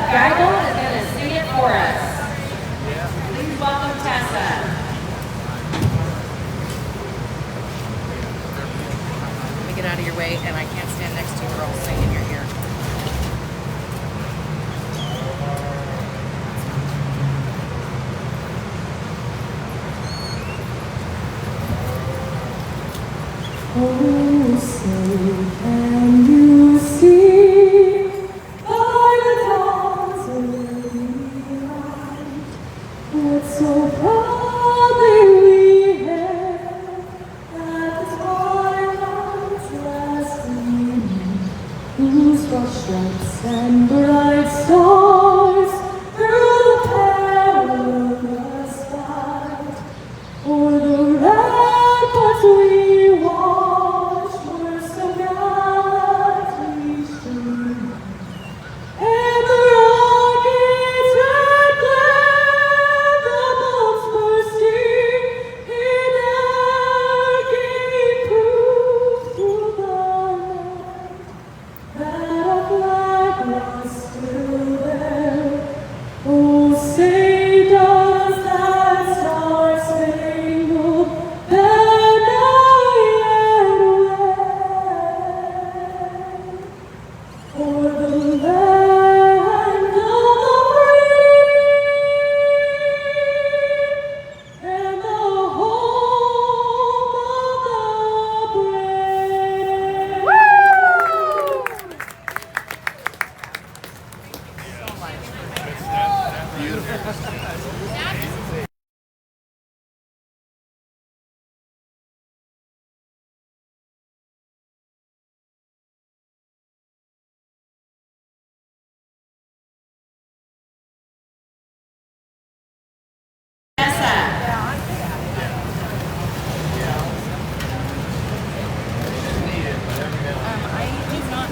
Geigel is going to sing it for us. Please welcome Tessa. Let me get out of your way, and I can't stand next to you or I'll sing in your ear. Oh, say can you see by the dawn's early light what so proudly we hailed at the twilight's last gleaming, whose broad stripes and bright stars through the perilous fight o'er the ramparts we watched were so gallantly streaming, and the rockets red glare, the bombs bursting in air, gave proof through the night that our flag was still there. Oh, say does that star-spangled banner yet wave o'er the land of the free and the home of the brave? Tessa. I do not.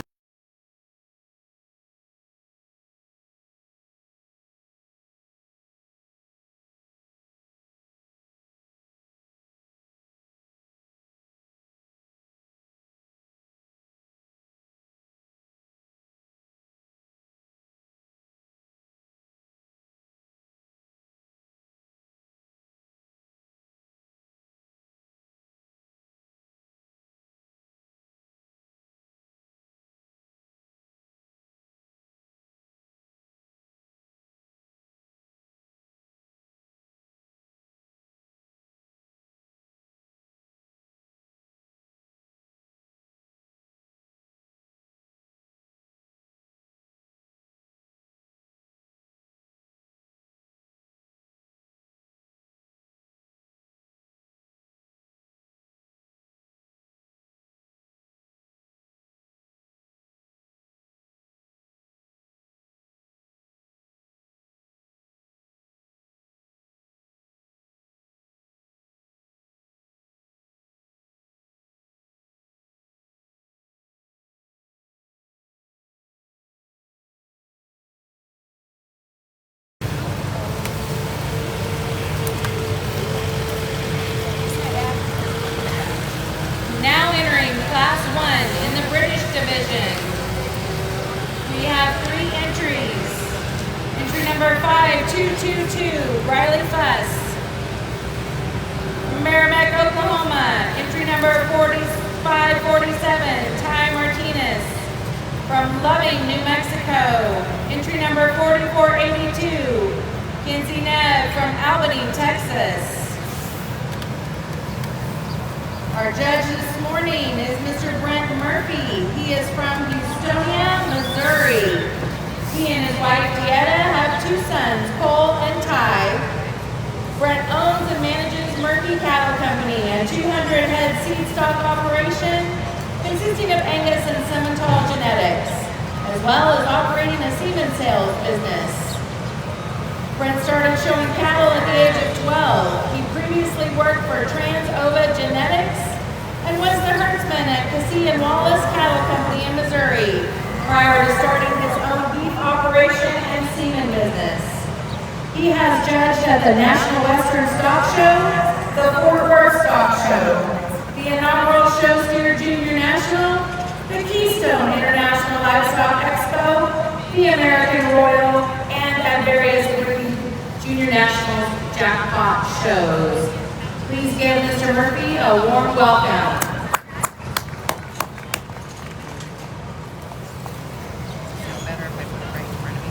Now entering Class 1 in the British Division, we have 3 entries. Entry number 5222, Riley Fuss. From Merrimack, Oklahoma. Entry number 4547, Ty Martinez. From Loving, New Mexico. Entry number 4482, Kinsey Nev from Albany, Texas. Our judge this morning is Mr. Brent Murphy. He is from Houstonia, Missouri. He and his wife Dieta have 2 sons, Cole and Ty. Brent owns and manages Murphy Cattle Company, a 200-head seed stock operation consisting of Angus and Simmental genetics, as well as operating a semen sales business. Brent started showing cattle at the age of 12. He previously worked for Trans-Ova Genetics and was the herdsman at Cassie and Wallace Cattle Company in Missouri prior to starting his own beef operation and semen business. He has judged at the National Western Stock Show, the Fort Worth Stock Show, the inaugural Show Steer Junior National, the Keystone International Livestock Expo, the American Royal, National jackpot shows. Please give Mr. Murphy a warm welcome. Feel better if I put it right in front of me.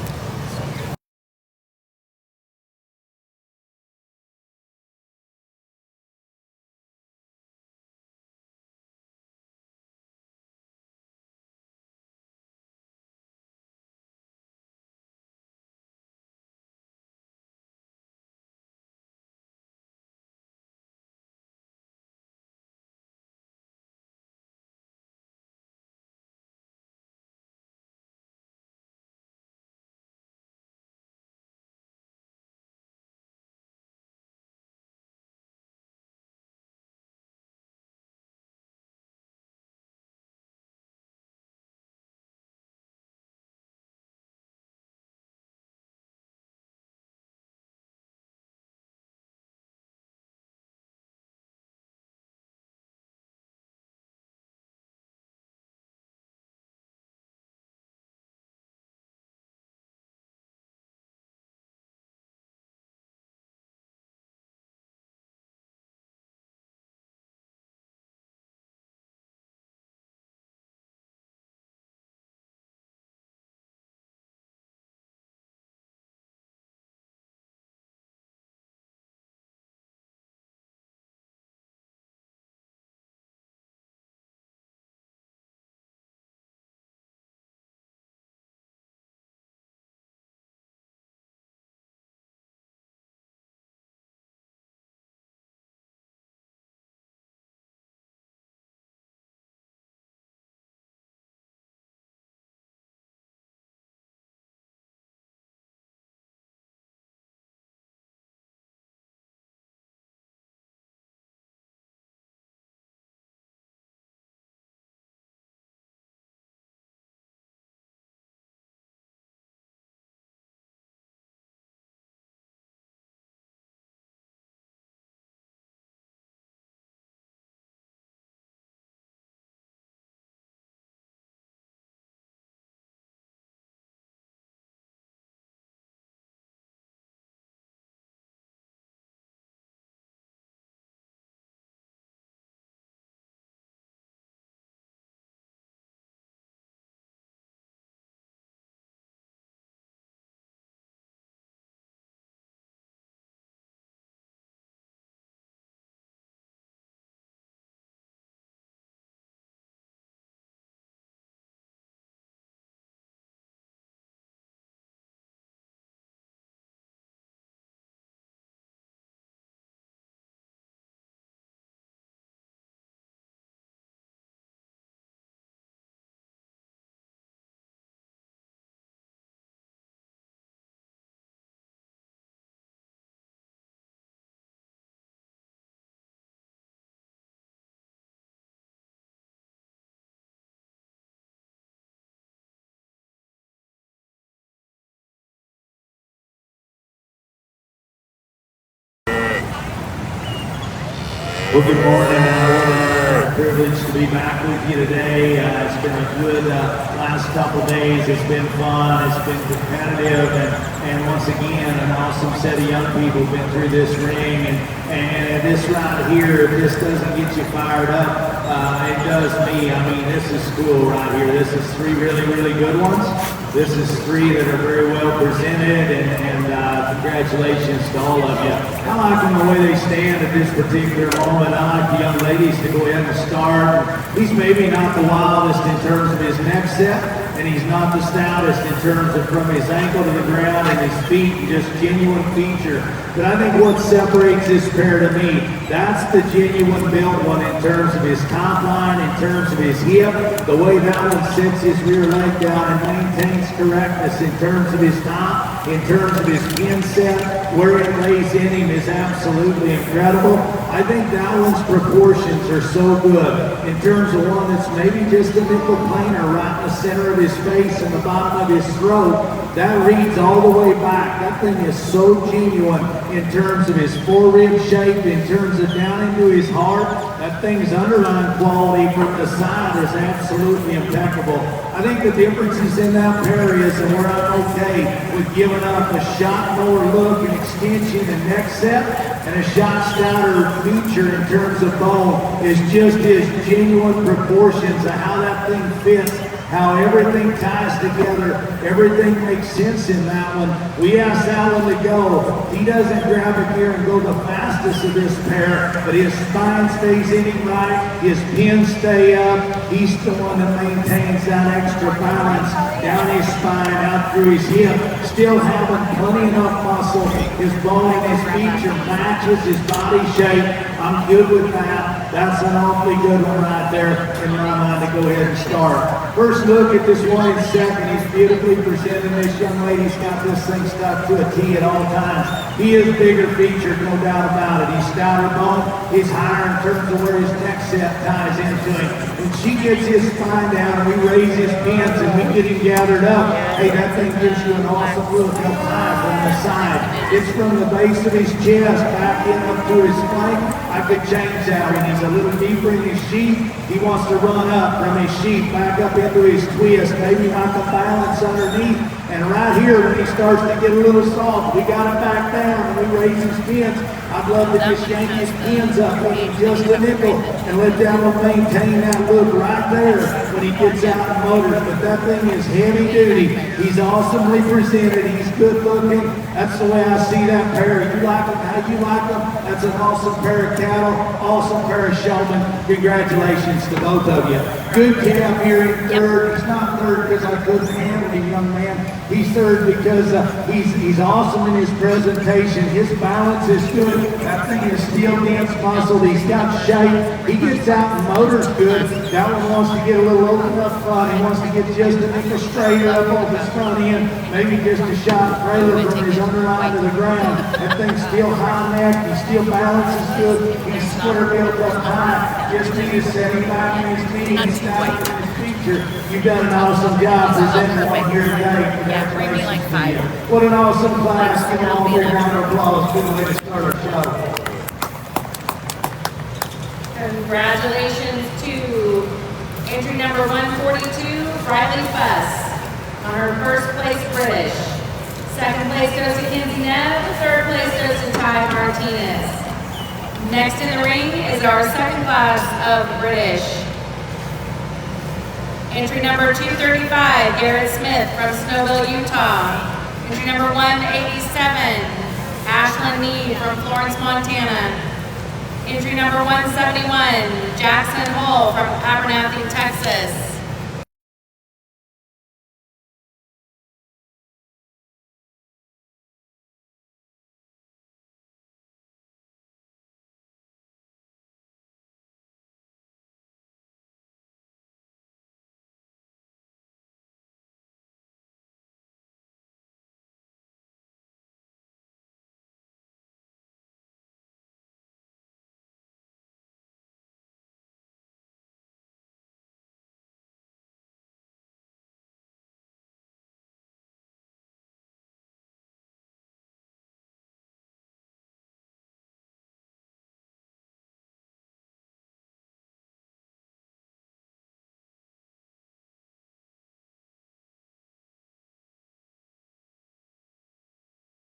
Well, good morning. We're privileged to be back with you today. It's been a good last couple days. It's been fun. It's been competitive, and once again, an awesome set of young people been through this ring. And this right here, if this doesn't get you fired up, it does me. I mean, this is cool right here. This is three really, really good ones. This is three that are very well presented, and congratulations to all of you. I like them the way they stand at this particular moment. I like the young ladies to go ahead and start. He's maybe not the wildest in terms of his neck set, and he's not the stoutest in terms of from his ankle to the ground and his feet, just genuine feature. But I think what separates this pair to me, that's the genuine built one in terms of his top line, in terms of his hip, the way that one sits his rear leg down and maintains correctness in terms of his top, in terms of his inset, where it lays in him is absolutely incredible. I think that one's proportions are so good in terms of one that's maybe just a nickel planer right in the center of his face and the bottom of his throat. That reads all the way back. That thing is so genuine in terms of his forerib shape, in terms of down into his heart. That thing's underline quality from the side is absolutely impeccable. I think the difference is in that pair is that where I'm okay with giving up a shot more look and extension and neck set, and a shot stouter feature in terms of bone is just his genuine proportions of how that thing fits, how everything ties together, everything makes sense in that one. We asked Alan to go. He doesn't grab a gear and go the fastest of this pair, but his spine stays in him right, his pins stay up. He's the one that maintains that extra balance down his spine, out through his hip, still having plenty enough muscle. His bone and his feature matches his body shape. I'm good with that. That's an awfully good one right there in my mind to go ahead and start. First look at this one in second. He's beautifully presented. This young lady's got this thing stuck to a T at all times. He is bigger featured, no doubt about it. He's stouter bone. He's higher in terms of where his neck set ties into him. When she gets his spine down and we raise his pins and we get him gathered up, hey, that thing gives you an awesome look up high from the side. It's from the base of his chest back in up to his flank. I could change that when he's a little deeper in his sheath. He wants to run up from his sheath back up into his twist, maybe not the balance underneath. And right here, when he starts to get a little soft, we got him back down and we raise his pins. I'd love to just yank his pins up when he's just a nickel and let that one maintain that look right there when he gets out in motors. But that thing is heavy duty. He's awesomely presented. He's good looking. That's the way I see that pair. You like them? How you like them? That's an awesome pair of cattle, awesome pair of showmen. Congratulations to both of you. Good cab here in third. He's not third because I couldn't handle him, young man. He's third because he's awesome in his presentation. His balance is good. That thing is steel dense muscle. He's got shape. He gets out and motor's good. That one wants to get a little open up front. He wants to get just a nickel straighter up off his front end. Maybe just a shot trailer from his underline to the ground. That thing's still high neck. He still balances good. He's square built up high. Just need to set him back in his knee. He's down in his feature. You've done an awesome job presenting one here today. Yeah, bring me like 5. What an awesome class. Give them all a big round of applause. Good way to start our show. Congratulations to entry number 142, Riley Fuss, on her first place British. Second place goes to Kenzie Nev. Third place goes to Ty Martinez. Next in the ring is our second class of British. Entry number 235, Garrett Smith from Snowville, Utah. Entry number 187, Ashlyn Mead from Florence, Montana. Entry number 171, Jackson Hull from Abernathy, Texas.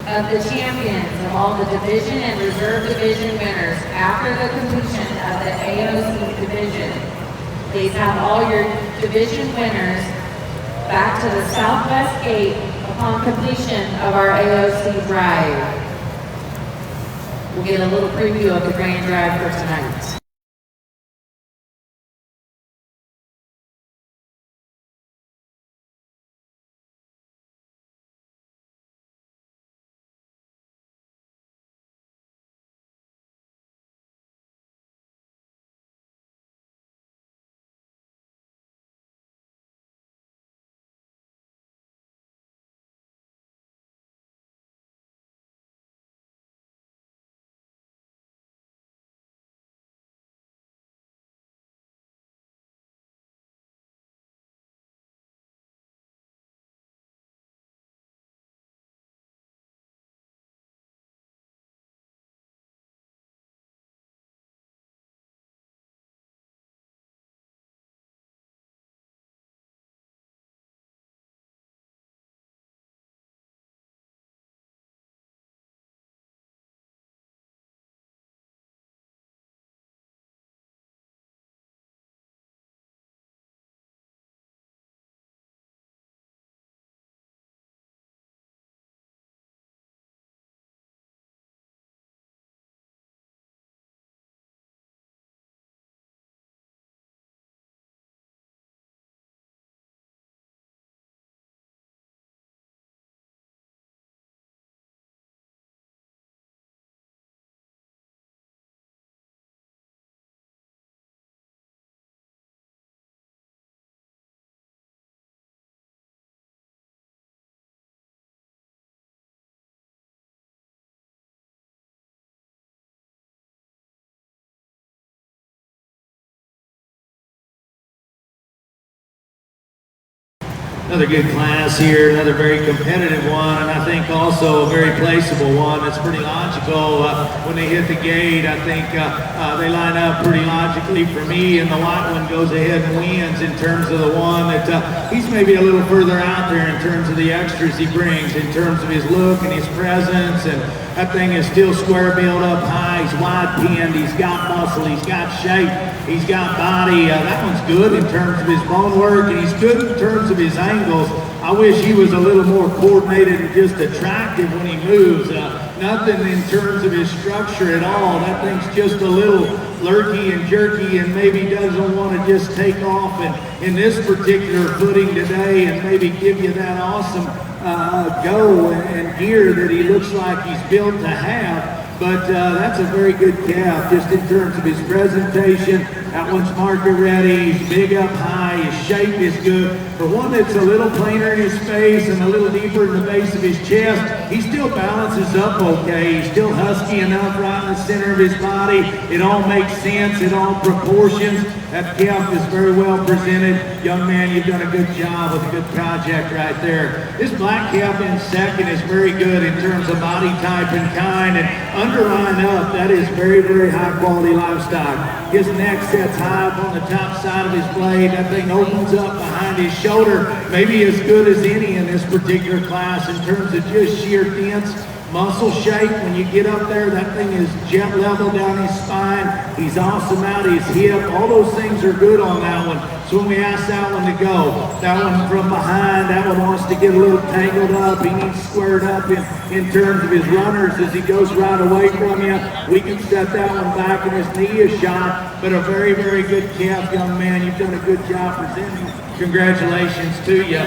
Of the champions of all the division and reserve division winners after the completion of the AOC division, please have all your division winners back to the southwest gate upon completion of our AOC drive. We'll get a little preview of the grand drive for tonight. Another good class here, another very competitive one, and I think also a very placeable one. It's pretty logical when they hit the gate. I think they line up pretty logically for me, and the white one goes ahead and wins in terms of the one that he's maybe a little further out there in terms of the extras he brings, in terms of his look and his presence, and that thing is still square built up high. He's wide pinned, he's got muscle, he's got shape, he's got body. That one's good in terms of his bone work, and he's good in terms of his angles. I wish he was a little more coordinated and just attractive when he moves. Nothing in terms of his structure at all. That thing's just a little lurky and jerky, and maybe doesn't want to just take off in this particular footing today and maybe give you that awesome go and gear that he looks like he's built to have. But that's a very good calf, just in terms of his presentation. That one's market ready, he's big up high, his shape is good. For one that's a little plainer in his face and a little deeper in the base of his chest, he still balances up okay. He's still husky enough right in the center of his body. It all makes sense, it all proportions. That calf is very well presented. Young man, you've done a good job with a good project right there. This black calf in second is very good in terms of body type and kind, and underline up, that is very, very high quality livestock. His neck sets high up on the top side of his blade. That thing opens up behind his shoulder, maybe as good as any in this particular class in terms of just sheer dense muscle shape. When you get up there, that thing is jet level down his spine. He's awesome out his hip. All those things are good on that one. So when we ask that one to go, that one from behind, that one wants to get a little tangled up. He needs squared up in terms of his runners as he goes right away from you. We can set that one back and his knee is shot, but a very, very good calf, young man. You've done a good job presenting. Congratulations to you.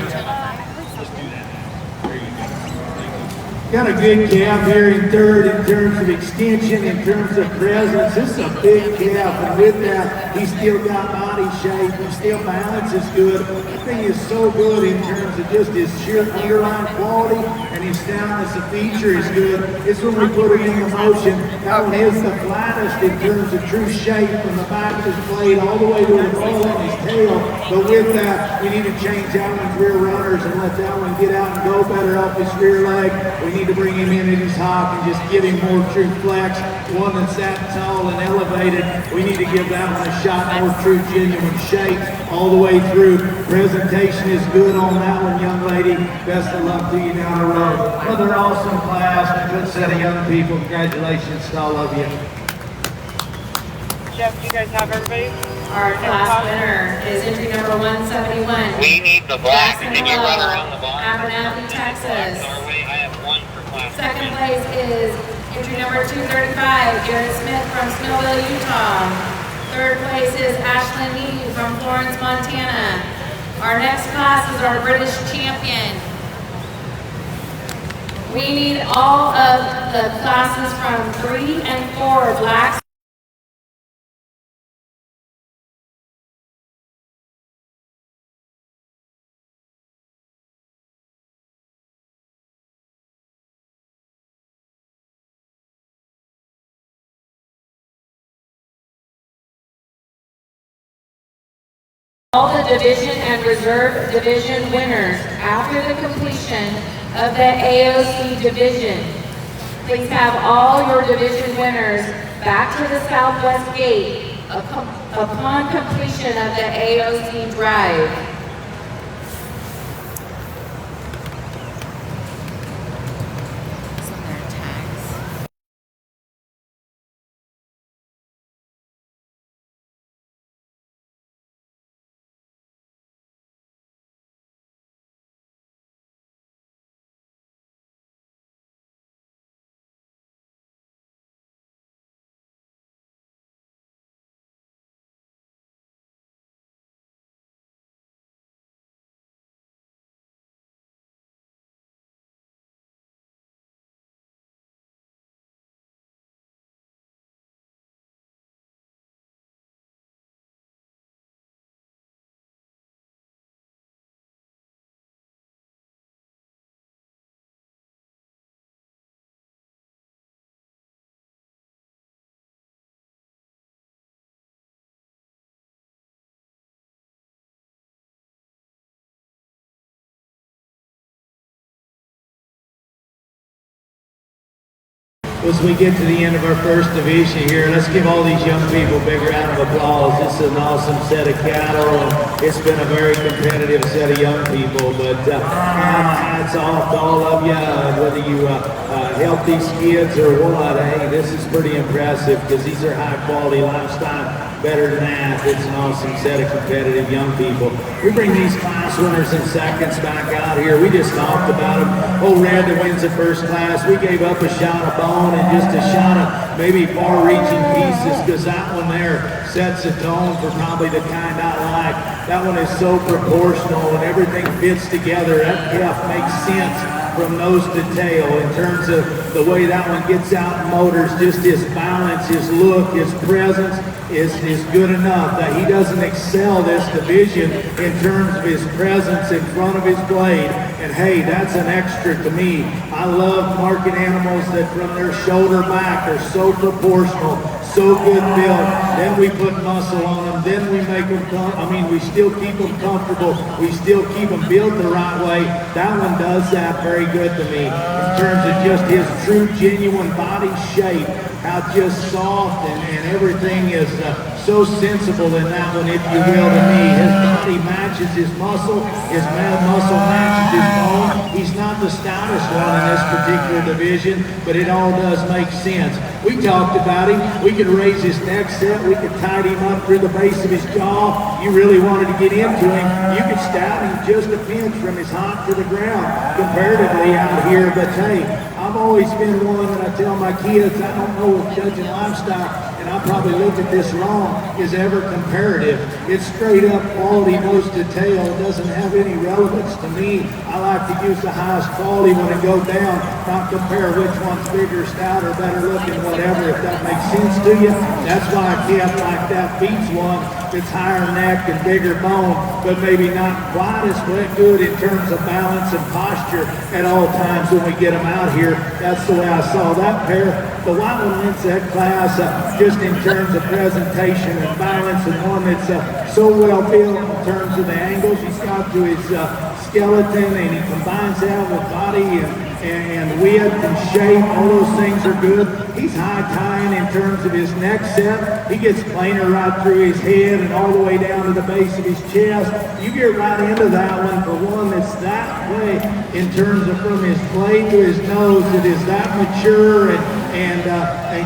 Got a good calf here in third in terms of extension, in terms of presence. This is a big calf, and with that, he's still got body shape, he still balances good. That thing is so good in terms of just his sheer underlying quality, and his soundness of feature is good. It's when we put it into motion. That one is the flattest in terms of true shape from the back of his blade all the way to the ball on his tail. But with that, we need to change that one's rear runners and let that one get out and go better off his rear leg. We need to bring him in at his hop and just give him more true flex. One that's that tall and elevated, we need to give that one a shot, more true, genuine shape all the way through. Presentation is good on that one, young lady. Best of luck to you down the road. Another awesome class, a good set of young people. Congratulations to all of you. Jeff, do you guys have everybody? Our class winner is entry number 171. We need the black. Jackson Can you run Love, around the block? Abernathy, Texas. Norway, I have one for class. Second place is entry number 235, Jared Smith from Smithville, Utah. Third place is Ashlyn Nee from Florence, Montana. Our next class is our British champion. We need all of the classes from 3 and 4 blacks. All the division and reserve division winners after the completion of the AOC division. Please have all your division winners back to the southwest gate upon completion of the AOC drive. as we get to the end of our first division here, let's give all these young people a big round of applause. This is an awesome set of cattle, and it's been a very competitive set of young people. But hats off to all of you, whether you help these kids or what. Hey, this is pretty impressive because these are high quality livestock. Better than that, it's an awesome set of competitive young people. We bring these class winners and seconds back out here. We just talked about them. Old Randa wins the first class. We gave up a shot of bone and just a shot of maybe far-reaching pieces because that one there sets the tone for probably the kind I like. That one is so proportional and everything fits together. That calf makes sense from nose to tail in terms of the way that one gets out and motors. Just his balance, his look, his presence is good enough that he doesn't excel this division in terms of his presence in front of his blade. And hey, that's an extra to me. I love market animals that from their shoulder back are so proportional, so good built. Then we put muscle on them. Then we make them, we still keep them comfortable. We still keep them built the right way. That one does that very good to me in terms of just his true, genuine body shape. How just soft and everything is so sensible in that one, if you will, to me. His body matches his muscle. His muscle matches his bone. He's not the stoutest one in this particular division, but it all does make sense. We talked about him. We could raise his neck set. We could tie him up through the base of his jaw. You really wanted to get into him. You could stout him just a pinch from his hop to the ground comparatively out here. But hey, I've always been one that I tell my kids, I don't know if judging livestock, and I probably looked at this wrong, is ever comparative. It's straight up quality nose to tail. It doesn't have any relevance to me. I like to use the highest quality when it goes down, not compare which one's bigger, stouter, better looking, whatever, if that makes sense to you. That's why a calf like that beats one that's higher neck and bigger bone, but maybe not quite as good in terms of balance and posture at all times when we get them out here. That's the way I saw that pair. The white one wins that class just in terms of presentation and balance, and one that's so well built in terms of the angles he's got to his skeleton, and he combines that with body and width and shape. All those things are good. He's high tying in terms of his neck set. He gets planer right through his head and all the way down to the base of his chest. You get right into that one for one that's that way in terms of from his blade to his nose. It is that mature and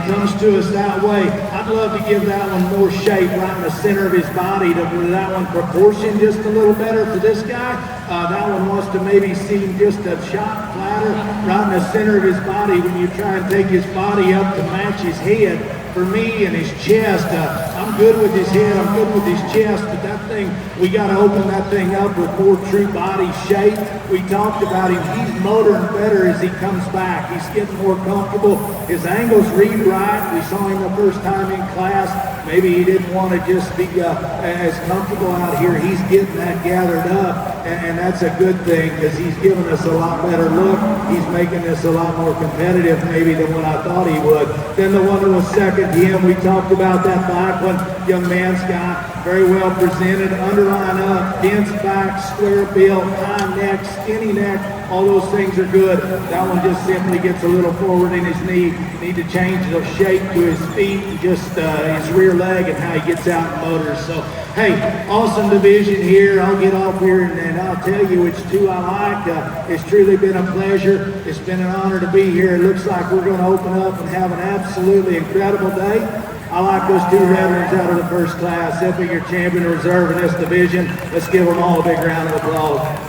comes to us that way. I'd love to give that one more shape right in the center of his body to where that one proportion just a little better for this guy. That one wants to maybe seem just a shot flatter right in the center of his body when you try and take his body up to match his head. For me and his chest, I'm good with his head, I'm good with his chest, but that thing, we got to open that thing up with more true body shape. We talked about him. He's motoring better as he comes back. He's getting more comfortable. His angles read right. We saw him the first time in class. Maybe he didn't want to just be as comfortable out here. He's getting that gathered up, and that's a good thing because he's giving us a lot better look. He's making this a lot more competitive maybe than what I thought he would. Then the one that was second to him, we talked about that black one. Young man's got very well presented, underline up, dense back, square build, high neck, skinny neck. All those things are good. That one just simply gets a little forward in his knee. Need to change the shape to his feet and just his rear leg and how he gets out and motors. So, hey, awesome division here. I'll get off here and I'll tell you which two I like. It's truly been a pleasure. It's been an honor to be here. It looks like we're going to open up and have an absolutely incredible day. I like those two veterans out of the first class. They'll be your champion reserve in this division. Let's give them all a big round of applause.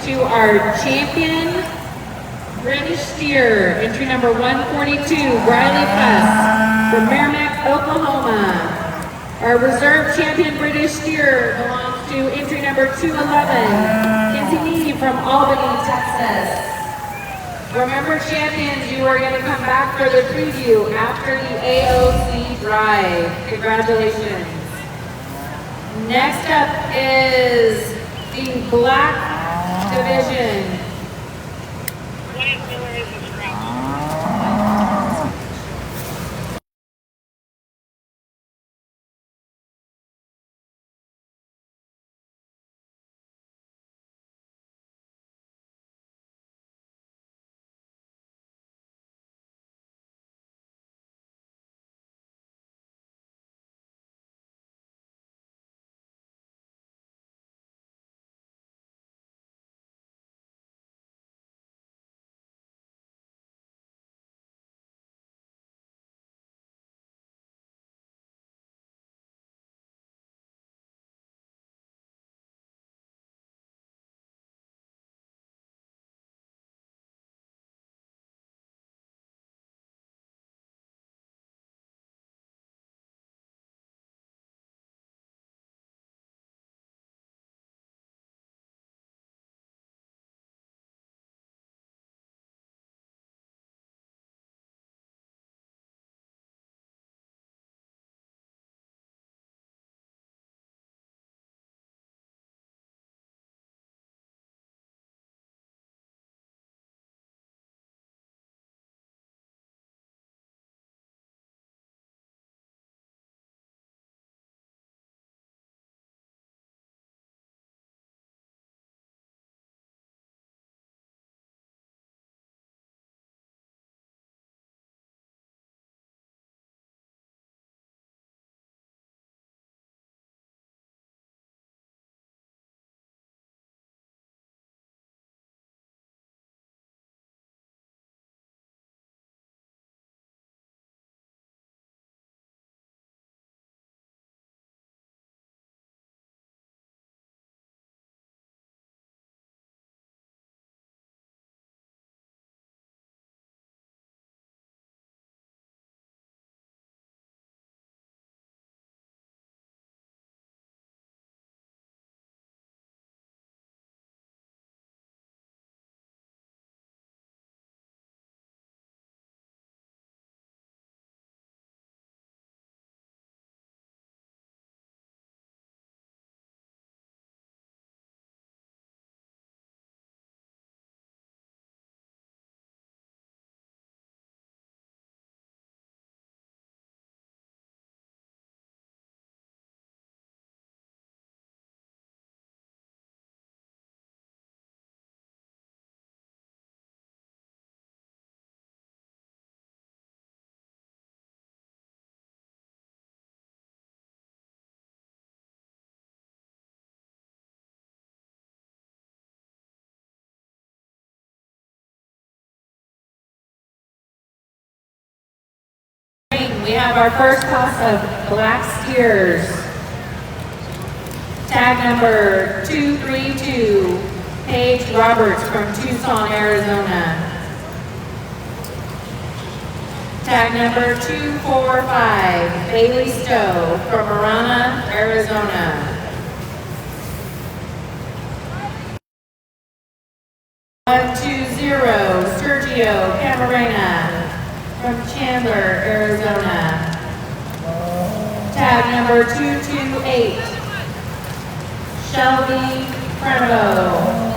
To our champion British steer, entry number 142, Riley Fuss from Merrimack, Oklahoma. Our reserve champion British steer belongs to entry number 211, Kinsey Meade from Albany, Texas. Remember, champions, you are going to come back for the preview after the AOC drive. Congratulations. Next up is the black division. our first class of black steers. Tag number 232, Paige Roberts from Tucson, Arizona. Tag number 245, Bailey Stowe from Marana, Arizona. 120, Sergio Camarena from Chandler, Arizona. Tag number 228, Shelby Premo.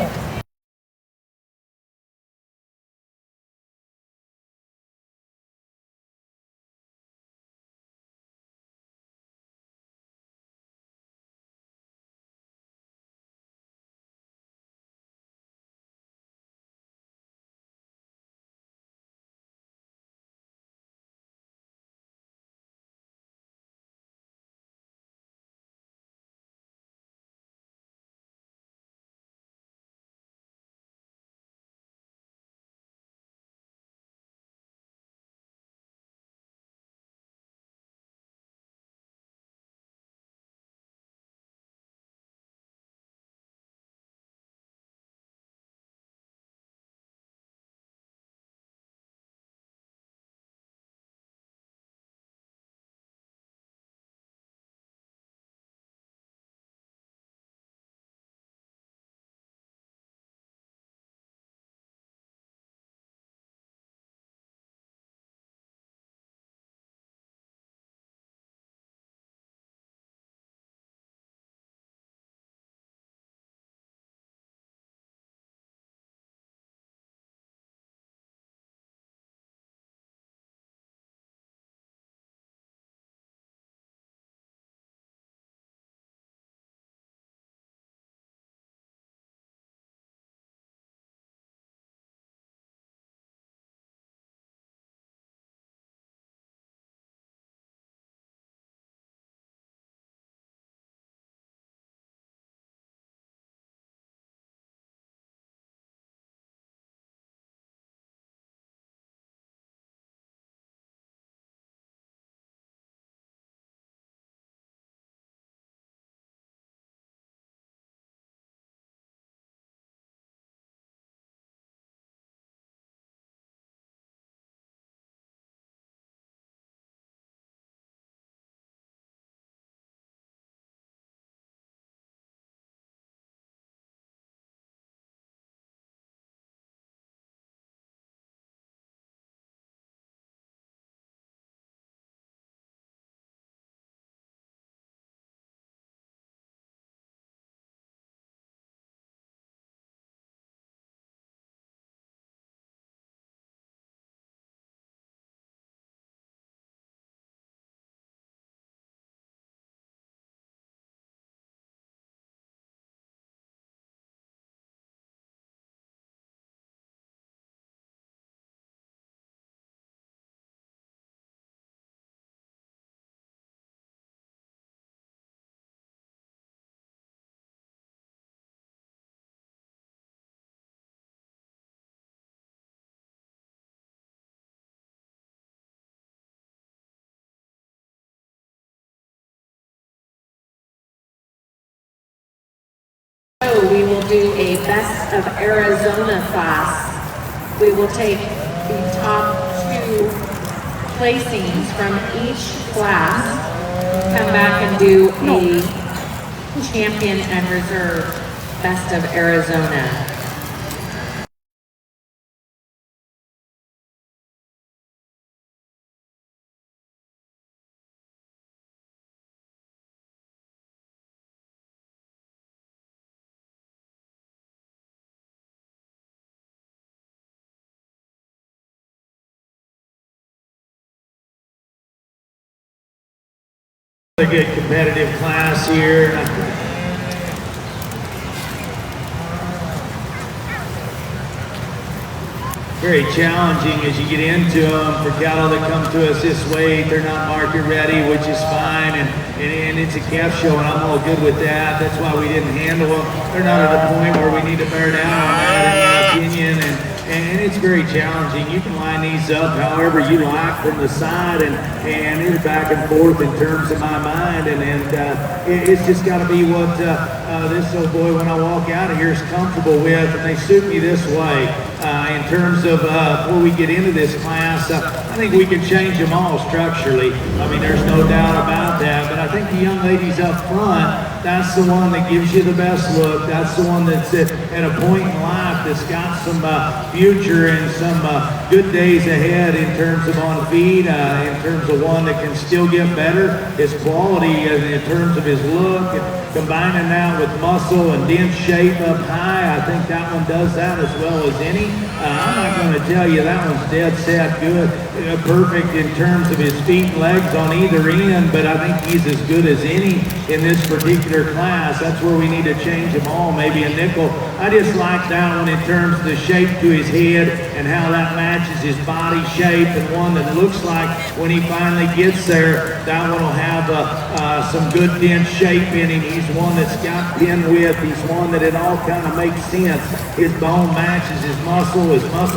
We will do a Best of Arizona class. We will take the top 2 placings from each class, come back and do a champion and reserve Best of Arizona. A good competitive class here. Very challenging as you get into them. For cattle that come to us this way, they're not market ready, which is fine, and it's a calf show, and I'm all good with that. That's why we didn't handle them. They're not at a point where we need to bear down on that, in my opinion, and it's very challenging. You can line these up however you like from the side, and it's back and forth in terms of my mind, and it's just got to be what this little boy, when I walk out of here, is comfortable with, and they suit me this way. In terms of before we get into this class, I think we can change them all structurally. I mean, there's no doubt about that, but I think the young ladies up front, that's the one that gives you the best look. That's the one that's at a point in life that's got some future and some good days ahead in terms of on feed, in terms of one that can still get better, his quality in terms of his look, and combining that with muscle and dense shape up high. I think that one does that as well as any. I'm not going to tell you that one's dead set good, perfect in terms of his feet and legs on either end, but I think he's as good as any in this particular class. That's where we need to change them all, maybe a nickel. I just like that one in terms of the shape to his head and how that matches his body shape, and one that looks like when he finally gets there, that one will have some good dense shape in him. He's one that's got pin width. He's one that it all kind of makes sense. His bone matches his muscle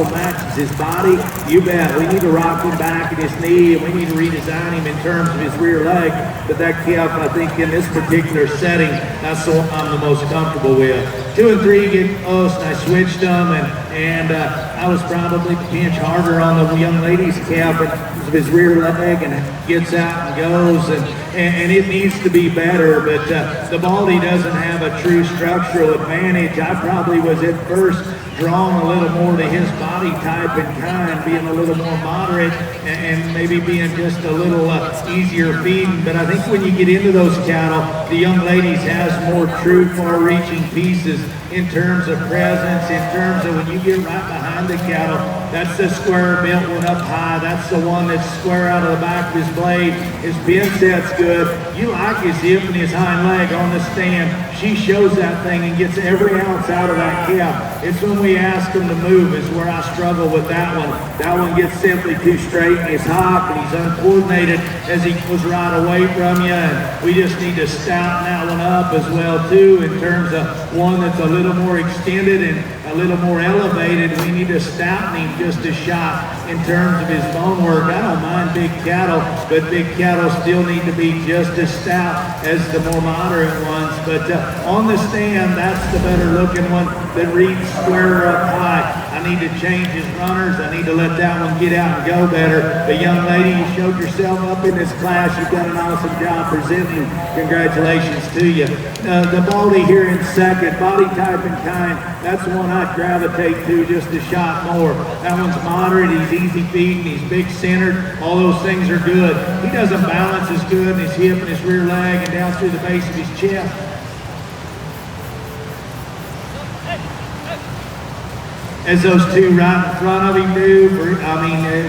matches his body. You bet. We need to rock him back at his knee, and we need to redesign him in terms of his rear leg. But that calf, I think, in this particular setting, that's the one I'm the most comfortable with. 2 and 3 get close, and I switched them, and I was probably a pinch harder on the young lady's calf in terms of his rear leg, and gets out and goes, and it needs to be better, but the Baldy doesn't have a true structural advantage. I probably was at first drawn a little more to his body type and kind, being a little more moderate and maybe being just a little easier feeding. But I think when you get into those cattle, the young ladies has more true far-reaching pieces in terms of presence, in terms of when you get right behind the cattle, that's the square built one up high. That's the one that's square out of the back of his blade. His pin set's good. You like his hip and his hind leg on the stand. She shows that thing and gets every ounce out of that calf. It's when we ask him to move is where I struggle with that one. That one gets simply too straight, and he's hop, and he's uncoordinated as he goes right away from you. And we just need to stouten that one up as well too, in terms of one that's a little more extended and a little more elevated. We need to stouten him just a shot in terms of his bone work. I don't mind big cattle, but big cattle still need to be just as stout as the more moderate ones. But on the stand, that's the better looking one that reads square up high. I need to change his runners. I need to let that one get out and go better. But young lady, you showed yourself up in this class. You've done an awesome job presenting. Congratulations to you. The Baldy here in second, body type and kind, that's the one I'd gravitate to just a shot more. That one's moderate, he's easy feeding, he's big centered, all those things are good. He doesn't balance as good in his hip and his rear leg and down through the base of his chest. As those two right in front of him do.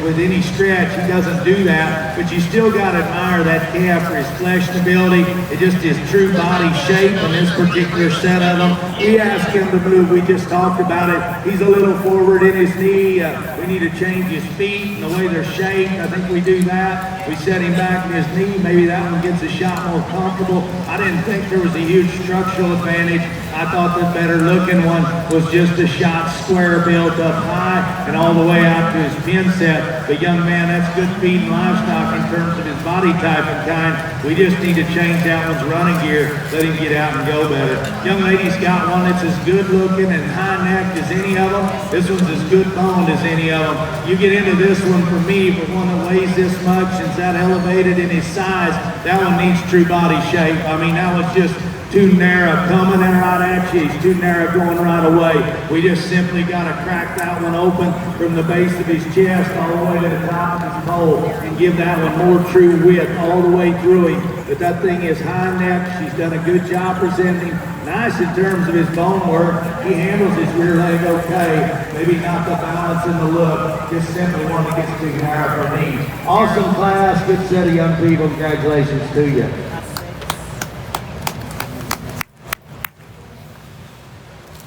With any stretch, he doesn't do that, but you still got to admire that calf for his flesh stability. It just his true body shape in this particular set of them. We asked him to move. We just talked about it. He's a little forward in his knee. We need to change his feet and the way they're shaped. I think we do that. We set him back in his knee. Maybe that one gets a shot more comfortable. I didn't think there was a huge structural advantage. I thought the better looking one was just a shot square built up high and all the way out to his pin set. But young man, that's good feeding livestock in terms of his body type and kind. We just need to change that one's running gear, let him get out and go better. Young lady's got one that's as good looking and high necked as any of them. This one's as good boned as any of them. You get into this one for me, but one that weighs this much and's that elevated in his size, that one needs true body shape. I mean, that one's just too narrow coming in right at you. He's too narrow going right away. We just simply got to crack that one open from the base of his chest all the way to the top of his pole and give that one more true width all the way through him. But that thing is high neck. She's done a good job presenting. Nice in terms of his bone work. He handles his rear leg okay. Maybe not the balance and the look. Just simply one that gets too narrow for me. Awesome class. Good set of young people. Congratulations to you.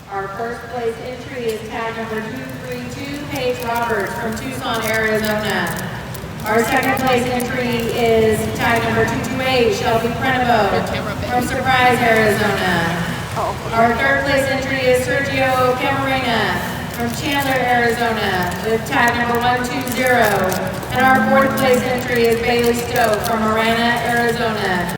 Our first place entry is tag number 232, Paige Roberts from Tucson, Arizona. Our second place entry is tag number 228, Shelby Prenovo from Surprise, Arizona. Our third place entry is Sergio Camarena from Chandler, Arizona, with tag number 120. And our fourth place entry is Bailey Stowe from Marana, Arizona.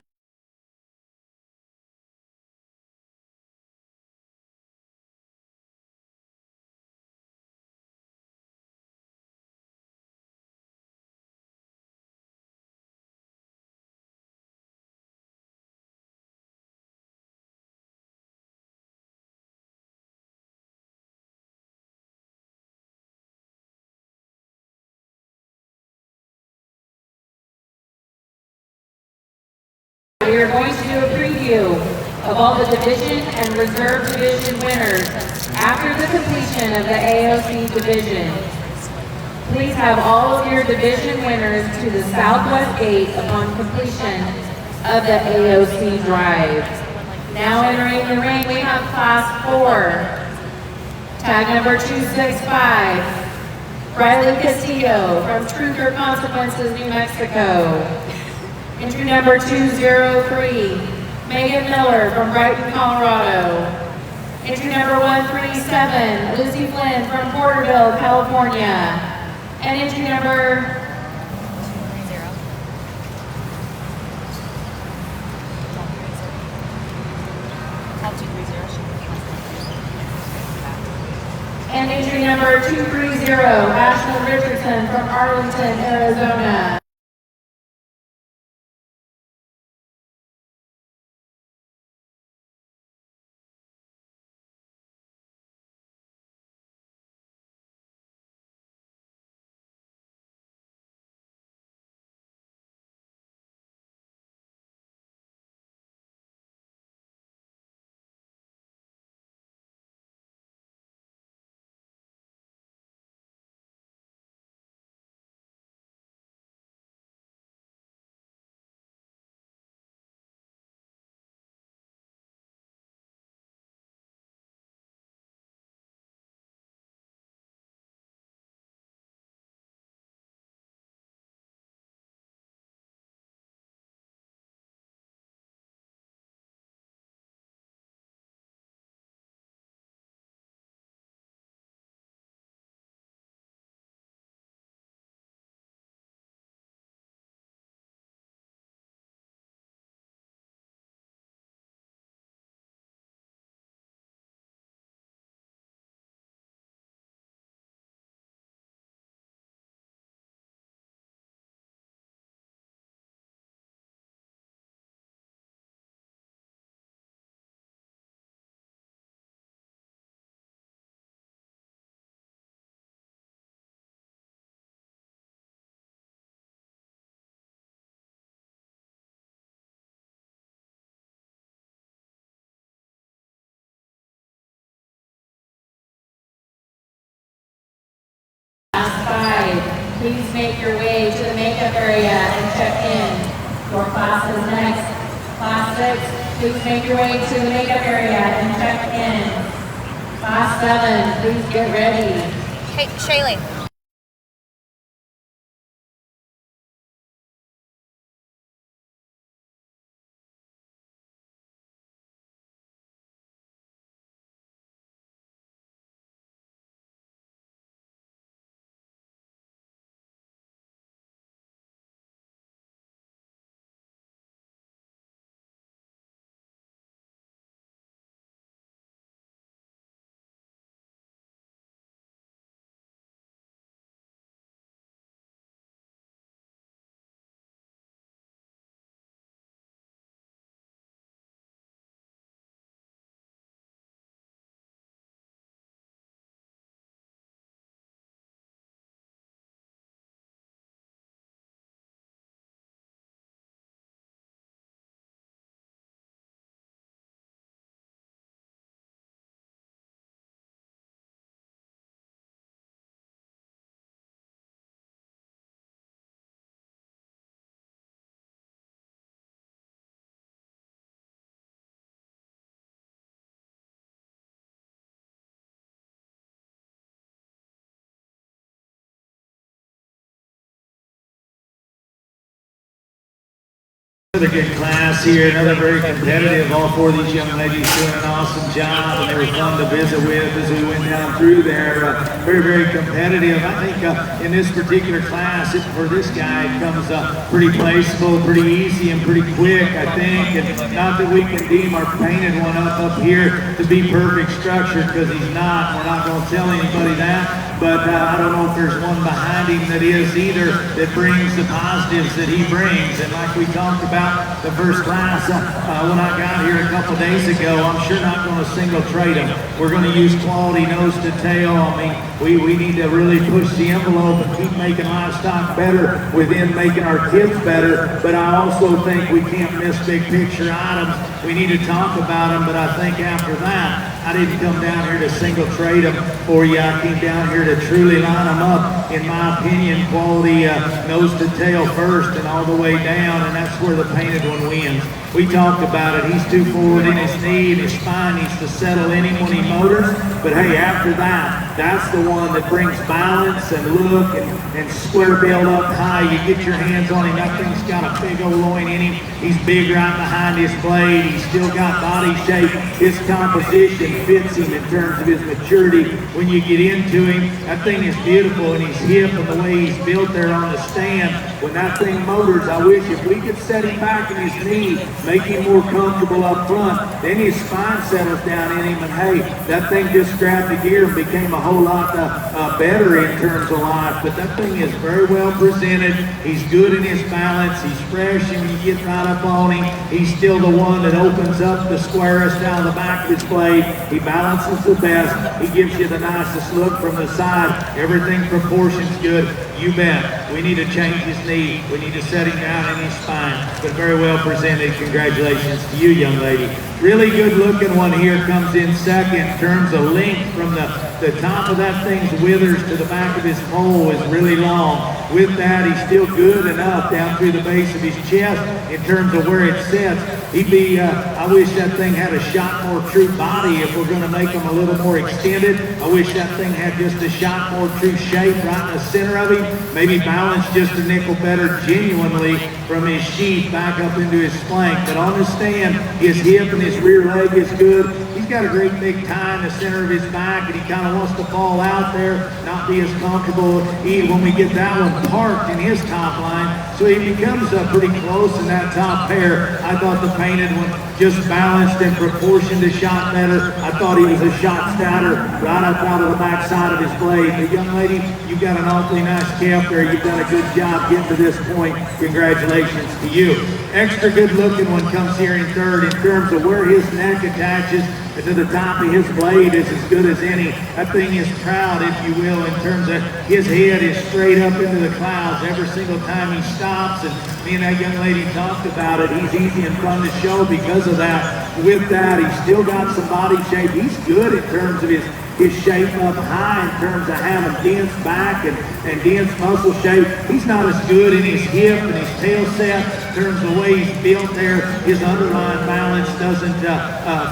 We are going to do a preview of all the division and reserve division winners after the completion of the AOC division. Please have all of your division winners to the southwest gate upon completion of the AOC drive. Now entering the ring, we have Class 4, tag number 265, Riley Castillo from Truger Consequences, New Mexico. Entry number 203, Megan Miller from Brighton, Colorado. Entry number 137, Lucy Flynn from Porterville, California. And entry number 230. Top 230. and entry number 230, Ashlyn Richardson from Arlington, Arizona. Class 5, please make your way to the makeup area and check in. Your class is next. Class 6, please make your way to the makeup area and check in. Class 7, please get ready. Hey, Shailene. Another good class here, another very competitive. All four of these young ladies doing an awesome job, and they were fun to visit with as we went down through there. Very, very competitive. I think in this particular class, for this guy, it comes pretty placeable, pretty easy, and pretty quick, I think. And not that we can deem our painted one up here to be perfect structured, because he's not. We're not going to tell anybody that. But I don't know if there's one behind him that is either, that brings the positives that he brings. And like we talked about the first class when I got here a couple days ago, I'm sure not going to single trade them. We're going to use quality nose to tail. I mean, we need to really push the envelope and keep making livestock better within making our kids better. But I also think we can't miss big picture items. We need to talk about them, but I think after that, I didn't come down here to single trade them for you. I came down here to truly line them up, in my opinion, quality nose to tail first and all the way down, and that's where the painted one wins. We talked about it. He's too forward in his knee, and his spine needs to settle in him when he motors. But hey, after that, that's the one that brings balance and look and square build up high. You get your hands on him. That thing's got a big old loin in him. He's big right behind his blade. He's still got body shape. His composition fits him in terms of his maturity. When you get into him, that thing is beautiful, and he's hip and the way he's built there on the stand. When that thing motors, I wish if we could set him back in his knee, make him more comfortable up front, then his spine settles down in him, and hey, that thing just grabbed the gear and became a whole lot better in terms of life. But that thing is very well presented. He's good in his balance. He's fresh, and when you get right up on him, he's still the one that opens up the squarest out of the back of his blade. He balances the best. He gives you the nicest look from the side. Everything proportions good. You bet. We need to change his knee. We need to set him down in his spine. But very well presented. Congratulations to you, young lady. Really good looking one here comes in second in terms of length. From the top of that thing's withers to the back of his pole is really long. With that, he's still good enough down through the base of his chest in terms of where it sits. He'd be, I wish that thing had a shot more true body if we're going to make him a little more extended. I wish that thing had just a shot more true shape right in the center of him. Maybe balanced just a nickel better genuinely from his sheath back up into his flank. But on the stand, his hip and his rear leg is good. He's got a great big tie in the center of his back, and he kind of wants to fall out there, not be as comfortable even when we get that one parked in his top line. So he becomes pretty close in that top pair. I thought the painted one just balanced and proportioned a shot better. I thought he was a shot stouter right up out of the back side of his blade. But young lady, you've got an awfully nice calf there. You've done a good job getting to this point. Congratulations to you. Extra good looking one comes here in third in terms of where his neck attaches to the top of his blade is as good as any. That thing is proud, if you will, in terms of his head is straight up into the clouds every single time he stops. And me and that young lady talked about it. He's easy and fun to show because of that. With that, he's still got some body shape. He's good in terms of his shape up high in terms of having dense back and dense muscle shape. He's not as good in his hip and his tail set in terms of the way he's built there. His underlying balance doesn't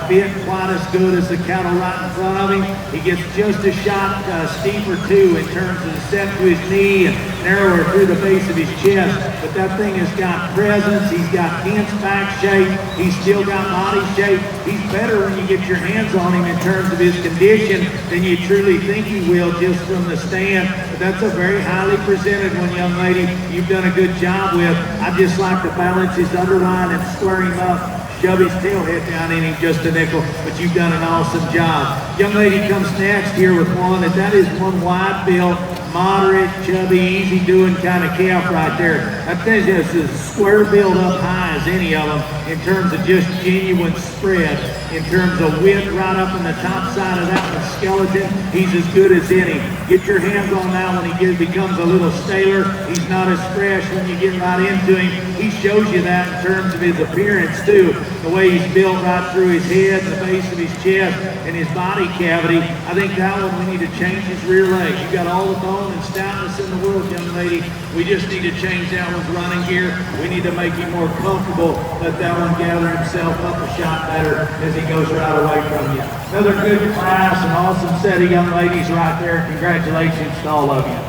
fit quite as good as the cattle right in front of him. He gets just a shot steeper too in terms of the set to his knee and narrower through the base of his chest. But that thing has got presence. He's got dense back shape. He's still got body shape. He's better when you get your hands on him in terms of his condition than you truly think he will just from the stand. But that's a very highly presented one, young lady. You've done a good job with. I just like to balance his underline and square him up, shove his tail head down in him just a nickel, but you've done an awesome job. Young lady comes next here with one, and that is one wide built, moderate, chubby, easy doing kind of calf right there. That thing is as square build up high as any of them in terms of just genuine spread. In terms of width right up in the top side of that one skeleton, he's as good as any. Get your hands on that when he becomes a little staler. He's not as fresh when you get right into him. He shows you that in terms of his appearance too. The way he's built right through his head, the base of his chest, and his body cavity. I think that one we need to change his rear legs. You got all the bone and stoutness in the world, young lady. We just need to change that one's running gear. We need to make him more comfortable. Let that one gather himself up a shot better as he goes right away from you. Another good class, an awesome set of young ladies right there. Congratulations to all of you.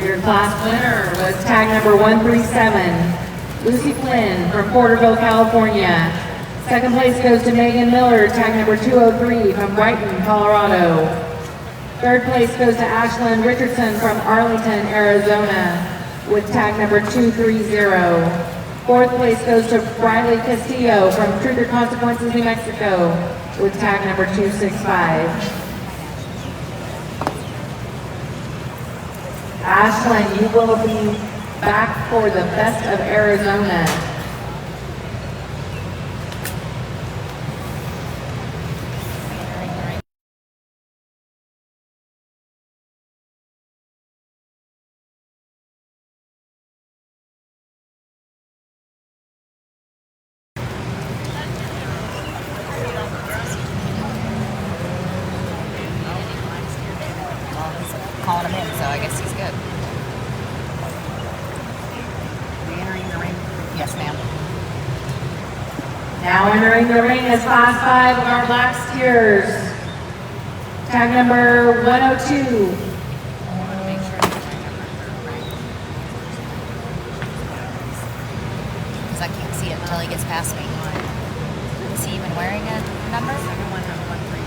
Your class winner was tag number 137, Lucy Flynn from Porterville, California. Second place goes to Megan Miller, tag number 203 from Brighton, Colorado. Third place goes to Ashlyn Richardson from Arlington, Arizona with tag number 230. Fourth place goes to Riley Castillo from Truth or Consequences, New Mexico with tag number 265. Ashlyn, you will be back for the Best of Arizona. Well, he's calling him in, so I guess he's good. Re-entering the ring. Yes, ma'am. Now entering the ring is Class 5 of our Black Steers. Tag number 102. Make sure I get your number right. Because I can't see it until he gets past me. Is he even wearing a number? Everyone has 132.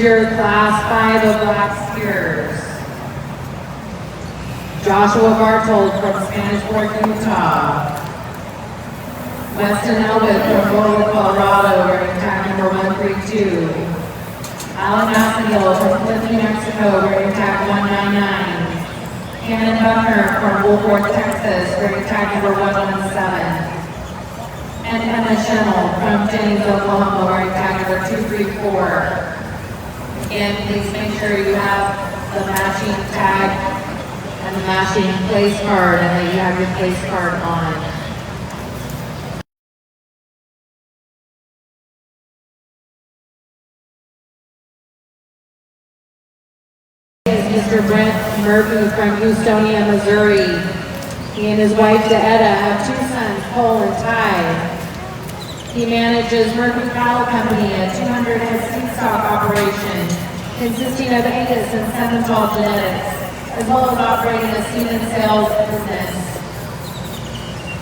Your Class 5 of Black Steers. Joshua Bartold from Spanish Fork, Utah. Weston Elwood from Boulder, Colorado, wearing tag number 132. Alan Massengill from Cliff, New Mexico, wearing tag 199. Cannon Buckner from Woolworth, Texas, wearing tag number 117. And Emma Schemmel from Jennings, Oklahoma, wearing tag number 234. Again, please make sure you have the matching tag and the matching place card, and that you have your place card on. Is Mr. Brent Murphy from Houstonia, Missouri. He and his wife, Deetta, have 2 sons, Cole and Ty. He manages Murphy Cattle Company, a 200-head seed stock operation consisting of Angus and Simmental genetics, as well as operating a semen sales business.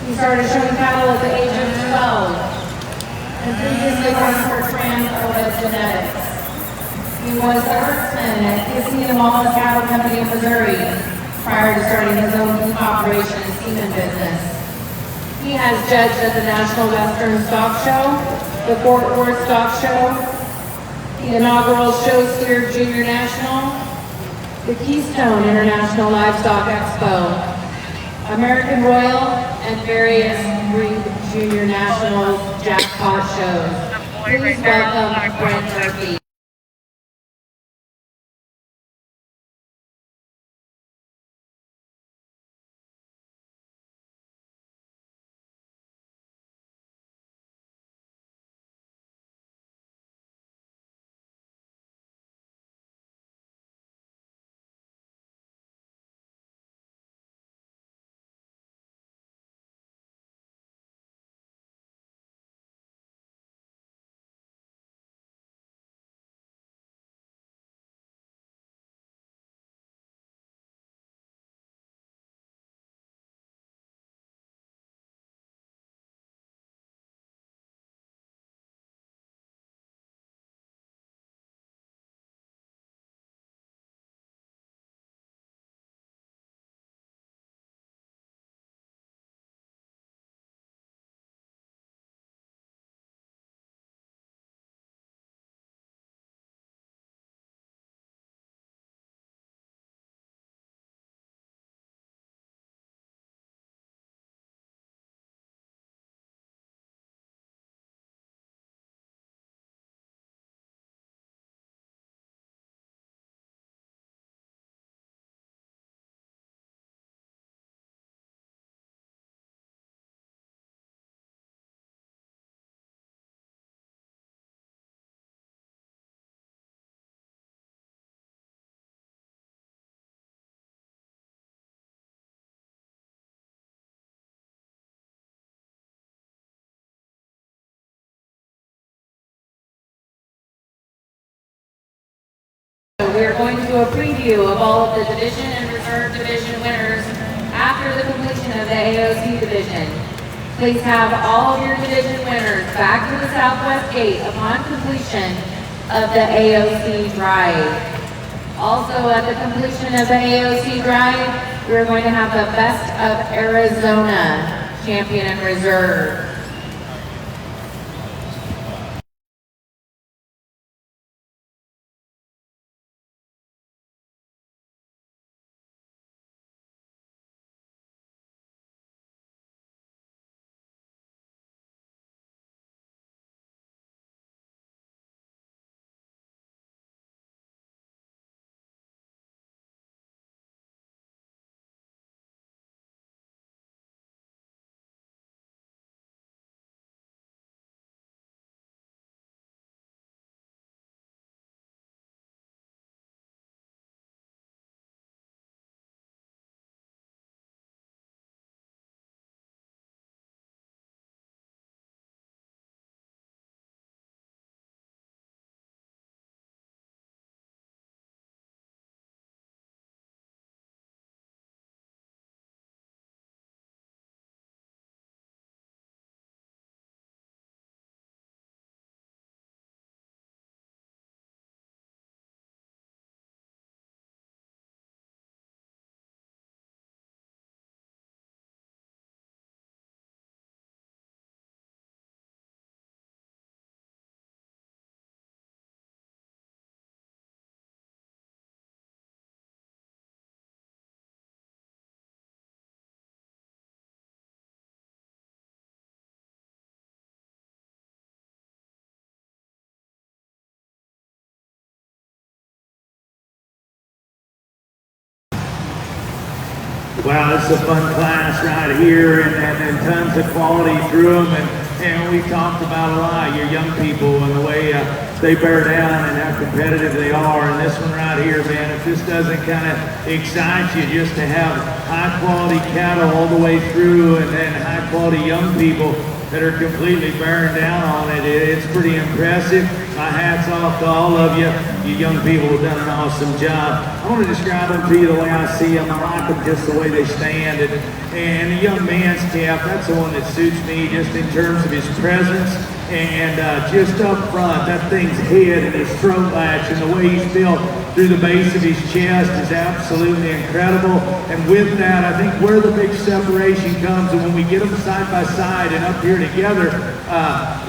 He started showing cattle at the age of 12 and previously worked for Trans Genetics. He was the herdsman at Kissing and Wallace Cattle Company of Missouri prior to starting his own beef operation and semen business. He has judged at the National Western Stock Show, the Fort Worth Stock Show, the inaugural Show Steer Junior National, the Keystone International Livestock Expo, American Royal, and various breed junior national jackpot shows. Please welcome Brent Murphy. We are going to do a preview of all of the division and reserve division winners after the completion of the AOC division. Please have all of your division winners back to the southwest gate upon completion of the AOC drive. Also, at the completion of the AOC drive, we are going to have the Best of Arizona champion and reserve. Wow, it's a fun class right here, and tons of quality through them, and we talked about a lot, your young people and the way they bear down and how competitive they are. And this one right here, man, if this doesn't kind of excite you just to have high quality cattle all the way through, and then high quality young people that are completely bearing down on it, it's pretty impressive. My hat's off to all of you. You young people have done an awesome job. I want to describe them to you the way I see them. I like them just the way they stand. And the young man's calf, that's the one that suits me just in terms of his presence. And just up front, that thing's head and his throat latch and the way he's built through the base of his chest is absolutely incredible. And with that, I think where the big separation comes, and when we get them side by side and up here together,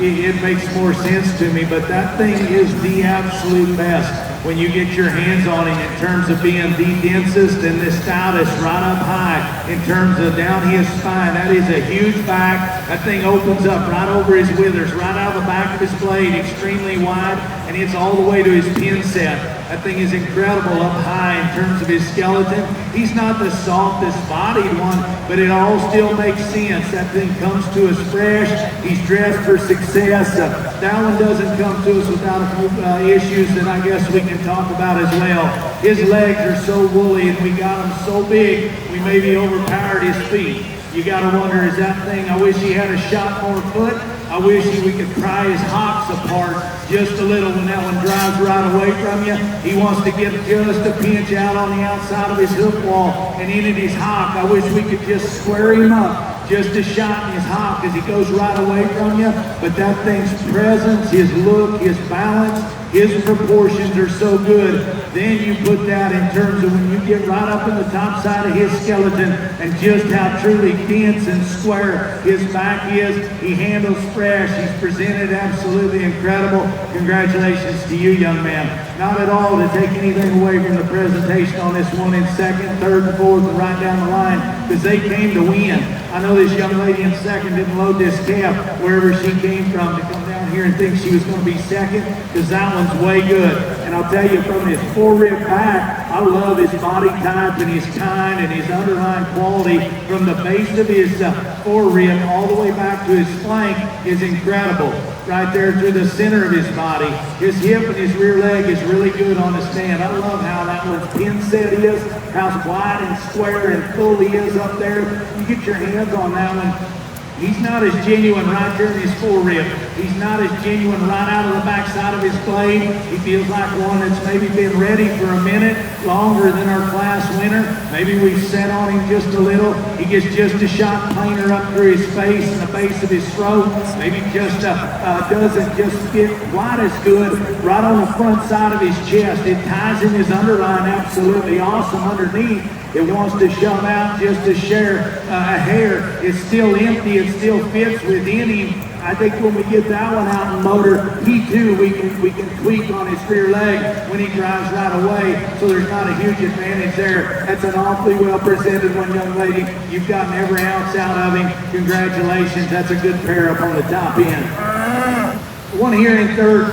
it makes more sense to me. But that thing is the absolute best when you get your hands on him in terms of being the densest and the stoutest right up high in terms of down his spine. That is a huge back. That thing opens up right over his withers, right out of the back of his blade, extremely wide, and it's all the way to his pin set. That thing is incredible up high in terms of his skeleton. He's not the softest bodied one, but it all still makes sense. That thing comes to us fresh. He's dressed for success. That one doesn't come to us without a few issues that I guess we can talk about as well. His legs are so woolly and we got him so big, we maybe overpowered his feet. You gotta wonder, is that thing, I wish he had a shot more foot. I wish we could pry his hocks apart just a little when that one drives right away from you. He wants to get just a pinch out on the outside of his hoof wall and in at his hock. I wish we could just square him up, just a shot in his hock as he goes right away from you. But that thing's presence, his look, his balance, his proportions are so good. Then you put that in terms of when you get right up in the top side of his skeleton and just how truly dense and square his back is. He handles fresh. He's presented absolutely incredible. Congratulations to you, young man. Not at all to take anything away from the presentation on this one in second, third, and fourth, and right down the line, because they came to win. I know this young lady in second didn't load this calf wherever she came from to come down here and think she was going to be second, because that one's way good. And I'll tell you, from his four-rib back, I love his body type and his kind and his underlying quality from the base of his four-rib all the way back to his flank is incredible. Right there through the center of his body. His hip and his rear leg is really good on the stand. I love how that one's pin set is, how wide and square and full he is up there. You get your hands on that one. He's not as genuine right there in his four-rib. He's not as genuine right out of the backside of his blade. He feels like one that's maybe been ready for a minute longer than our class winner. Maybe we've set on him just a little. He gets just a shot plainer up through his face and the base of his throat. Maybe just doesn't just get quite as good right on the front side of his chest. It ties in his underline absolutely awesome underneath. It wants to shove out just to share a hair. It's still empty. It still fits within him. I think when we get that one out in motor, he too, we can tweak on his rear leg when he drives right away. So there's not a huge advantage there. That's an awfully well presented one, young lady. You've gotten every ounce out of him. Congratulations. That's a good pair up on the top end. One here in third,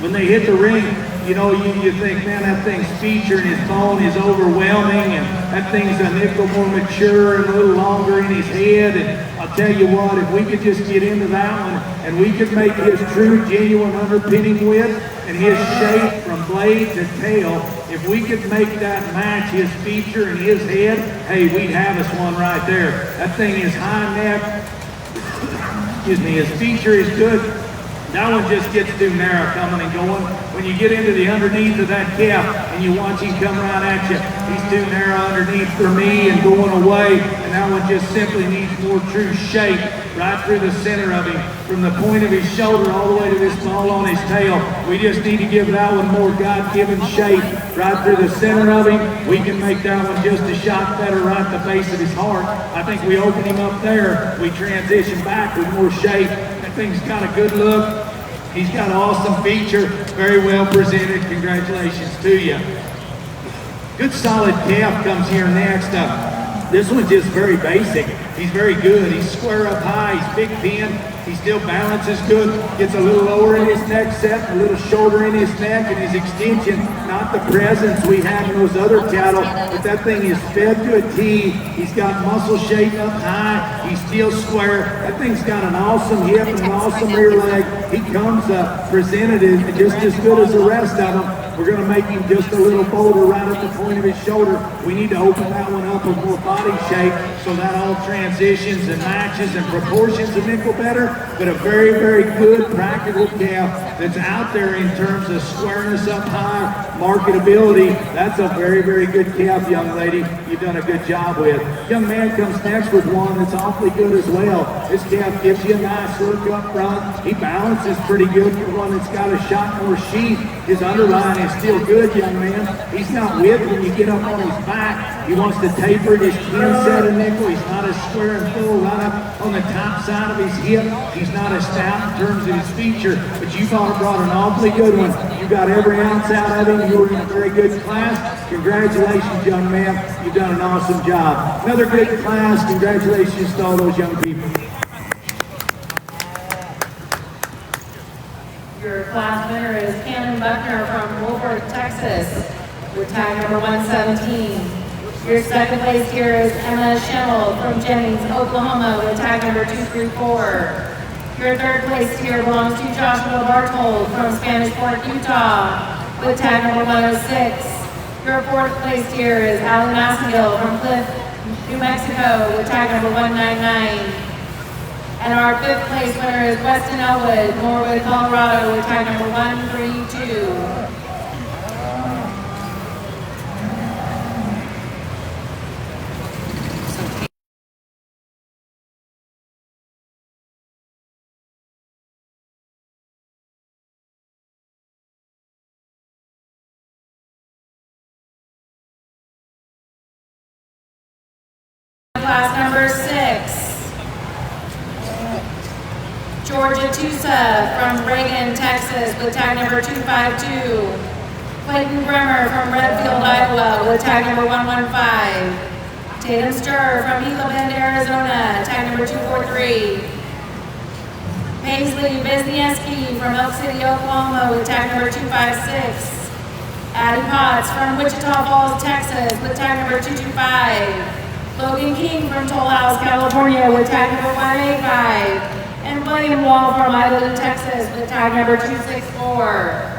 when they hit the ring, you know, you think, man, that thing's feature and his bone is overwhelming, and that thing's a nickel more mature and a little longer in his head. And I'll tell you what, if we could just get into that one and we could make his true, genuine underpinning width and his shape from blade to tail, if we could make that match his feature and his head, hey, we'd have us one right there. That thing is high neck. Excuse me, his feature is good. That one just gets too narrow coming and going. When you get into the underneath of that calf and you watch him come right at you, he's too narrow underneath for me and going away. And that one just simply needs more true shape right through the center of him, from the point of his shoulder all the way to this ball on his tail. We just need to give that one more God-given shape right through the center of him. We can make that one just a shot better right at the base of his heart. I think we open him up there. We transition back with more shape. That thing's got a good look. He's got an awesome feature, very well presented. Congratulations to you. Good solid calf comes here next. This one's just very basic. He's very good. He's square up high. He's big pin. He still balances good. Gets a little lower in his neck set, a little shorter in his neck, and his extension, not the presence we have in those other cattle, but that thing is fed to a T. He's got muscle shape up high. He's still square. That thing's got an awesome hip and an awesome rear leg. He comes presented just as good as the rest of them. We're going to make him just a little bolder right at the point of his shoulder. We need to open that one up with more body shape so that all transitions and matches and proportions a nickel better. But a very, very good practical calf that's out there in terms of squareness up high, marketability. That's a very, very good calf, young lady. You've done a good job with. Young man comes next with one that's awfully good as well. This calf gives you a nice look up front. He balances pretty good for one that's got a shot more sheath. His underline is still good, young man. He's not whipped when you get up on his back. He wants to taper his chin set of nickel. He's not as square and full right up on the top side of his hip. He's not as stout in terms of his feature, but you've all brought an awfully good one. You got every ounce out of him. You were in a very good class. Congratulations, young man. You've done an awesome job. Another good class. Congratulations to all those young people. Your class winner is Cannon Buckner from Wolford, Texas, with tag number 117. Your second place here is Emma Schemmel from Jennings, Oklahoma, with tag number 234. Your third place here belongs to Joshua Bartold from Spanish Fork, Utah, with tag number 106. Your fourth place here is Alan Massengill from Cliff, New Mexico, with tag number 199. And our fifth place winner is Weston Elwood, Norwood, Colorado, with tag number 132. Class number 6. Georgia Tusa from Reagan, Texas, with tag number 252. Clayton Bremer from Redfield, Iowa, with tag number 115. Tatum Stir from Gila Bend, Arizona, tag number 243. Paisley Wisniewski from Elk City, Oklahoma, with tag number 256. Addie Potts from Wichita Falls, Texas, with tag number 225. Logan King from Toll House, California, with tag number 185. And William Wall from Idleton, Texas, with tag number 264.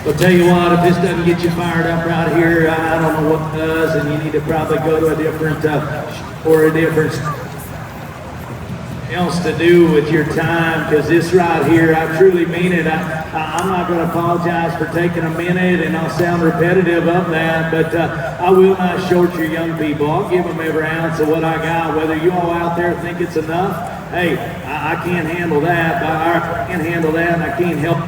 I'll tell you what, if this doesn't get you fired up right here, I don't know what does, and you need to probably go to a different, or a different else to do with your time, because this right here, I truly mean it. I'm not going to apologize for taking a minute, and I'll sound repetitive of that, but I will not short your young people. I'll give them every ounce of what I got. Whether you all out there think it's enough, hey, I can't handle that. I can't handle that, and I can't help.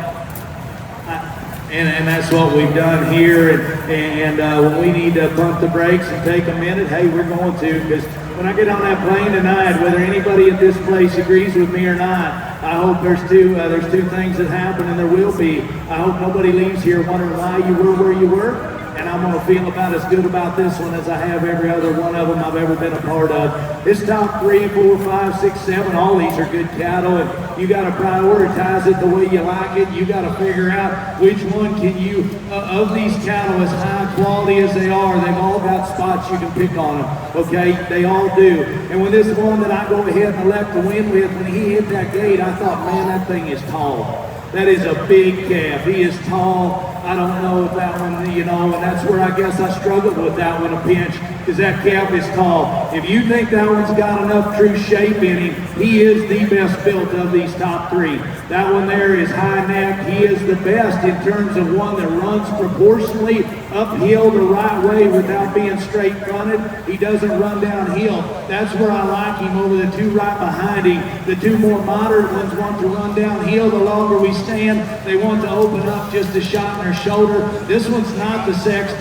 And that's what we've done here. And when we need to pump the brakes and take a minute, hey, we're going to. Because when I get on that plane tonight, whether anybody at this place agrees with me or not, I hope there's two things that happen, and there will be. I hope nobody leaves here wondering why you were where you were. And I'm going to feel about as good about this one as I have every other one of them I've ever been a part of. This top 3, 4, 5, 6, 7, all these are good cattle, and you got to prioritize it the way you like it. You got to figure out which one can you, of these cattle as high quality as they are, they've all got spots you can pick on them, okay? They all do. And when this one that I go ahead and elect to win with, when he hit that gate, I thought, man, that thing is tall. That is a big calf. He is tall. I don't know if that one, you know, and that's where I guess I struggled with that one a pinch, because that calf is tall. If you think that one's got enough true shape in him, he is the best built of these top 3. That one there is high neck. He is the best in terms of one that runs proportionally uphill the right way without being straight fronted. He doesn't run downhill. That's where I like him over the 2 right behind him. The 2 more moderate ones want to run downhill. The longer we stand, they want to open up just a shot in their shoulder. This one's not the sex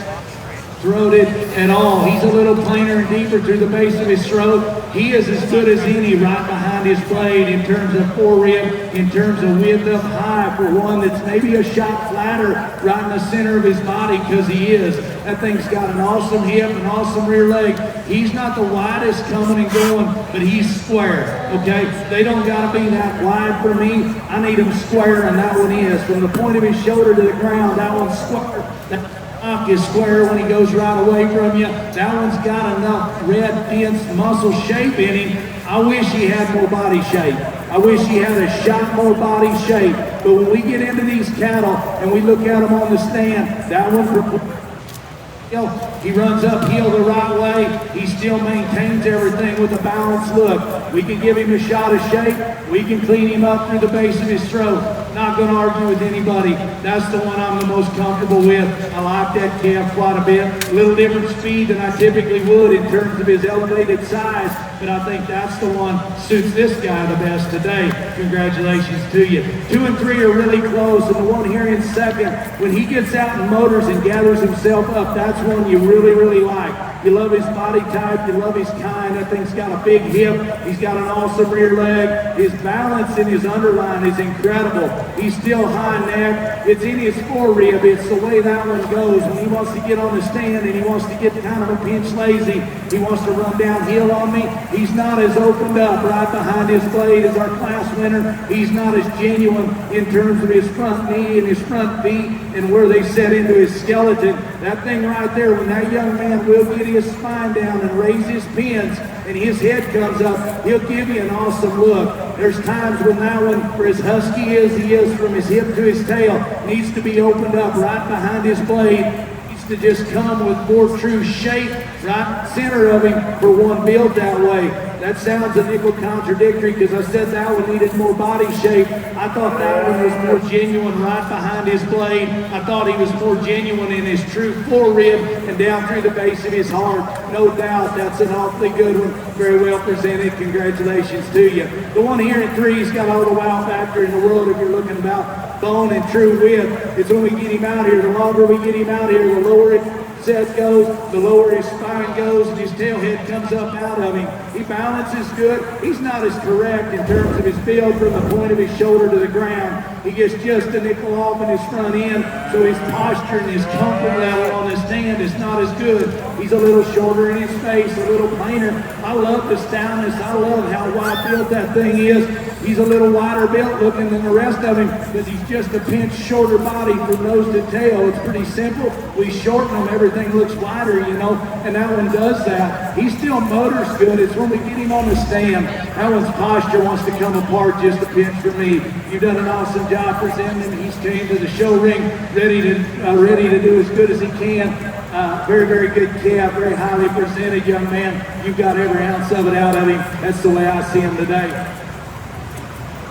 throated at all. He's a little plainer and deeper through the base of his throat. He is as good as any right behind his blade in terms of forerib, in terms of width up high for one that's maybe a shot flatter right in the center of his body, because he is. That thing's got an awesome hip, an awesome rear leg. He's not the widest coming and going, but he's square, okay? They don't got to be that wide for me. I need him square, and that one is. From the point of his shoulder to the ground, that one's square. That is square when he goes right away from you. That one's got enough red, dense muscle shape in him. I wish he had more body shape. I wish he had a shot more body shape. But when we get into these cattle and we look at them on the stand, that one, he runs uphill the right way. He still maintains everything with a balanced look. We can give him a shot of shape. We can clean him up through the base of his throat. Not going to argue with anybody. That's the one I'm the most comfortable with. I like that calf quite a bit. A little different speed than I typically would in terms of his elevated size, but I think that's the one suits this guy the best today. Congratulations to you. 2 and 3 are really close, and the one here in second, when he gets out and motors and gathers himself up, that's one you really, really like. You love his body type, you love his kind. That thing's got a big hip, he's got an awesome rear leg. His balance in his underline is incredible. He's still high neck. It's in his forerib. It's the way that one goes. When he wants to get on the stand and he wants to get kind of a pinch lazy, he wants to run downhill on me, he's not as opened up right behind his blade as our class winner. He's not as genuine in terms of his front knee and his front feet and where they set into his skeleton. That thing right there, when that young man will get his spine down and raise his pins and his head comes up, he'll give you an awesome look. There's times when that one, for as husky as he is from his hip to his tail, needs to be opened up right behind his blade. Needs to just come with more true shape right center of him for one built that way. That sounds a nickel contradictory, because I said that one needed more body shape. I thought that one was more genuine right behind his blade. I thought he was more genuine in his true forerib and down through the base of his heart. No doubt that's an awfully good one. Very well presented. Congratulations to you. The one here in 3's got all the wow factor in the world if you're looking about bone and true width. It's when we get him out here. The longer we get him out here, the lower it set goes, the lower his spine goes, and his tail head comes up out of him. He balances good. He's not as correct in terms of his build from the point of his shoulder to the ground. He gets just a nickel off in his front end, so his posture and his comfort level on the stand is not as good. He's a little shorter in his face, a little plainer. I love the stoutness. I love how wide built that thing is. He's a little wider built looking than the rest of him because he's just a pinch shorter body from nose to tail. It's pretty simple. We shorten him, everything looks wider, you know, and that one does that. He still motors good. It's one when we get him on the stand, that one's posture wants to come apart just a pinch for me. You've done an awesome job presenting him. He's came to the show ring ready to do as good as he can. Very, very good calf, very highly presented young man. You've got every ounce of it out of him. That's the way I see him today.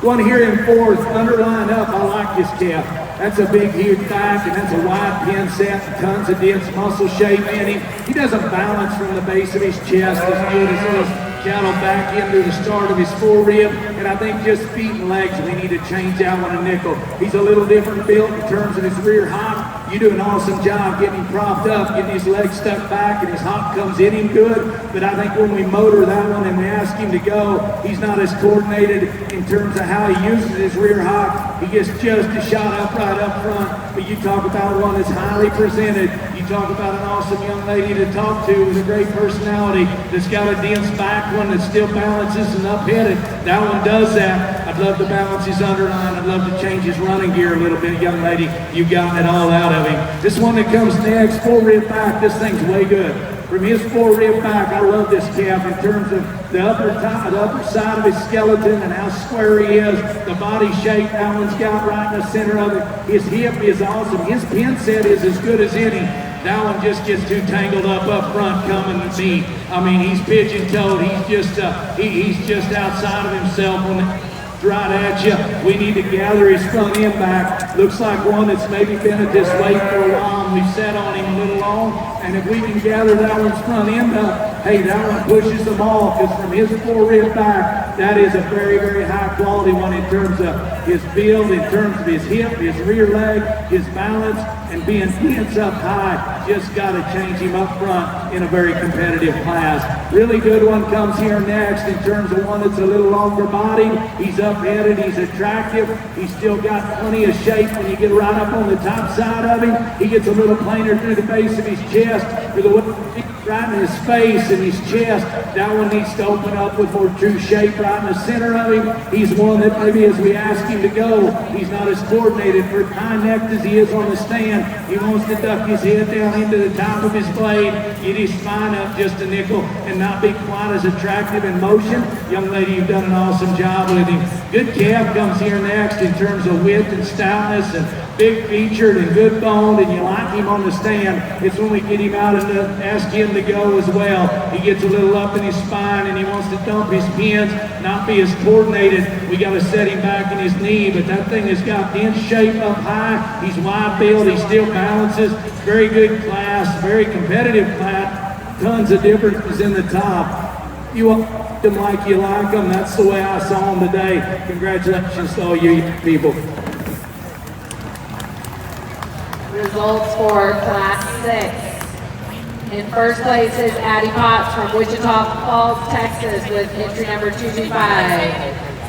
One here in fourth, underline up, I like this calf. That's a big, huge back, and that's a wide pin set, tons of dense muscle shape in him. He doesn't balance from the base of his chest as good as those cattle back into the start of his forerib, and I think just feet and legs, we need to change that one a nickel. He's a little different built in terms of his rear hop. You do an awesome job getting him propped up, getting his legs stuck back, and his hop comes in him good, but I think when we motor that one and we ask him to go, he's not as coordinated in terms of how he uses his rear hop. He gets just a shot up right up front, but you talk about one that's highly presented. You talk about an awesome young lady to talk to with a great personality that's got a dense back, one that still balances and up-headed. That one does that. I'd love to balance his underline. I'd love to change his running gear a little bit, young lady. You've gotten it all out of him. This one that comes next, forerib back, this thing's way good. From his forerib back, I love this calf in terms of the upper side of his skeleton and how square he is, the body shape that one's got right in the center of it. His hip is awesome. His pin set is as good as any. That one just gets too tangled up front coming to me. I mean, he's pigeon-toed. He's just outside of himself when it's right at you. We need to gather his front end back. Looks like one that's maybe been at this weight for a while. We've sat on him a little long, and if we can gather that one's front end up, hey, that one pushes them all, because from his forerib back, that is a very, very high quality one in terms of his build, in terms of his hip, his rear leg, his balance, and being dense up high. Just got to change him up front in a very competitive class. Really good one comes here next in terms of one that's a little longer bodied. He's up-headed, he's attractive, he's still got plenty of shape when you get right up on the top side of him. He gets a little plainer through the base of his chest, through the right in his face and his chest. That one needs to open up with more true shape right in the center of him. He's one that maybe as we ask him to go, he's not as coordinated for high-necked as he is on the stand. He wants to duck his head down into the top of his blade, get his spine up just a nickel, and not be quite as attractive in motion. Young lady, you've done an awesome job with him. Good calf comes here next in terms of width and stoutness and big featured and good boned, and you like him on the stand. It's when we get him out and ask him to go as well. He gets a little up in his spine and he wants to dump his pins, not be as coordinated. We got to set him back in his knee, but that thing has got dense shape up high. He's wide built, he still balances. Very good class, very competitive class. Tons of differences in the top. You want them like you like them. That's the way I saw them today. Congratulations to all you people. Results for Class 6. In first place is Addie Potts from Wichita Falls, Texas with entry number 225.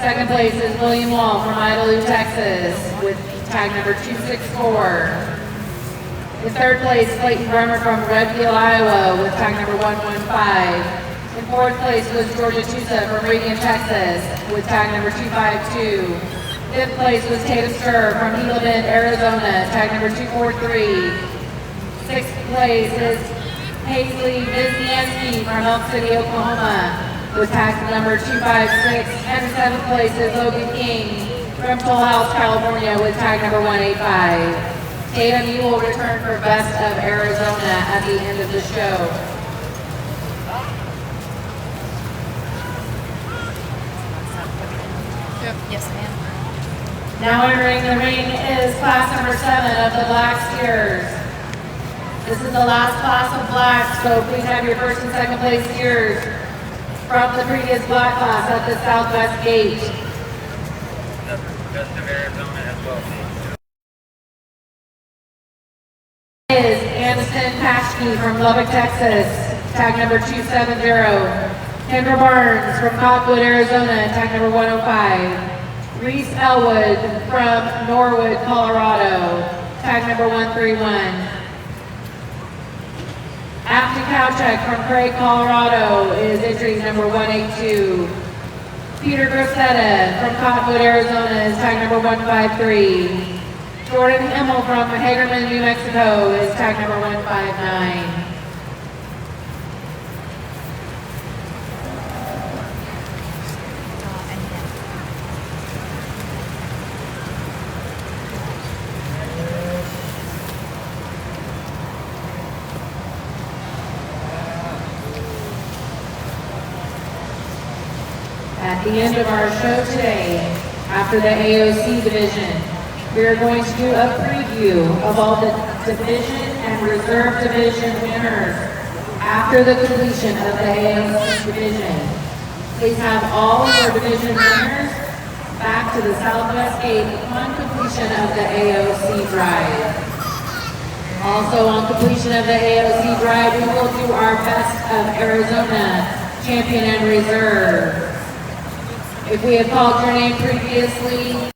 Second place is William Wall from Idalou, Texas with tag number 264. In third place, Clayton Bremer from Redfield, Iowa with tag number 115. In fourth place was Georgia Tusa from Radiant, Texas with tag number 252. Fifth place was Tatum Stir from Gila Bend, Arizona, tag number 243. Sixth place is Paisley Wisniewski from Elk City, Oklahoma, with tag number 256. And seventh place is Logan King from Toll House, California, with tag number 185. Tatum, you will return for Best of Arizona at the end of the show. Yes, ma'am. Now entering the ring is class number 7 of the Black Steers. This is the last class of black, so please have your first and second place steers from the previous black class at the southwest gate. Best of Arizona as well, please. Is Anderson Paschke from Lubbock, Texas, tag number 270. Kendra Barnes from Cottonwood, Arizona, tag number 105. Reese Elwood from Norwood, Colorado, tag number 131. Afton Kowchek from Craig, Colorado is entry number 182. Peter Grosetta from Cottonwood, Arizona is tag number 153. Jordan Himmel from Hagerman, New Mexico is tag number 159. the end of our show today, after the AOC division, we are going to do a preview of all the division and reserve division winners after the completion of the AOC division. Please have all your division winners back to the southwest gate upon completion of the AOC drive. Also on completion of the AOC drive, we will do our Best of Arizona Champion and Reserve. If we have called your name previously,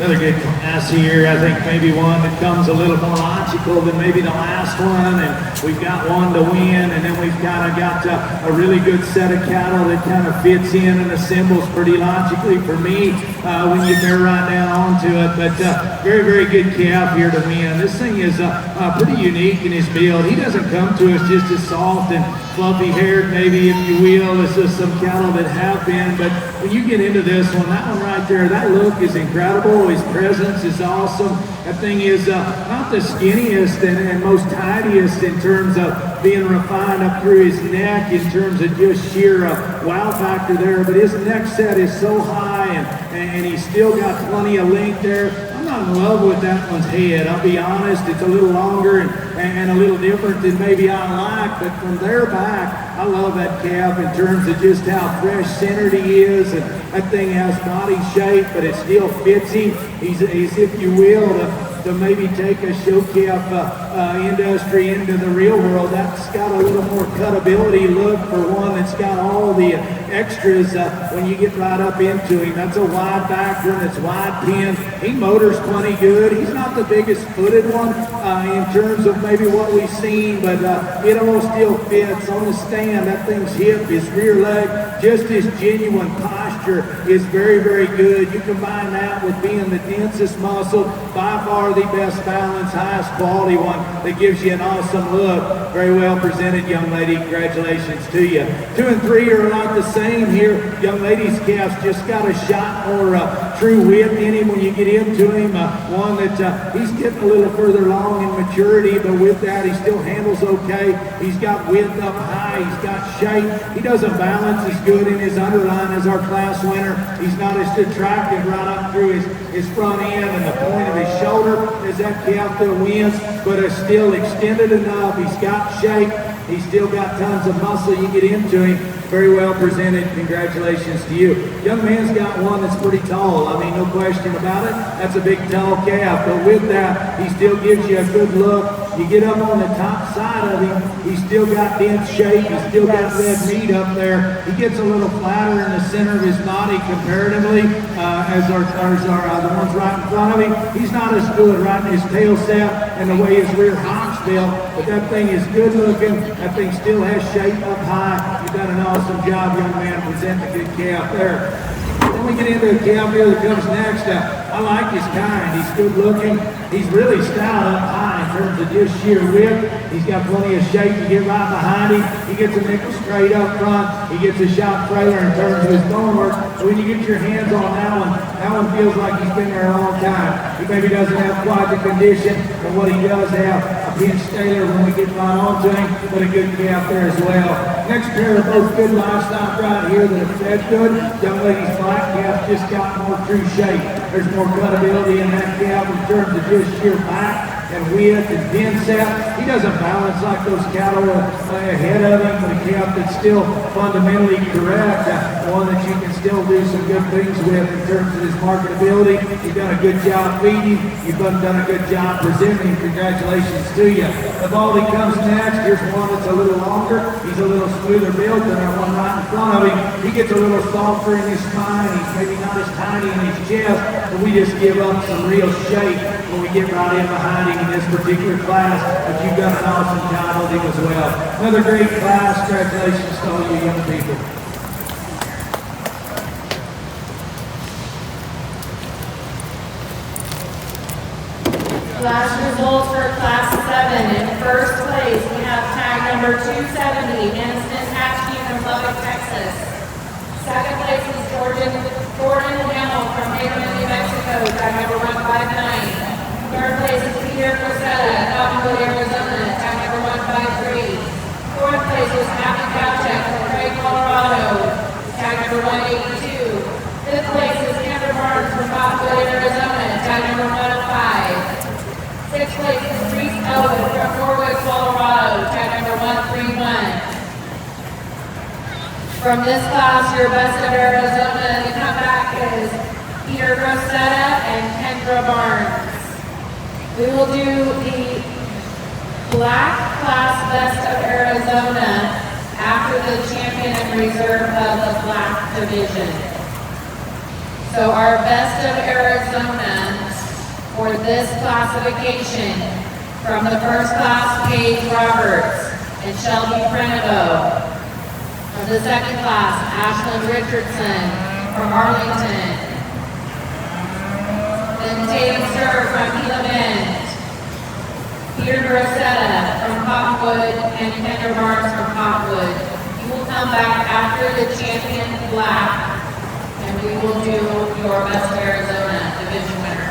another good class here. I think maybe one that comes a little more logical than maybe the last one, and we've got one to win, and then we've kind of got a really good set of cattle that kind of fits in and assembles pretty logically for me when you bear right down onto it. But very, very good calf here to win. This thing is pretty unique in his build. He doesn't come to us just as soft and fluffy haired, maybe, if you will. This is some cattle that have been, but when you get into this one, that one right there, that look is incredible. His presence is awesome. That thing is not the skinniest and most tidiest in terms of being refined up through his neck in terms of just sheer wow factor there, but his neck set is so high and he's still got plenty of length there. I'm not in love with that one's head. I'll be honest, it's a little longer and a little different than maybe I like, but from there back, I love that calf in terms of just how fresh centered he is, and that thing has body shape, but it still fits him. He's if you will, to maybe take a show calf industry into the real world. That's got a little more cutability look for one that's got all the extras when you get right up into him. That's a wide back one, it's wide pin. He motors plenty good. He's not the biggest footed one in terms of maybe what we've seen, but it all still fits on the stand. That thing's hip, his rear leg, just his genuine posture is very, very good. You combine that with being the densest muscle, by far the best balance, highest quality one that gives you an awesome look. Very well presented, young lady. Congratulations to you. 2 and 3 are a lot the same here. Young lady's calf's just got a shot more true width in him when you get into him. One that he's getting a little further along in maturity, but with that he still handles okay. He's got width up high. He's got shape. He doesn't balance as good in his underline as our class winner. He's not as attractive right up through his front end and the point of his shoulder as that calf that wins, but is still extended enough. He's got shape. He's still got tons of muscle. You get into him. Very well presented. Congratulations to you. Young man's got one that's pretty tall. I mean, no question about it. That's a big, tall calf. But with that, he still gives you a good look. You get up on the top side of him, he's still got dense shape. He's still got red meat up there. He gets a little flatter in the center of his body comparatively as the ones right in front of him. He's not as good right in his tail set and the way his rear hock's built, but that thing is good looking. That thing still has shape up high. You've done an awesome job, young man, presenting a good calf there. Then we get into a calf here that comes next. I like his kind. He's good looking. He's really stout up high in terms of just sheer width. He's got plenty of shape to get right behind him. He gets a nickel straight up front. He gets a shot trailer in terms of his bone work. So when you get your hands on that one feels like he's been there a long time. He maybe doesn't have quite the condition, but what he does have, a pinch trailer when we get right onto him, but a good calf there as well. Next pair of both good livestock right here that have fed good. Young lady's black calf just got more true shape. There's more cutability in that calf in terms of just sheer back and width and pin set. He doesn't balance like those cattle ahead of him, but a calf that's still fundamentally correct. One that you can still do some good things with in terms of his marketability. You've done a good job feeding. You've done a good job presenting. Congratulations to you. The Baldy comes next. Here's one that's a little longer. He's a little smoother built than our one right in front of him. He gets a little softer in his spine. He's maybe not as tiny in his chest, but we just give up some real shape when we get right in behind him in this particular class. But you've done an awesome job with him as well. Another great class. Congratulations to all you young people. Class results for Class 7. In first place, we have tag number 270, Winston Hatchke from Lubbock, Texas. Second place is Jordan Hamill from Maryland, New Mexico, tag number 159. Third place is Peter Cosella, Cottonwood, Arizona, tag number 153. Fourth place is Matthew Kowchek from Craig, Colorado, tag number 182. Fifth place is Kendra Barnes from Cottonwood, Arizona, tag number 105. Sixth place is Reese Elwood from Norwood, Colorado, tag number 131. From this class, your best of Arizona, the comeback is Peter Rosetta and Kendra Barnes. We will do the black class best of Arizona after the champion and reserve of the black division. So our best of Arizona for this classification from the first class, Paige Roberts and Shelby Prenivo. From the second class, Ashlyn Richardson from Arlington. Then Tatum Sir from Gila Bend. Peter Rosetta from Cottonwood and Kendra Barnes from Cottonwood. You will come back after the champion black and we will do your best Arizona division winner.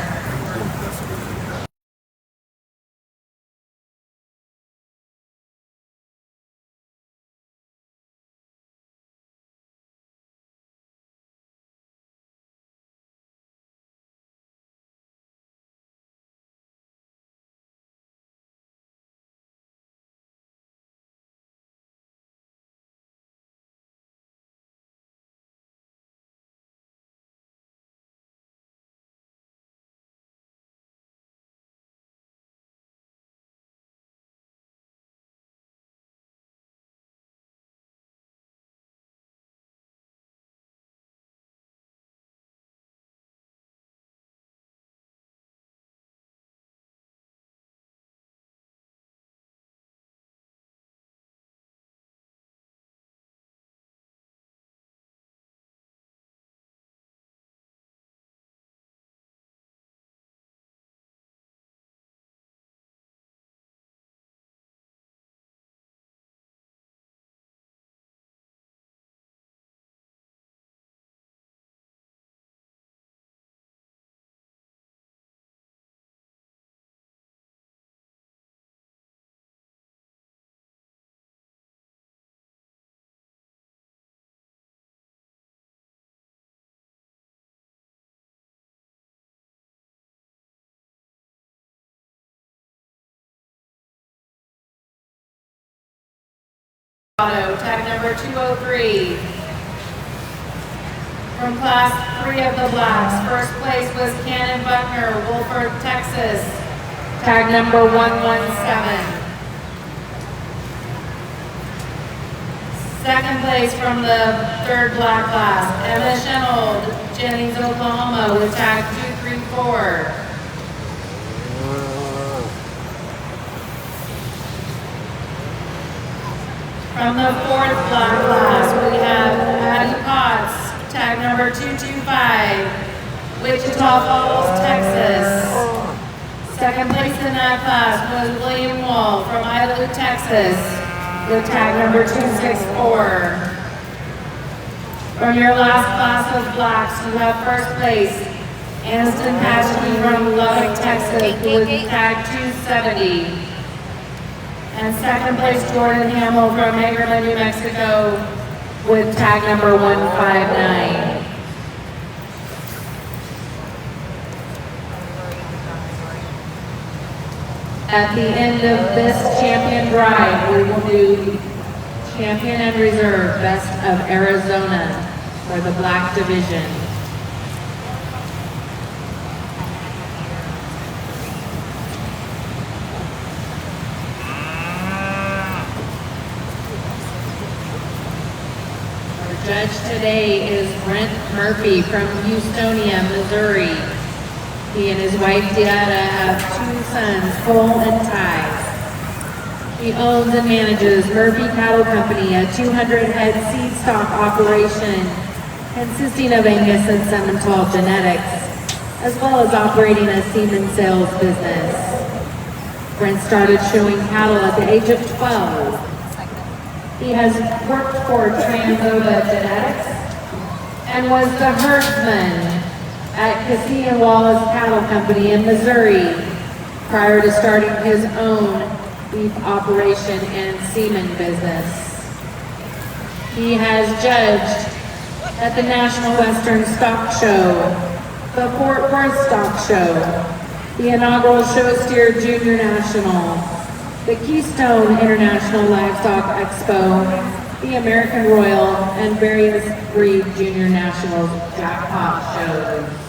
Auto, tag number 203. From Class 3 of the Blacks, first place was Cannon Buckner, Wolford, Texas, tag number 117. Second place from the third Black class, Emma Shenold, Jennings, Oklahoma, with tag 234. From the fourth Black class, we have Addie Potts, tag number 225, Wichita Falls, Texas. Second place in that class was William Wall from Idaho, Texas, with tag number 264. From your last class of Blacks, you have first place, Aniston Patchy from Lubbock, Texas, with tag 270. And second place, Jordan Hamill from Hagerman, New Mexico, with tag number 159. At the end of this champion drive, we will do champion and reserve best of Arizona for the Black division. Our judge today is Brent Murphy from Houstonia, Missouri. He and his wife Deanna have two sons, Cole and Ty. He owns and manages Murphy Cattle Company, a 200-head seed stock operation consisting of Angus and Simmental genetics, as well as operating a semen sales business. Brent started showing cattle at the age of 12. He has worked for Transova Genetics and was the herdsman at Cassie and Wallace Cattle Company in Missouri prior to starting his own beef operation and semen business. He has judged at the National Western Stock Show, the Fort Worth Stock Show, the inaugural Show Steer Junior National, the Keystone International Livestock Expo, the American Royal, and various breed junior nationals jackpot shows.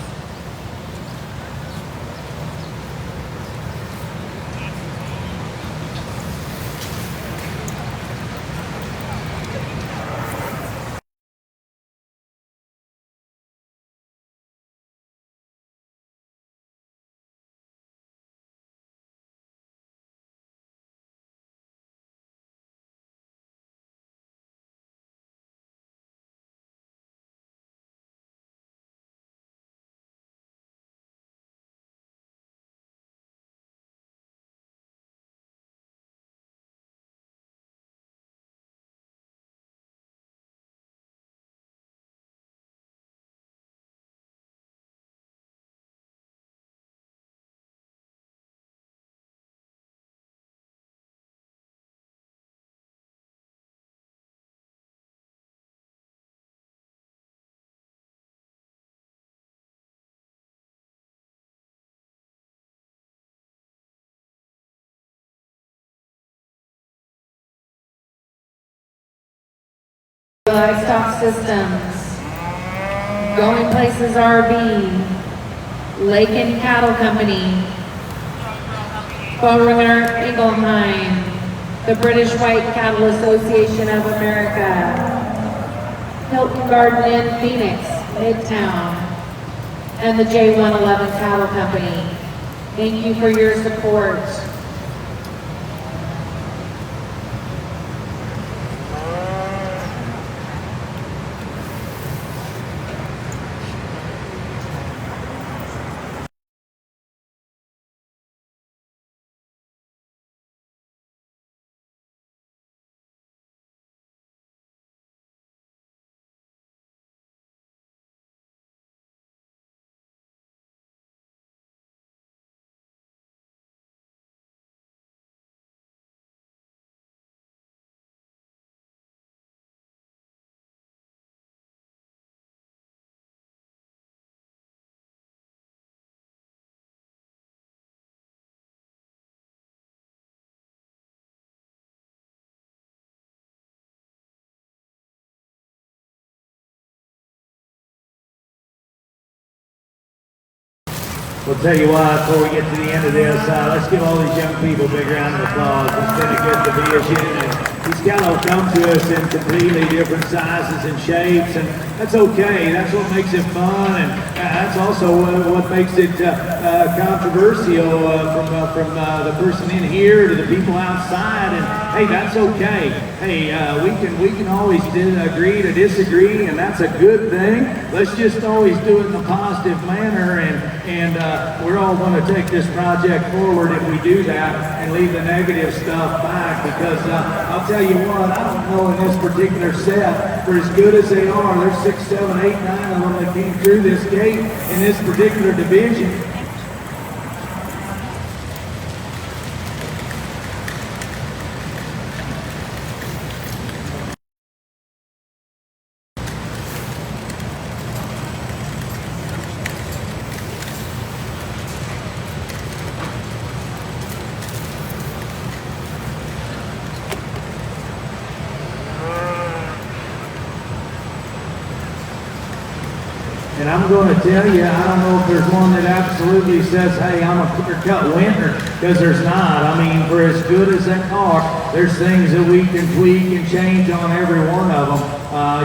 Livestock Systems, Going Places RV, Lakin Cattle Company, Boehringer Ingelheim, the British White Cattle Association of America, Hilton Garden Inn Phoenix, Midtown, and the J111 Cattle Company. Thank you for your support. Well, tell you what, before we get to the end of this, let's give all these young people a big round of applause. It's been a good division, and these cattle come to us in completely different sizes and shapes, and that's okay. That's what makes it fun, and that's also what makes it controversial from the person in here to the people outside. And hey, that's okay. Hey, we can always agree to disagree, and that's a good thing. Let's just always do it in a positive manner, and we're all going to take this project forward if we do that and leave the negative stuff back, because I'll tell you what, I don't know in this particular set, for as good as they are, there's 6, 7, 8, 9 of them that came through this gate in this particular division. And I'm going to tell you, I don't know if there's one that absolutely says, hey, I'm a clear-cut winner, because there's not. I mean, for as good as they are, there's things that we can tweak and change on every one of them.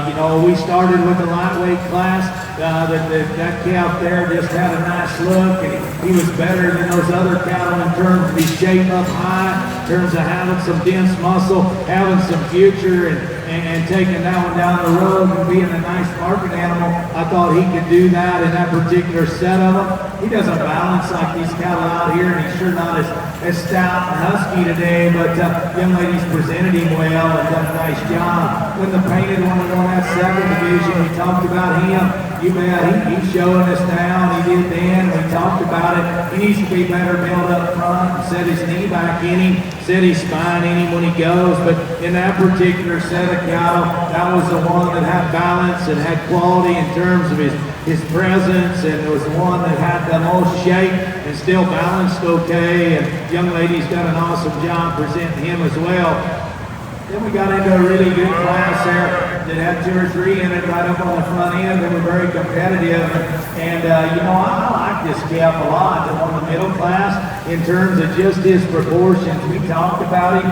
You know, we started with the lightweight class. That calf there just had a nice look, and he was better than those other cattle in terms of his shape up high, in terms of having some dense muscle, having some future, and taking that one down the road and being a nice market animal. I thought he could do that in that particular set of them. He doesn't balance like these cattle out here, and he's sure not as stout and husky today, but young ladies presented him well and done a nice job. When the painted one was on that second division, we talked about him. You bet, he's showing us down. He did then. We talked about it. He needs to be better built up front and set his knee back in him, set his spine in him when he goes. But in that particular set of cattle, that was the one that had balance and had quality in terms of his presence, and it was the one that had the most shape and still balanced okay. And young lady's done an awesome job presenting him as well. Then we got into a really good class there that had 2 or 3 in it right up on the front end. They were very competitive. And you know, I like this calf a lot. The one in the middle class, in terms of just his proportions. We talked about him.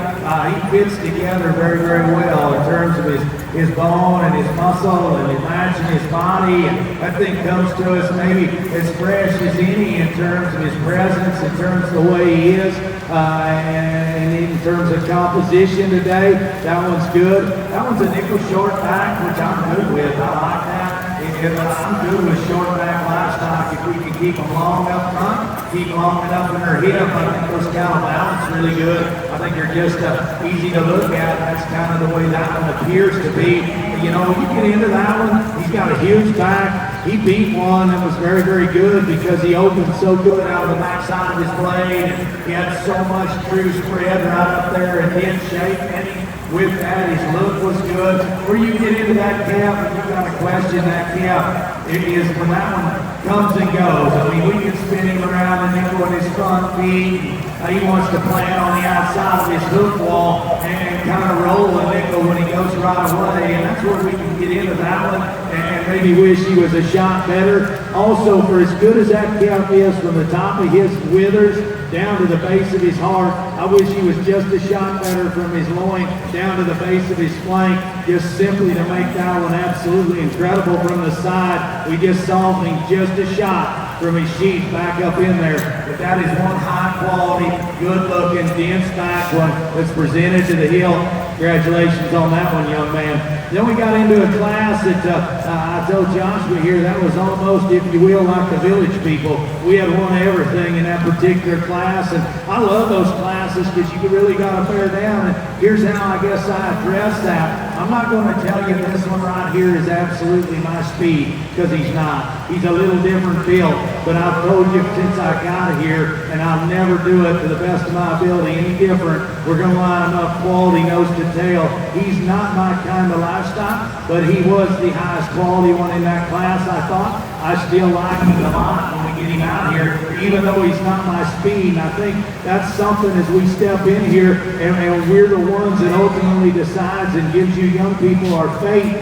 He fits together very, very well in terms of his bone and his muscle and his matching his body. And that thing comes to us maybe as fresh as any in terms of his presence, in terms of the way he is, and in terms of composition today. That one's good. That one's a nickel short back, which I'm good with. I like that. I'm good with short back livestock if we can keep them long up front, keep long enough in their hip. I think those cattle balance really good. I think they're just easy to look at. That's kind of the way that one appears to be. You know, you get into that one, he's got a huge back. He beat one that was very, very good because he opened so good out of the backside of his blade. He had so much true spread right up there in his shape. And with that, his look was good. Where you get into that calf, and you got to question that calf, it is when that one comes and goes. I mean, we can spin him around the nickel on his front feet. He wants to plant on the outside of his hook wall and kind of roll the nickel when he goes right away. And that's where we can get into that one and maybe wish he was a shot better. Also, for as good as that calf is from the top of his withers down to the base of his heart, I wish he was just a shot better from his loin down to the base of his flank, just simply to make that one absolutely incredible from the side. We just saw him just a shot from his sheath back up in there. But that is one high quality, good looking, dense back one that's presented to the hill. Congratulations on that one, young man. Then we got into a class that I told Joshua here, that was almost, if you will, like the village people. We had won everything in that particular class, and I love those classes because you really got to bear down. And here's how I guess I address that. I'm not going to tell you this one right here is absolutely my speed, because he's not. He's a little different build, but I've told you since I got here, and I'll never do it to the best of my ability any different. We're going to line him up quality nose to tail. He's not my kind of livestock, but he was the highest quality one in that class, I thought. I still like him a lot when we get him out here, even though he's not my speed. And I think that's something as we step in here, and we're the ones that ultimately decides and gives you young people our fate,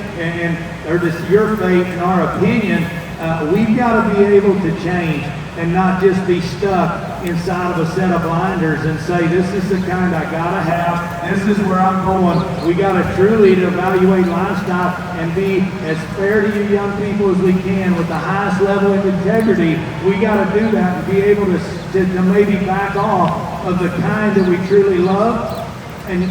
or just your fate in our opinion. We've got to be able to change. and not just be stuck inside of a set of blinders and say, this is the kind I gotta have, this is where I'm going. We gotta truly evaluate livestock and be as fair to you young people as we can with the highest level of integrity. We gotta do that and be able to maybe back off of the kind that we truly love and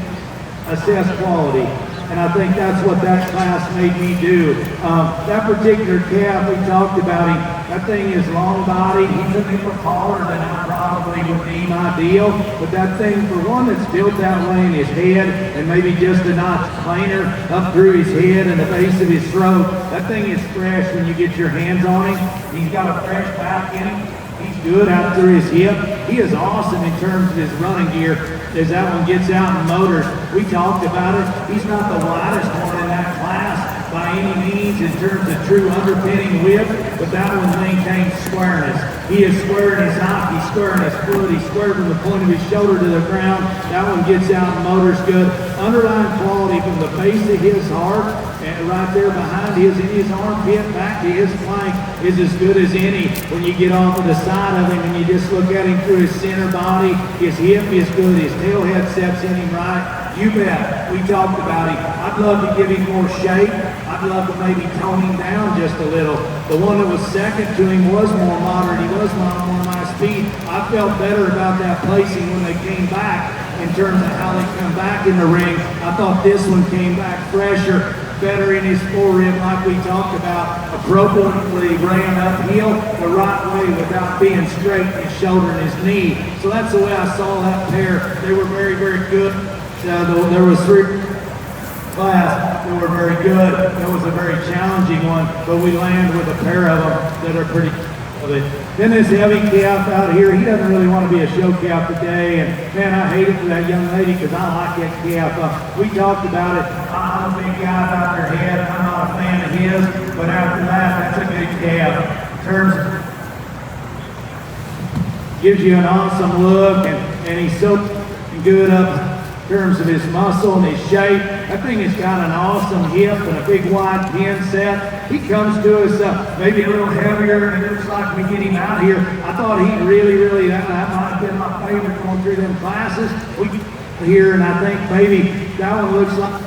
assess quality. And I think that's what that class made me do. That particular calf, we talked about him, that thing is long-bodied. He's a bit taller than I probably would deem ideal. But that thing, for one, that's built that way in his head and maybe just a notch plainer up through his head and the base of his throat, that thing is fresh when you get your hands on him. He's got a fresh back in him. He's good out through his hip. He is awesome in terms of his running gear as that one gets out in motors. We talked about it. He's not the widest one in that class by any means in terms of true underpinning width, but that one maintains squareness. He is square in his hop, he's square in his foot, he's square from the point of his shoulder to the ground. That one gets out and motors good. Underlying quality from the base of his heart and right there behind in his armpit back to his flank is as good as any. When you get off of the side of him and you just look at him through his center body, his hip is good, his tail head sets in him right. You bet. We talked about him. I'd love to give him more shape. I'd love to maybe tone him down just a little. The one that was second to him was more moderate. He was more my speed. I felt better about that placing when they came back in terms of how they come back in the ring. I thought this one came back fresher, better in his forearm like we talked about, appropriately ran uphill the right way without being straight in his shoulder and his knee. So that's the way I saw that pair. They were very, very good. There was three class that were very good. It was a very challenging one, but we landed with a pair of them that are pretty good. Then this heavy calf out here, he doesn't really want to be a show calf today, and man, I hate it for that young lady because I like that calf. We talked about it. I'm a big guy about their head. I'm not a fan of his, but after that, that's a good calf. In terms of, gives you an awesome look, and he's so good up in terms of his muscle and his shape. That thing has got an awesome hip and a big wide pin set. He comes to us maybe a little heavier, and it looks like we get him out here. I thought he really, that might have been my favorite going through them classes. We get here, and I think maybe that one looks like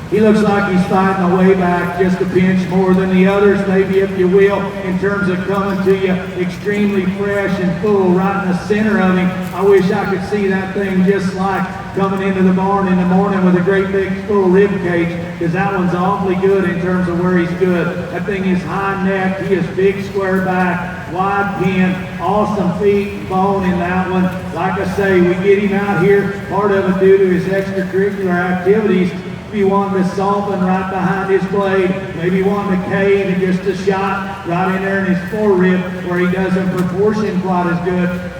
he looks like he's fighting a way back just a pinch more than the others, maybe, if you will, in terms of coming to you extremely fresh and full right in the center of him. I wish I could see that thing just like coming into the barn in the morning with a great big full rib cage, because that one's awfully good in terms of where he's good. That thing is high neck, he is big square back, wide pin, awesome feet and bone in that one. Like I say, we get him out here, part of it due to his extracurricular activities. If you want to soften right behind his blade, maybe want to cave and just a shot right in there in his forerib where he doesn't proportion quite as good.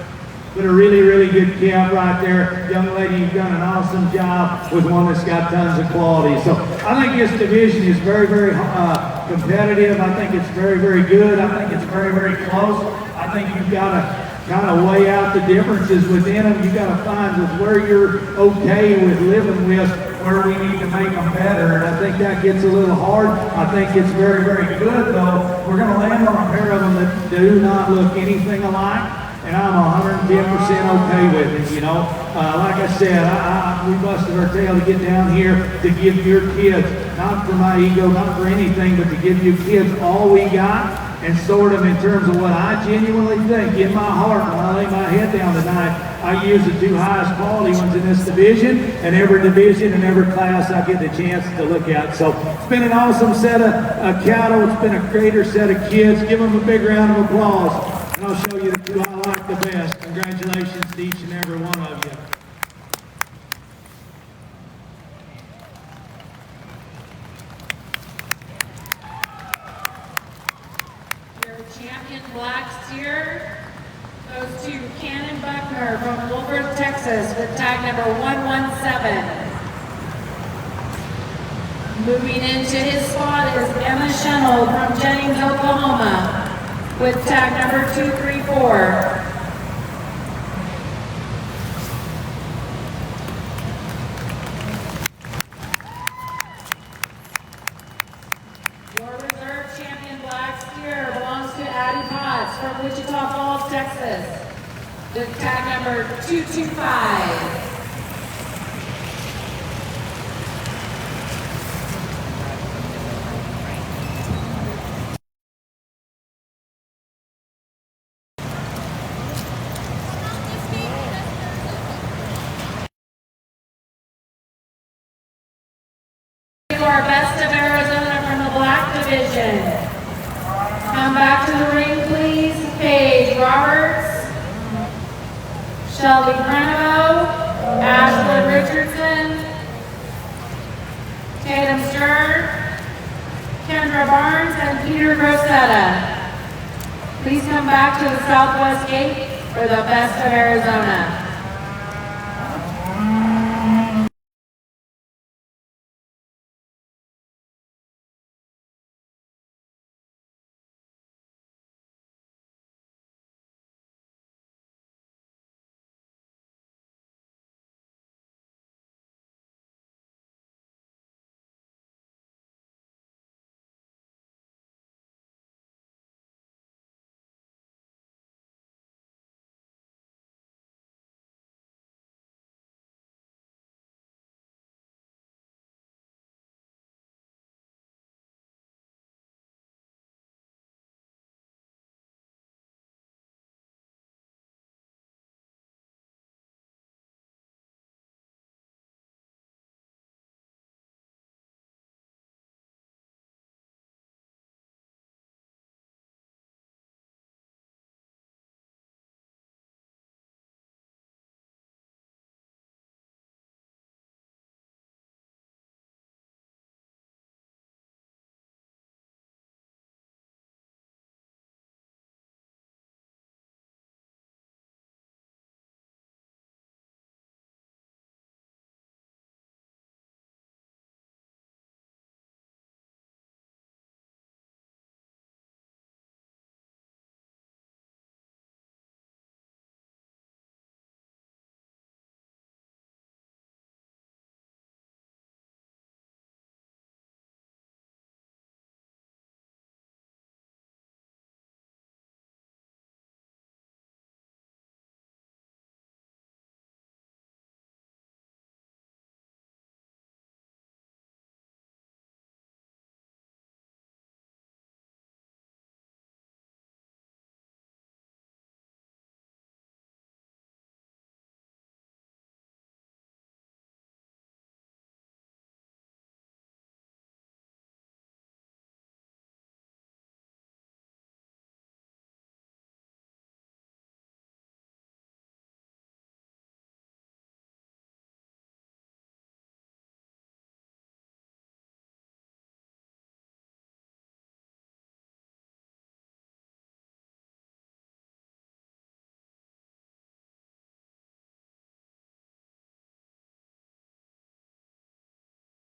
But a really good calf right there. Young lady, you've done an awesome job with one that's got tons of quality. So I think this division is very competitive. I think it's very good. I think it's very close. I think you've got to kind of weigh out the differences within them. You've got to find with where you're okay with living with, where we need to make them better. And I think that gets a little hard. I think it's very good, though. We're going to land on a pair of them that do not look anything alike. And I'm 110% okay with it, you know. Like I said, we busted our tail to get down here to give your kids, not for my ego, not for anything, but to give you kids all we got and sort them in terms of what I genuinely think in my heart when I lay my head down tonight. I use the two highest quality ones in this division, and every division and every class I get the chance to look at. So it's been an awesome set of cattle. It's been a greater set of kids. Give them a big round of applause. And I'll show you the two I like the best. Congratulations to each and every one of you. Your champion black steer goes to Cannon Buckner from Wilbur, Texas with tag number 117. Moving into his spot is Emma Schemmel from Jennings, Oklahoma with tag number 234. Your reserve champion black steer belongs to Addie Potts Blacks from Wichita Falls, Texas. With tag number 225. Our best of Arizona from the black division. Come back to the ring, please. Paige Roberts, Shelby Prenovo, Ashlyn Richardson, Tatum Stern, Kendra Barnes, and Peter Grosetta. Please come back to the southwest gate for the best of Arizona.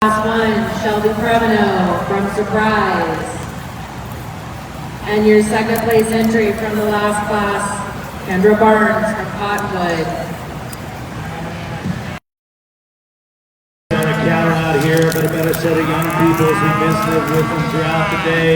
Last one, Shelby Preveno from Surprise. And your second place entry from the last class, Kendra Barnes from Cottonwood. Out here, but a better set of young people as we visited with them throughout the day.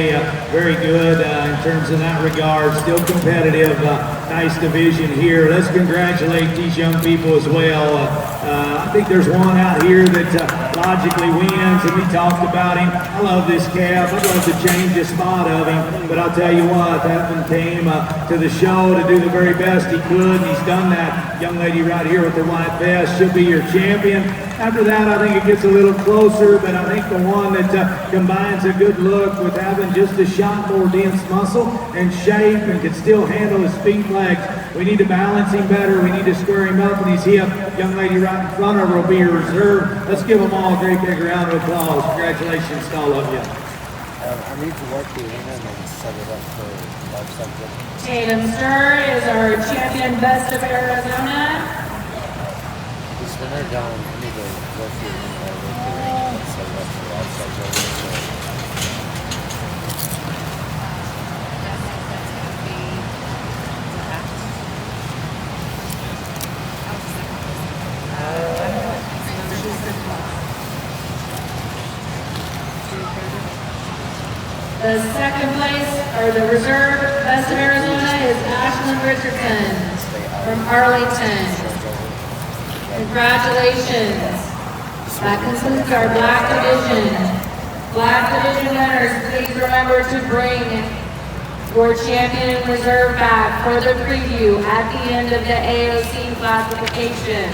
Very good in terms of that regard. Still competitive. Nice division here. Let's congratulate these young people as well. I think there's one out here that logically wins, and we talked about him. I love this calf. I'd love to change the spot of him, but I'll tell you what, that one came to the show to do the very best he could, and he's done that. Young lady right here with the white vest, she'll be your champion. After that, I think it gets a little closer, but I think the one that combines a good look with having just a shot more dense muscle and shape and can still handle his feet and legs. We need to balance him better. We need to square him up in his hip. Young lady right in front of her will be your reserve. Let's give them all a great big round of applause. Congratulations to all of you. I need to work the in and set it up for Livestock. Tatum Stern is our champion best of Arizona. Just when they're done, I need to work the in and set it up for Livestock. The second place, or the reserve best of Arizona is Ashlyn Richardson from Arlington. Congratulations. That concludes our black division. Black division winners, please remember to bring your champion and reserve back for the preview at the end of the AOC classification.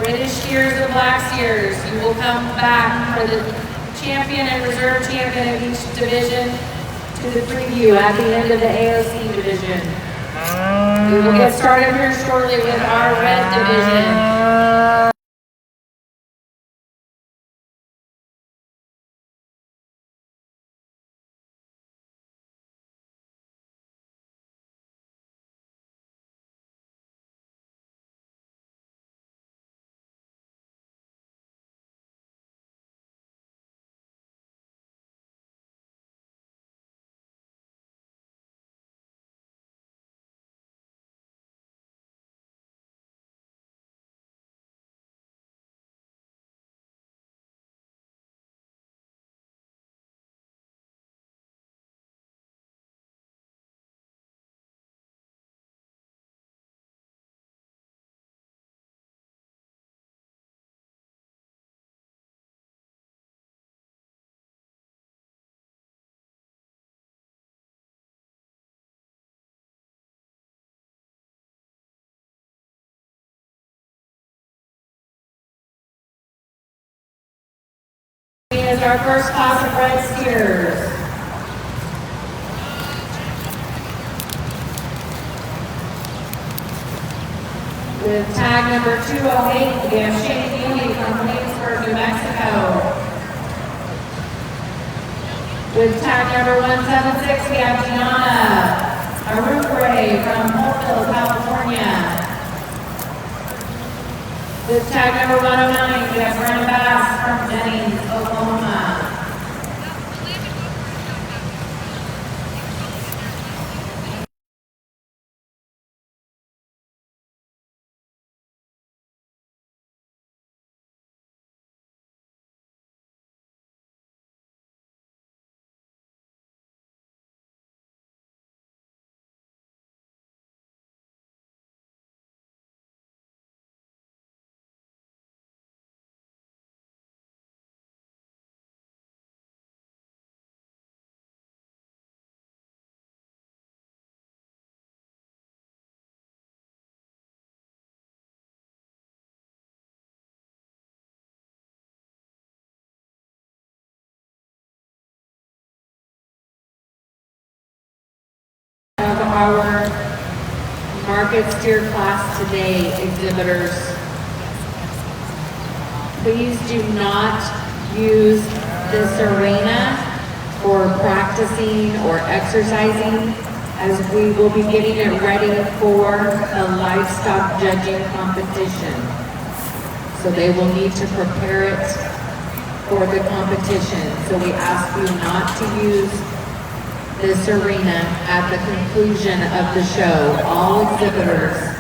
British steers and black steers, you will come back for the champion and reserve champion of each division to the preview at the end of the AOC division. We will get started here shortly with our red division. Is our first class of red steers. With tag number 208, we have Shane Neely from Williamsburg, New Mexico. With tag number 176, we have Gianna Arupre from Holtville, California. With tag number 109, we have Brandon Bass from Jennings, Oklahoma. Of our market steer class today, exhibitors, please do not use this arena for practicing or exercising, as we will be getting it ready for a livestock judging competition. So they will need to prepare it for the competition. So we ask you not to use this arena at the conclusion of the show. All exhibitors.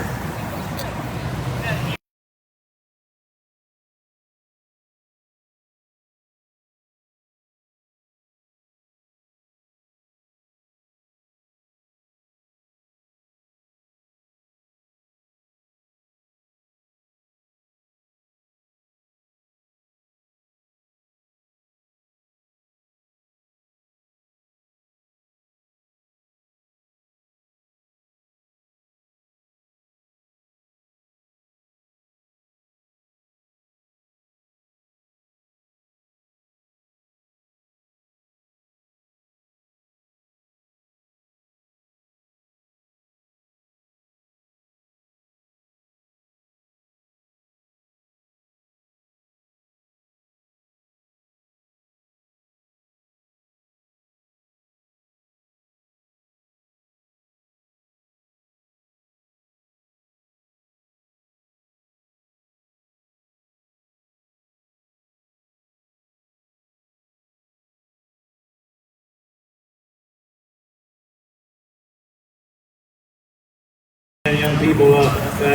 Young people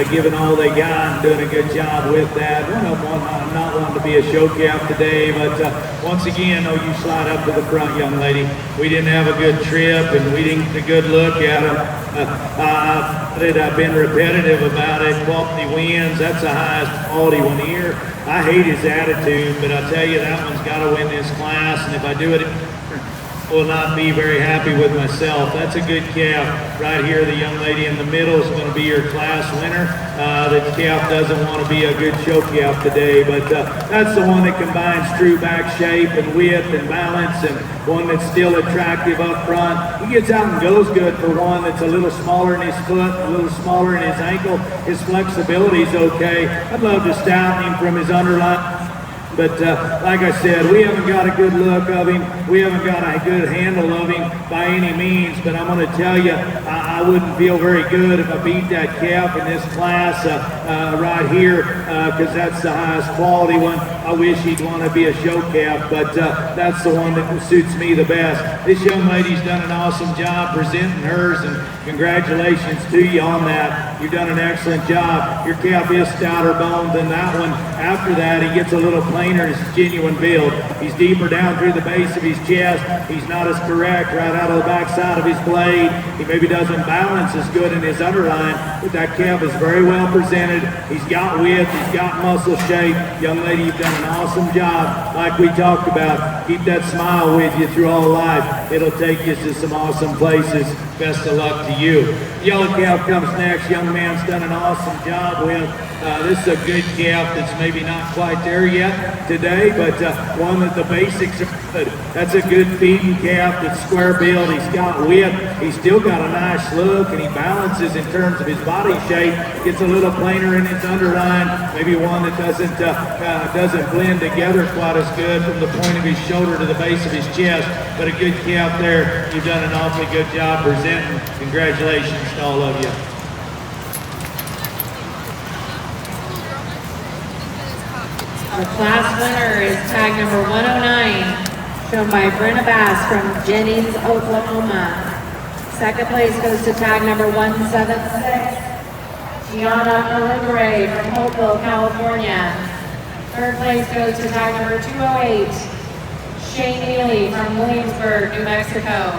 giving all they got and doing a good job with that. One of them, I'm not wanting to be a show calf today, but once again, oh, you slide up to the front, young lady. We didn't have a good trip, and we didn't get a good look at them. I've been repetitive about it. Quality wins. That's the highest quality one here. I hate his attitude, but I tell you, that one's got to win this class, and if I do it, will not be very happy with myself. That's a good calf right here. The young lady in the middle is going to be your class winner. The calf doesn't want to be a good show calf today, but that's the one that combines true back shape and width and balance, and one that's still attractive up front. He gets out and goes good for one that's a little smaller in his foot, a little smaller in his ankle. His flexibility is okay. I'd love to stouten him from his underline. But like I said, we haven't got a good look of him. We haven't got a good handle of him by any means. But I'm going to tell you, I wouldn't feel very good if I beat that calf in this class right here, because that's the highest quality one. I wish he'd want to be a show calf, but that's the one that suits me the best. This young lady's done an awesome job presenting hers, and congratulations to you on that. You've done an excellent job. Your calf is stouter boned than that one. After that, he gets a little plainer in his genuine build. He's deeper down through the base of his chest. He's not as correct right out of the back side of his blade. He maybe doesn't balance as good in his underline, but that calf is very well presented. He's got width. He's got muscle shape. Young lady, you've done an awesome job. Like we talked about, keep that smile with you through all life. It'll take you to some awesome places. Best of luck to you. Yellow calf comes next. Young man's done an awesome job with. This is a good calf that's maybe not quite there yet today, but one that the basics are good. That's a good feeding calf that's square build. He's got width. He's still got a nice look, and he balances in terms of his body shape. Gets a little plainer in his underline. Maybe one that doesn't blend together quite as good from the point of his shoulder to the base of his chest, but a good calf there. You've done an awfully good job presenting. Congratulations to all of you. Our class winner is tag number 109, shown by Brenna Bass from Jennings, Oklahoma. Second place goes to tag number 176, Gianna Aligre from Hopeville, California. Third place goes to tag number 208, Shane Neely from Williamsburg, New Mexico.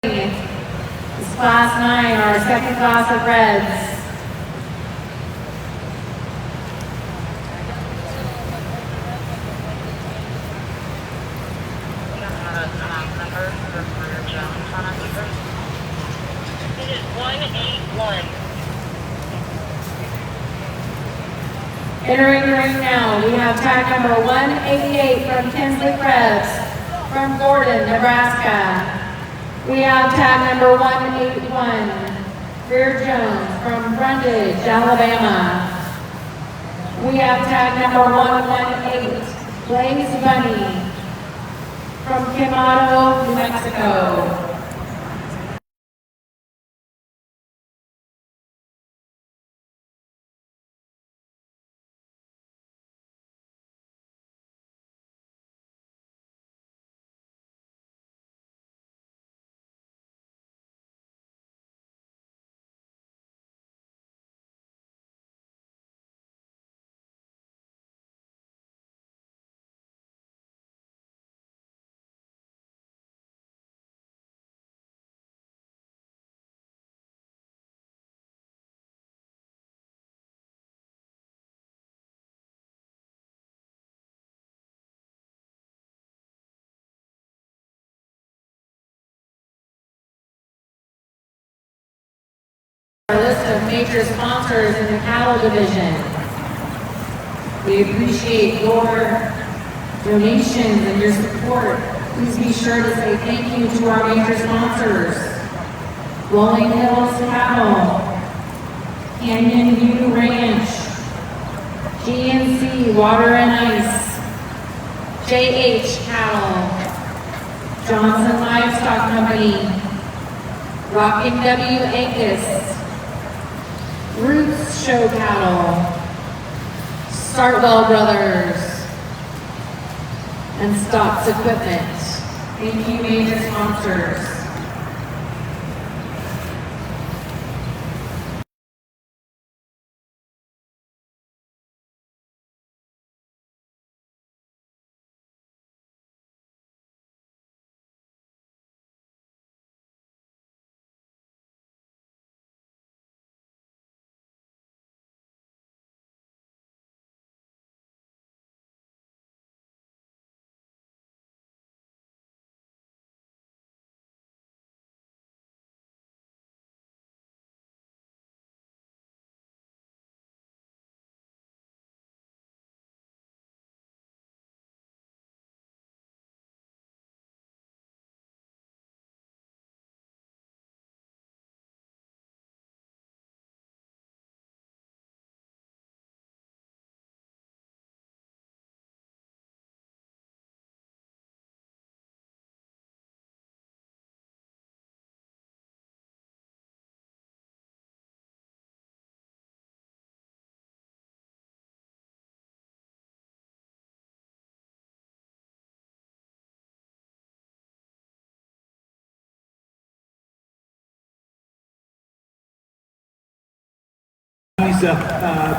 This class 9, our second class of Reds. It is 181. Entering the ring now, we have tag number 188 from Kinsley Krebs from Gordon, Nebraska. We have tag number 181, Greer Jones from Brundage, Alabama. We have tag number 118, Blaze Bunny from Quemado, New Mexico. Our list of major sponsors in the cattle division. We appreciate your donations and your support. Please be sure to say thank you to our major sponsors. Rolling Hills Cattle, Canyon View Ranch, GNC Water and Ice, JH Cattle, Johnson Livestock Company, Rockin' W. Angus, Roots Show Cattle, Startwell Brothers, and Stocks Equipment. Thank you, major sponsors. He's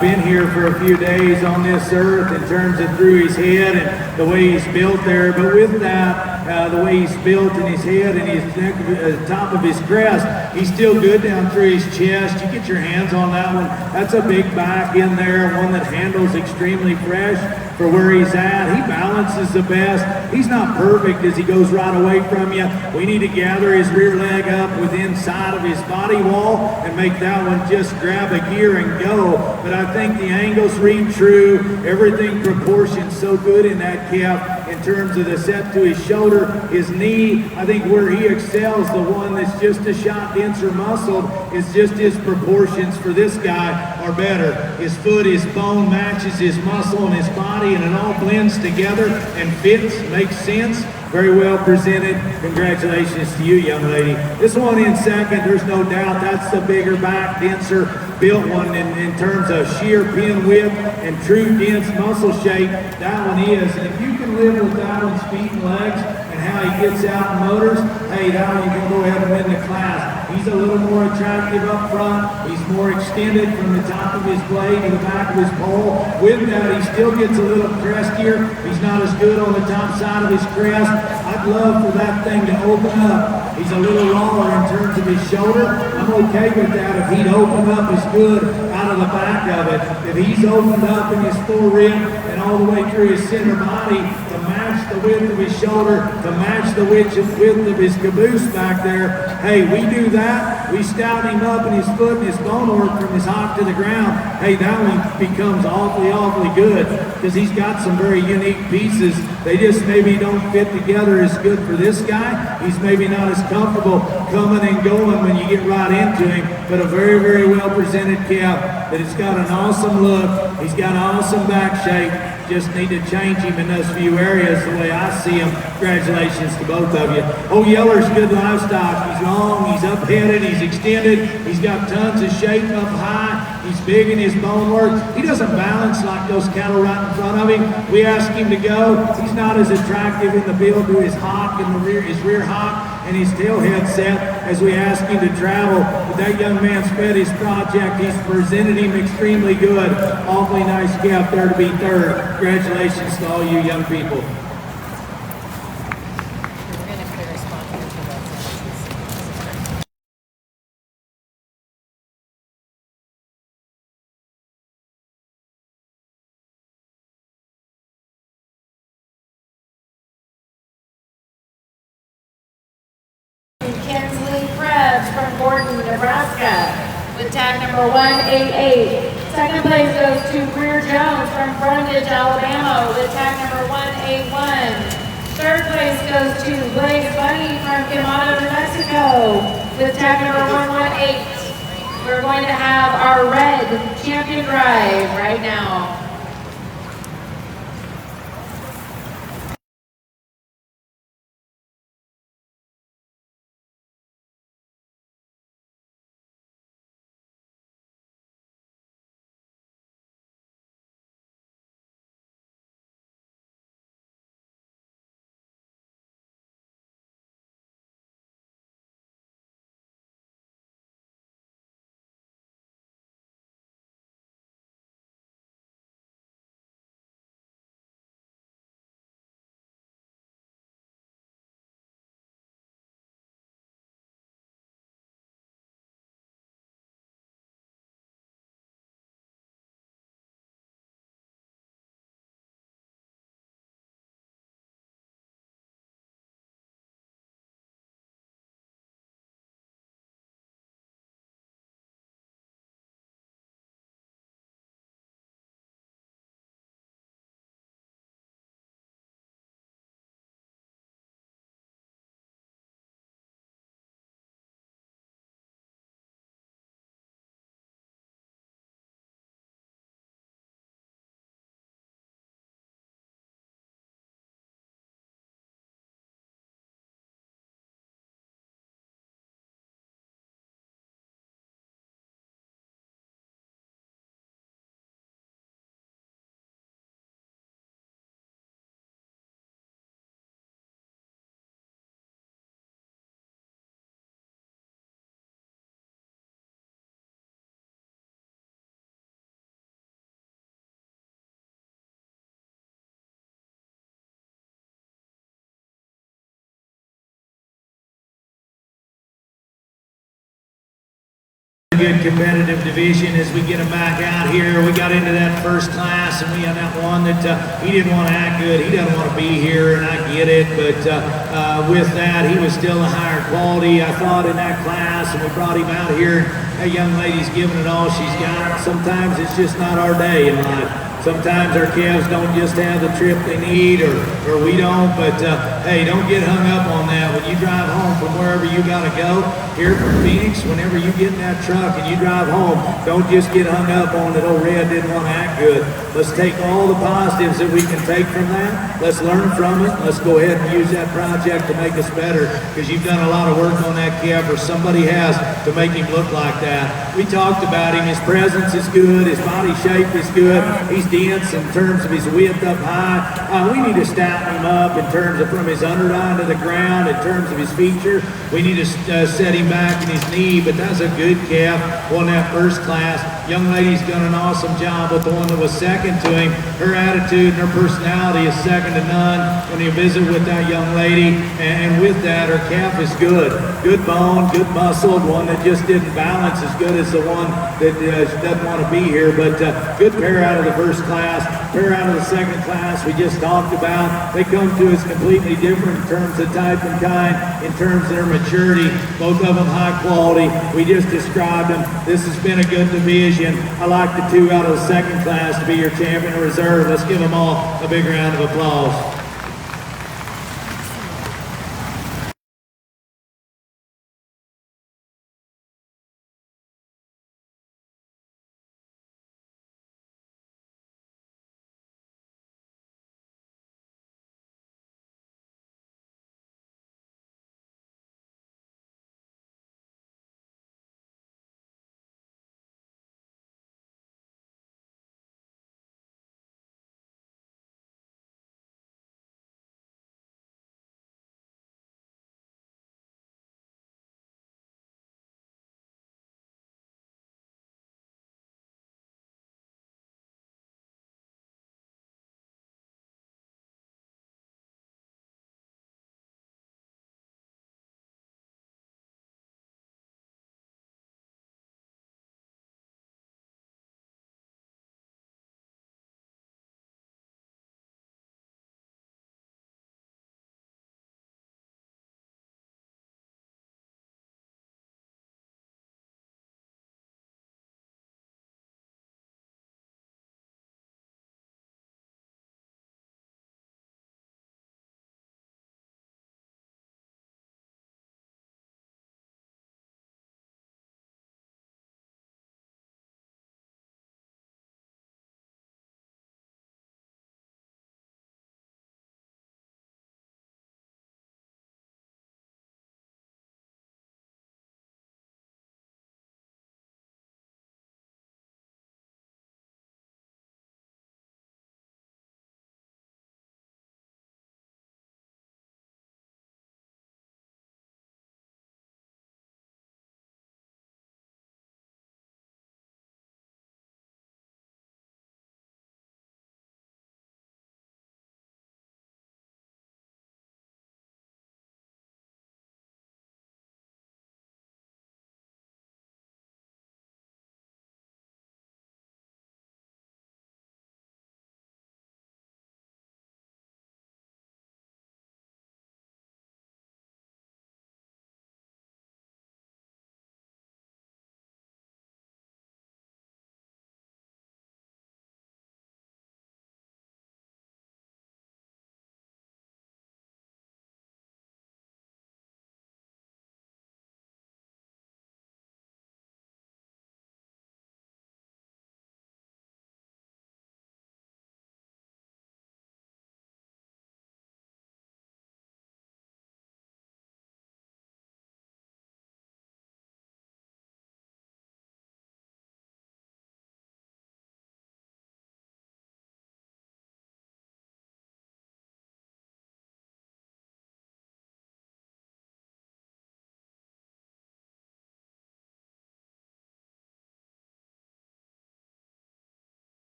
been here for a few days on this earth in terms of through his head and the way he's built there. But with that, the way he's built in his head and his neck, top of his crest, he's still good down through his chest. You get your hands on that one. That's a big back in there, one that handles extremely fresh for where he's at. He balances the best. He's not perfect as he goes right away from you. We need to gather his rear leg up within side of his body wall and make that one just grab a gear and go. But I think the angles read true. Everything proportions so good in that calf in terms of the set to his shoulder, his knee. I think where he excels, the one that's just a shot denser muscled, is just his proportions for this guy are better. His foot, his bone matches his muscle and his body, and it all blends together and fits, makes sense. Very well presented. Congratulations to you, young lady. This one in second, there's no doubt that's the bigger back, denser built one in terms of sheer pin width and true dense muscle shape. That one is. And if you can live with that one's feet and legs and how he gets out in motors, hey, that one you can go ahead and win the class. He's a little more attractive up front. He's more extended from the top of his blade to the back of his pole. With that, he still gets a little crestier. He's not as good on the top side of his crest. I'd love for that thing to open up. He's a little longer in terms of his shoulder. I'm okay with that if he'd open up as good out of the back of it. If he's opened up in his full rib and all the way through his center body to match the width of his shoulder, to match the width of his caboose back there, hey, we do that. We stout him up in his foot and his bone work from his hock to the ground. Hey, that one becomes awfully, awfully good because he's got some very unique pieces. They just maybe don't fit together as good for this guy. He's maybe not as comfortable coming and going when you get right into him, but a very, very well presented calf that has got an awesome look. He's got an awesome back shape. Just need to change him in those few areas the way I see him. Congratulations to both of you. Oh, Yeller's good livestock. He's long, he's up-headed, he's extended, he's got tons of shape up high, he's big in his bone work. He doesn't balance like those cattle right in front of him. We ask him to go. He's not as attractive in the build to his hock and his rear hock and his tail head set as we ask him to travel. But that young man's fed his project. He's presented him extremely good. Awfully nice calf there to be third. Congratulations to all you young people. We're gonna put a responsible for that. Kinsley Krebs from Gordon, Nebraska, with tag number 188. Second place goes to Greer Jones from Brundage, Alabama, with tag number 181. Third place goes to Blaze Bunny from Quemado, New Mexico, with tag number 118. We're going to have our red champion drive right now. good competitive division as we get them back out here. We got into that first class, and we had that one that he didn't want to act good. He doesn't want to be here, and I get it. But with that, he was still a higher quality, I thought, in that class, and we brought him out here. That young lady's giving it all she's got. Sometimes it's just not our day in life. Sometimes our calves don't just have the trip they need, or we don't, but hey, don't get hung up on that. When you drive home from wherever you gotta go, here from Phoenix, whenever you get in that truck and you drive home, don't just get hung up on that old Red didn't want to act good. Let's take all the positives that we can take from that. Let's learn from it. Let's go ahead and use that project to make us better, because you've done a lot of work on that calf, or somebody has, to make him look like that. We talked about him. His presence is good. His body shape is good. He's dense in terms of his width up high. We need to stouten him up in terms of from his underline to the ground, in terms of his feature. We need to set him back in his knee, but that's a good calf. Won that first class. Young lady's done an awesome job with the one that was second to him. Her attitude and her personality is second to none when you visit with that young lady. And with that, her calf is good. Good bone, good muscled, one that just didn't balance as good as the one that doesn't want to be here. But good pair out of the first class, pair out of the second class we just talked about. They come to us completely different in terms of type and kind, in terms of their maturity. Both of them high quality. We just described them. This has been a good division. I like the two out of the second class to be your champion reserve. Let's give them all a big round of applause.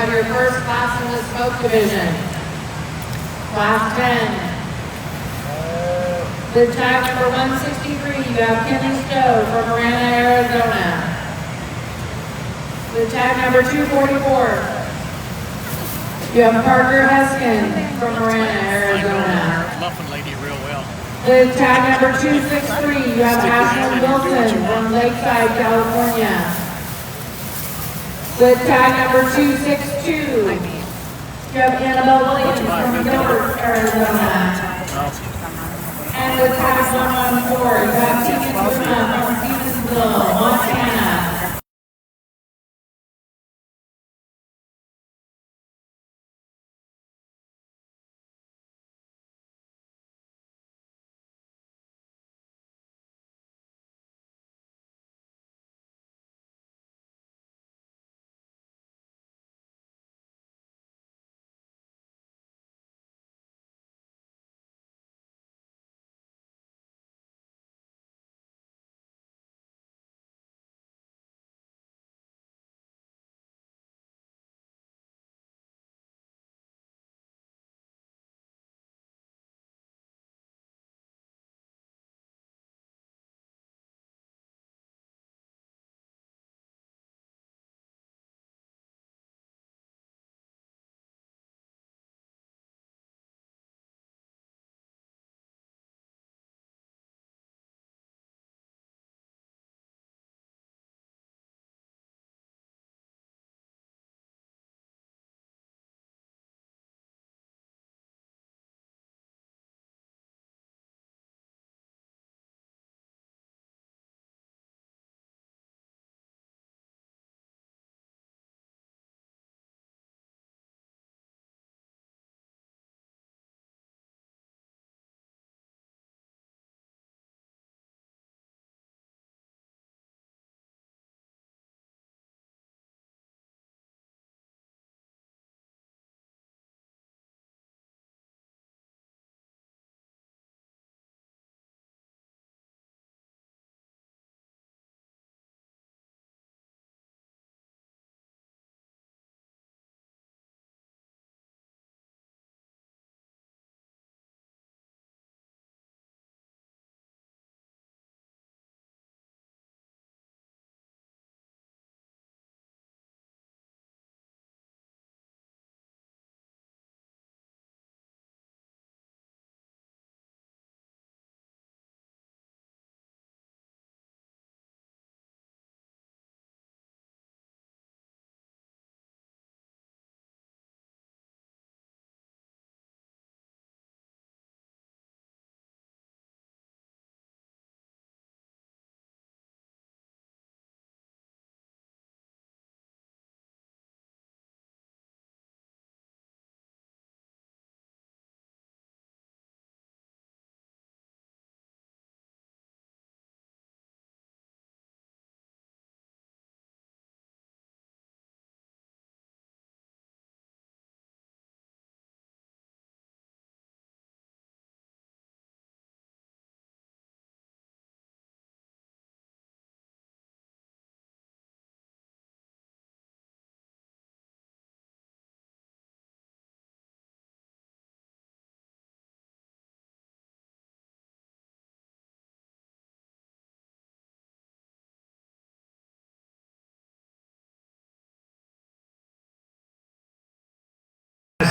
have your first class in the spoke division. Class 10. The tag number 163, you have Kenny Stowe from Marana, Arizona. The tag number 244, you have Parker Heskin from Marana, Arizona. Muffin lady real well. The tag number 263, you have Ashlyn Wilson from Lakeside, California. The tag number 262, you have Annabelle Williams from Gilbert, Arizona. And the tag 114, you have Tegan Luna from Stevensville, Montana.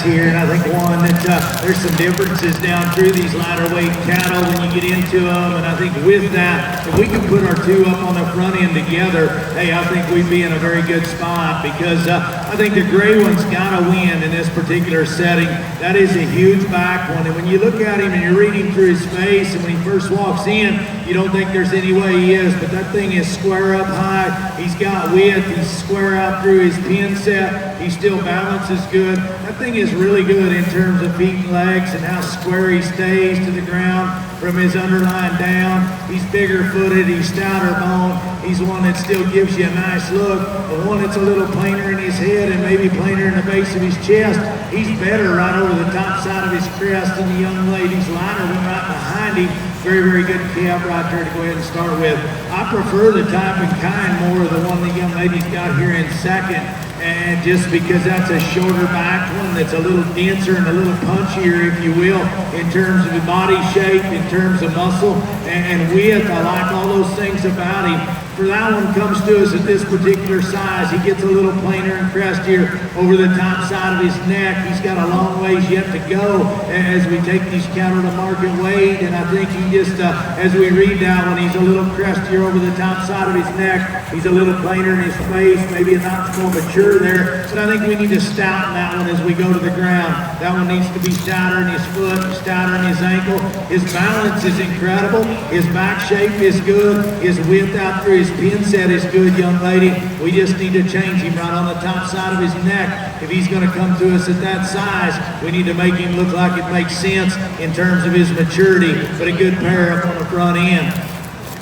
Here, and I think one that there's some differences down through these lighter weight cattle when you get into them, and I think with that, if we can put our two up on the front end together, hey, I think we'd be in a very good spot, because I think the gray one's got to win in this particular setting. That is a huge back one, and when you look at him and you're reading through his face, and when he first walks in, you don't think there's any way he is, but that thing is square up high. He's got width, he's square out through his pin set, he still balances good. That thing is really good in terms of feet and legs and how square he stays to the ground from his underline down. He's bigger footed, he's stouter bone. He's one that still gives you a nice look, but one that's a little plainer in his head and maybe plainer in the base of his chest. He's better right over the top side of his crest than the young lady's lighter one right behind him. Very, very good calf right there to go ahead and start with. I prefer the type and kind more of the one the young lady's got here in second. And just because that's a shorter back one, that's a little denser and a little punchier, if you will, in terms of the body shape, in terms of muscle and width. I like all those things about him. For that one comes to us at this particular size. He gets a little plainer and crestier over the top side of his neck. He's got a long ways yet to go as we take these cattle to market weight. And I think he just, as we read that one, he's a little crestier over the top side of his neck. He's a little plainer in his face, maybe a notch more mature there. But I think we need to stouten that one as we go to the ground. That one needs to be stouter in his foot, stouter in his ankle. His balance is incredible. His back shape is good. His width out through his pin set is good, young lady. We just need to change him right on the top side of his neck. If he's going to come to us at that size, we need to make him look like it makes sense in terms of his maturity, but a good pair up on the front end.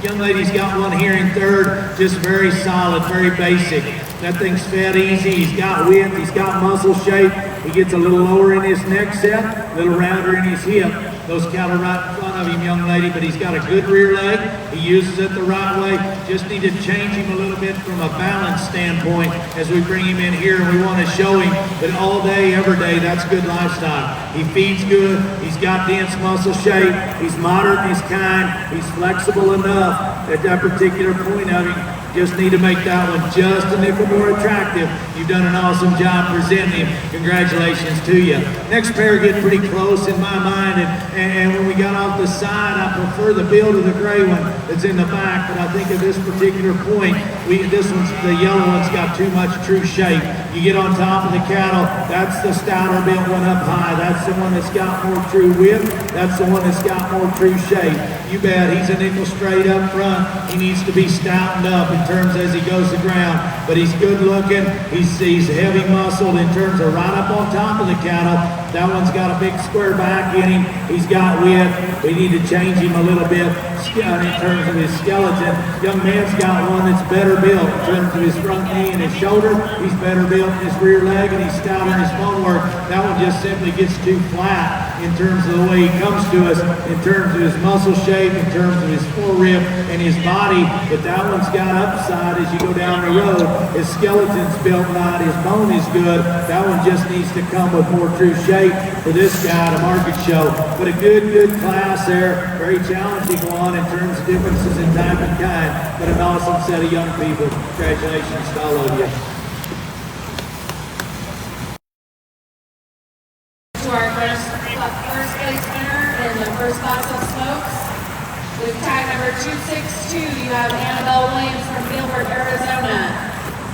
Young lady's got one here in third, just very solid, very basic. That thing's fed easy. He's got width, he's got muscle shape. He gets a little lower in his neck set, a little rounder in his hip. Those cattle right in front of him, young lady, but he's got a good rear leg. He uses it the right way. Just need to change him a little bit from a balance standpoint as we bring him in here, and we want to show him that all day, every day, that's good livestock. He feeds good. He's got dense muscle shape. He's moderate in his kind. He's flexible enough at that particular point of him. Just need to make that one just a nickel more attractive. You've done an awesome job presenting him. Congratulations to you. Next pair get pretty close in my mind, and when we got off the side, I prefer the build of the gray one that's in the back, but I think at this particular point, the yellow one's got too much true shape. You get on top of the cattle, that's the stouter built one up high. That's the one that's got more true width. That's the one that's got more true shape. You bet, he's a nickel straight up front. He needs to be stoutened up in terms as he goes to ground, but he's good looking. He's heavy muscled in terms of right up on top of the cattle. That one's got a big square back in him. He's got width. We need to change him a little bit in terms of his skeleton. Young man's got one that's better built in terms of his front knee and his shoulder. He's better built in his rear leg, and he's stouter in his bone work. That one just simply gets too flat in terms of the way he comes to us, in terms of his muscle shape, in terms of his forerib and his body. But that one's got upside as you go down the road. His skeleton's built right. His bone is good. That one just needs to come with more true shape for this guy to market show. But a good class there. Very challenging one in terms of differences in type and kind, but an awesome set of young people. Congratulations to all of you. To our first place winner in the first class of smokes. With tag number 262, you have Annabelle Williams from Gilbert, Arizona.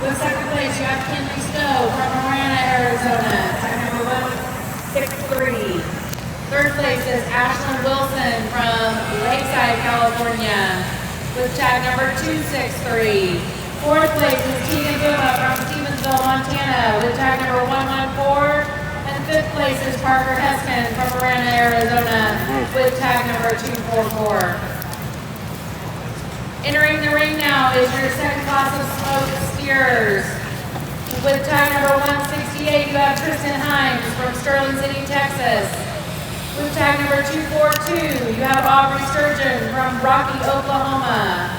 With second place, you have Kinley Stowe from Marana, Arizona. Tag number 163. Third place is Ashlyn Wilson from Lakeside, California. With tag number 263. Fourth place is Tegan Buma from Stevensville, Montana. With tag number 114. Fifth place is Parker Heskin from Marana, Arizona, with tag number 244. Entering the ring now is your second class of smoked steers. With tag number 168, you have Tristan Himes from Sterling City, Texas. With tag number 242, you have Aubrey Sturgeon from Rocky, Oklahoma.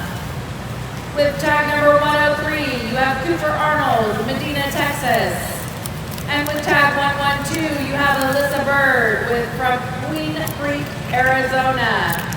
With tag number 103, you have Cooper Arnold, Medina, Texas. And with tag 112, you have Alyssa Bird from Queen Creek, Arizona.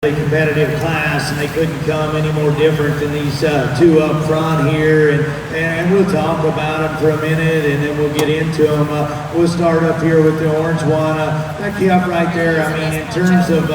competitive class, and they couldn't come any more different than these two up front here, and we'll talk about them for a minute, and then we'll get into them. We'll start up here with the orange one. That calf right there, I mean, in terms of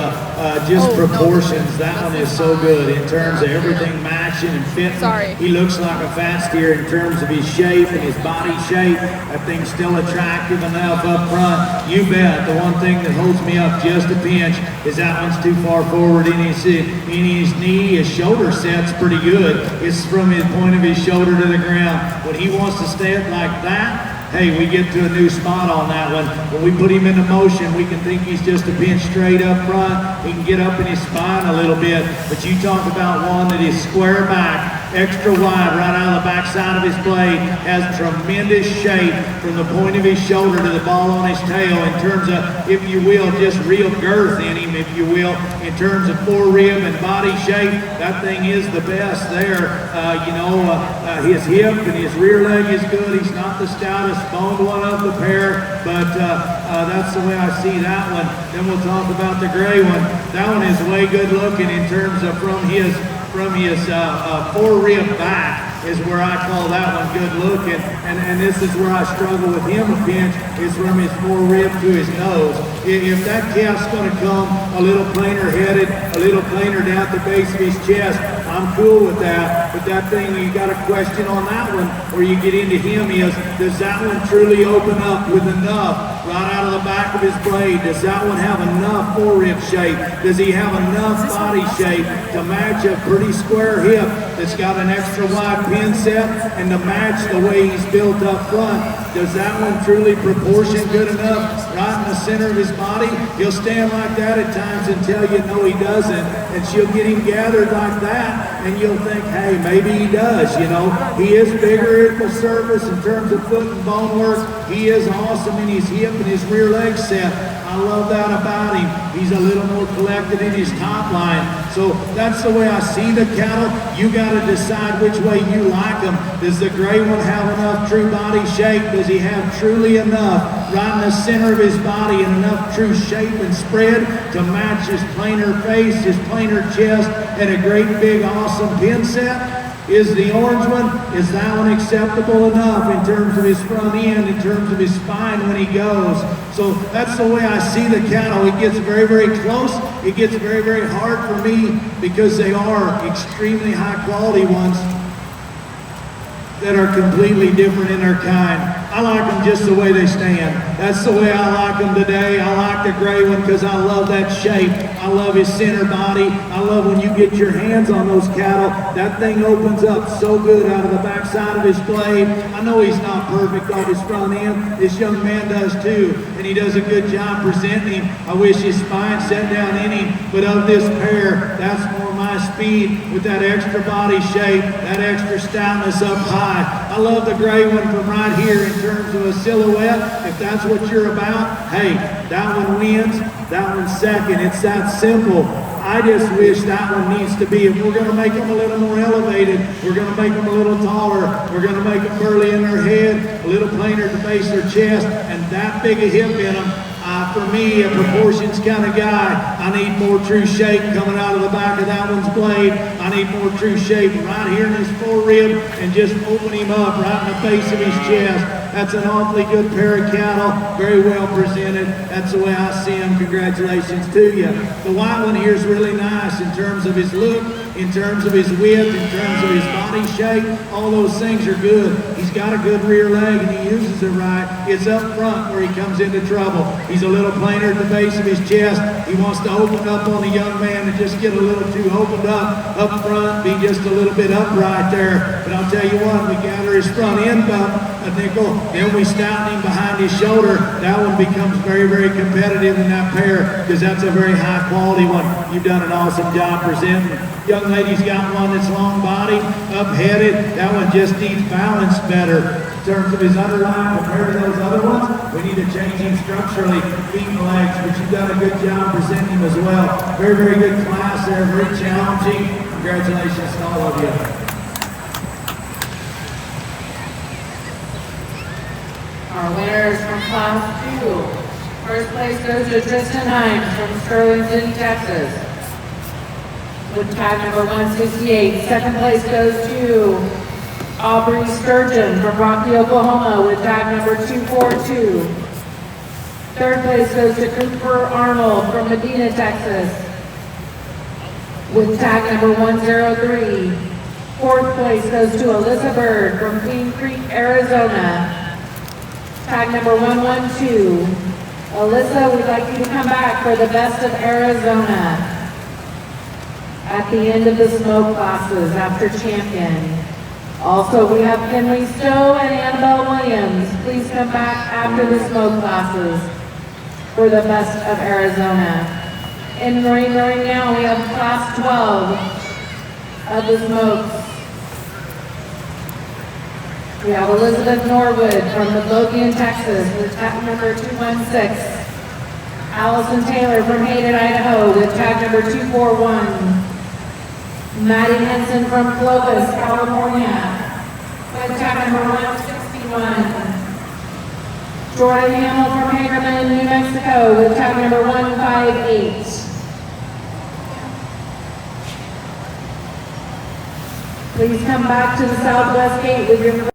just proportions, that one is so good in terms of everything matching and fitting. Sorry. He looks like a fast steer in terms of his shape and his body shape. That thing's still attractive enough up front. You bet. The one thing that holds me up just a pinch is that one's too far forward in his knee. His shoulder set's pretty good. It's from his point of his shoulder to the ground. When he wants to stay it like that, hey, we get to a new spot on that one. When we put him into motion, we can think he's just a pinch straight up front. He can get up in his spine a little bit. But you talk about one that is square back, extra wide, right out of the backside of his blade, has tremendous shape from the point of his shoulder to the ball on his tail in terms of, if you will, just real girth in him, if you will, in terms of forerib and body shape. That thing is the best there. His hip and his rear leg is good. He's not the stoutest boned one of the pair, but that's the way I see that one. Then we'll talk about the gray one. That one is way good looking in terms of from his forerib back is where I call that one good looking, and this is where I struggle with him a pinch, is from his forerib to his nose. If that calf's going to come a little plainer headed, a little plainer down the base of his chest, I'm cool with that. But that thing, you got a question on that one where you get into him is, does that one truly open up with enough right out of the back of his blade? Does that one have enough forerib shape? Does he have enough body shape to match a pretty square hip that's got an extra wide pin set, and to match the way he's built up front? Does that one truly proportion good enough right in the center of his body? He'll stand like that at times until you know he doesn't, and she'll get him gathered like that, and you'll think, hey, maybe he does, you know. He is bigger at the surface in terms of foot and bone work. He is awesome in his hip and his rear leg set. I love that about him. He's a little more collected in his top line. So that's the way I see the cattle. You got to decide which way you like them. Does the gray one have enough true body shape? Does he have truly enough right in the center of his body and enough true shape and spread to match his plainer face, his plainer chest, and a great big awesome pin set? Is the orange one, is that one acceptable enough in terms of his front end, in terms of his spine when he goes? So that's the way I see the cattle. It gets very, very close. It gets very, very hard for me because they are extremely high quality ones that are completely different in their kind. I like them just the way they stand. That's the way I like them today. I like the gray one because I love that shape. I love his center body. I love when you get your hands on those cattle, that thing opens up so good out of the backside of his blade. I know he's not perfect off his front end. This young man does too, and he does a good job presenting him. I wish his spine set down in him, but of this pair, that's more my speed with that extra body shape, that extra stoutness up high. I love the gray one from right here in terms of a silhouette. If that's what you're about, hey, that one wins, that one's second. It's that simple. I just wish that one needs to be, if we're going to make them a little more elevated, we're going to make them a little taller, we're going to make them burly in their head, a little plainer at the base of their chest, and that big a hip in them. For me, a proportions kind of guy, I need more true shape coming out of the back of that one's blade. I need more true shape right here in his forerib and just open him up right in the base of his chest. That's an awfully good pair of cattle, very well presented. That's the way I see him. Congratulations to you. The white one here is really nice in terms of his look, in terms of his width, in terms of his body shape. All those things are good. He's got a good rear leg and he uses it right. It's up front where he comes into trouble. He's a little plainer at the base of his chest. He wants to open up on the young man and just get a little too opened up front, be just a little bit upright there. But I'll tell you what, we gather his front end bump, a nickel, then we stouten him behind his shoulder. That one becomes very, very competitive in that pair because that's a very high quality one. You've done an awesome job presenting. Young lady's got one that's long body, up-headed. That one just needs balance better. In terms of his underline compared to those other ones, we need to change him structurally, feet and legs, but you've done a good job presenting him as well. Very, very good class there, very challenging. Congratulations to all of you. Our winners from Class 2. First place goes to Tristan Hines from Sterling City, Texas. with tag number 168. Second place goes to Aubrey Sturgeon from Rocky, Oklahoma with tag number 242. Third place goes to Cooper Arnold from Medina, Texas with tag number 103. Fourth place goes to Alyssa Bird from Queen Creek, Arizona. Tag number 112. Alyssa, we'd like you to come back for the best of Arizona at the end of the smoke classes after champion. Also, we have Kinley Stowe and Annabelle Williams. Please come back after the smoke classes for the best of Arizona. In ring right now, we have class 12 of the smokes. We have Elizabeth Norwood from Midlothian, Texas with tag number 216. Allison Taylor from Hayden, Idaho with tag number 241. Maddie Henson from Clovis, California with tag number 161. Jordan Hamill from Hagerman, New Mexico with tag number 158. Please come back to the southwest gate with your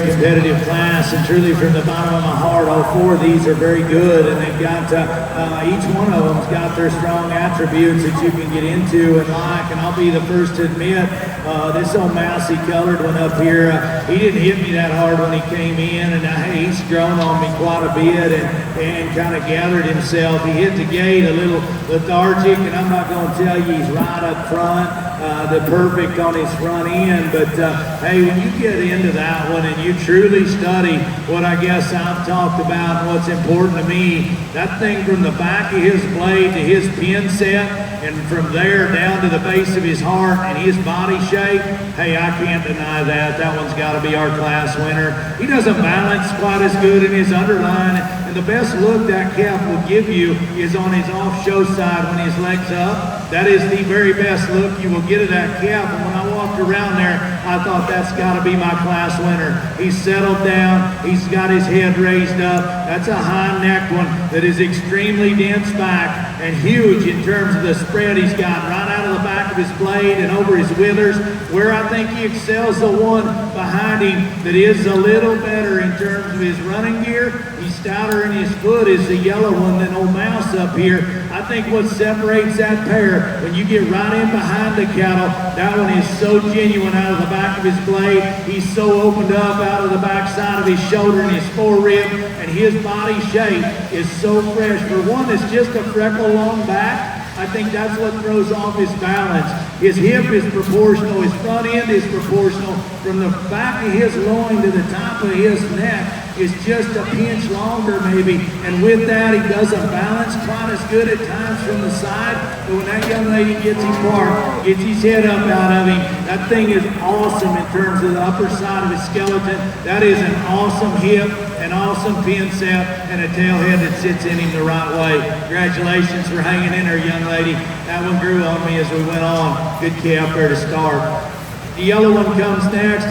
Competitive class, and truly from the bottom of my heart, all four of these are very good, and they've got each one of them's got their strong attributes that you can get into and like. And I'll be the first to admit, this old mousy colored one up here, he didn't hit me that hard when he came in, and hey, he's grown on me quite a bit and kind of gathered himself. He hit the gate a little lethargic, and I'm not going to tell you he's right up front, the perfect on his front end, but hey, when you get into that one and you truly study what I guess I've talked about and what's important to me, that thing from the back of his blade to his pin set, and from there down to the base of his heart and his body shape, hey, I can't deny that. That one's got to be our class winner. He doesn't balance quite as good in his underline, and the best look that calf will give you is on his off-show side when his leg's up. That is the very best look you will get of that calf, and when I walked around there, I thought that's got to be my class winner. He's settled down. He's got his head raised up. That's a high-necked one that is extremely dense back and huge in terms of the spread he's got right out of the back of his blade and over his withers. Where I think he excels the one behind him that is a little better in terms of his running gear. He's stouter in his foot is the yellow one than old Mouse up here. I think what separates that pair, when you get right in behind the cattle, that one is so genuine out of the back of his blade. He's so opened up out of the back side of his shoulder and his forerib, and his body shape is so fresh. For one that's just a freckle long back, I think that's what throws off his balance. His hip is proportional, his front end is proportional. From the back of his loin to the top of his neck is just a pinch longer maybe. And with that, he doesn't balance quite as good at times from the side. But when that young lady gets him parked, gets his head up out of him, that thing is awesome in terms of the upper side of his skeleton. That is an awesome hip, an awesome pin set, and a tail head that sits in him the right way. Congratulations for hanging in there, young lady. That one grew on me as we went on. Good calf there to start. The yellow one comes next.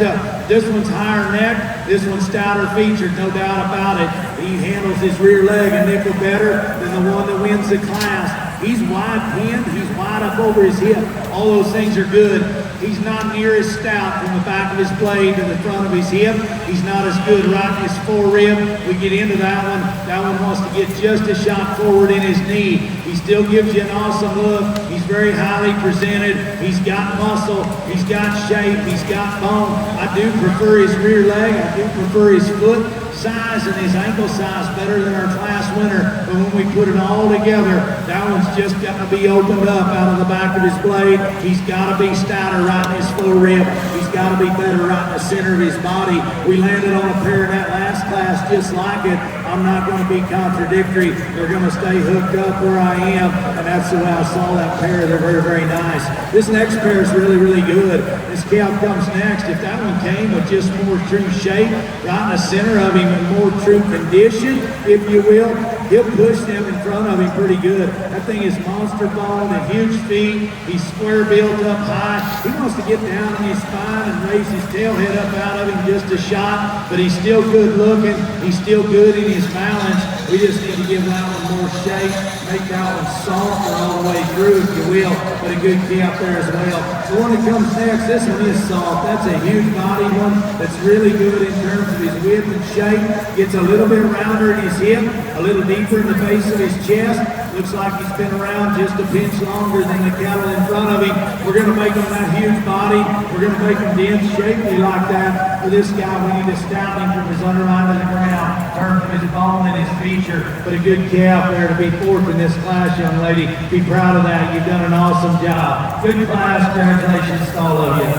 This one's higher neck. This one's stouter featured, no doubt about it. He handles his rear leg a nickel better than the one that wins the class. He's wide pinned. He's wide up over his hip. All those things are good. He's not near as stout from the back of his blade to the front of his hip. He's not as good right in his forerib. We get into that one. That one wants to get just a shot forward in his knee. He still gives you an awesome look. He's very highly presented. He's got muscle. He's got shape. He's got bone. I do prefer his rear leg. I do prefer his foot size and his ankle size better than our class winner. But when we put it all together, that one's just got to be opened up out of the back of his blade. He's got to be stouter right in his forerib. He's got to be better right in the center of his body. We landed on a pair in that last class just like it. I'm not going to be contradictory. They're going to stay hooked up where I am, and that's the way I saw that pair. They're very, very nice. This next pair is really, really good. This calf comes next. If that one came with just more true shape, right in the center of him, and more true condition, if you will, he'll push them in front of him pretty good. That thing is monster boned and huge feet. He's square built up high. He wants to get down on his spine and raise his tail head up out of him just a shot, but he's still good looking. He's still good in his balance. We just need to give that one more shape, make that one softer all the way through, if you will, but a good calf there as well. The one that comes next, this one is soft. That's a huge body one that's really good in terms of his width and shape. Gets a little bit rounder in his hip, a little deeper in the base of his chest. Looks like he's been around just a pinch longer than the cattle in front of him. We're going to make him that huge body. We're going to make him dense, shapely like that. For this guy, we need to stout him from his underline to the ground, turn from his bone and his feature. But a good calf there to be fourth in this class, young lady. Be proud of that. You've done an awesome job. Good class. Congratulations to all of you.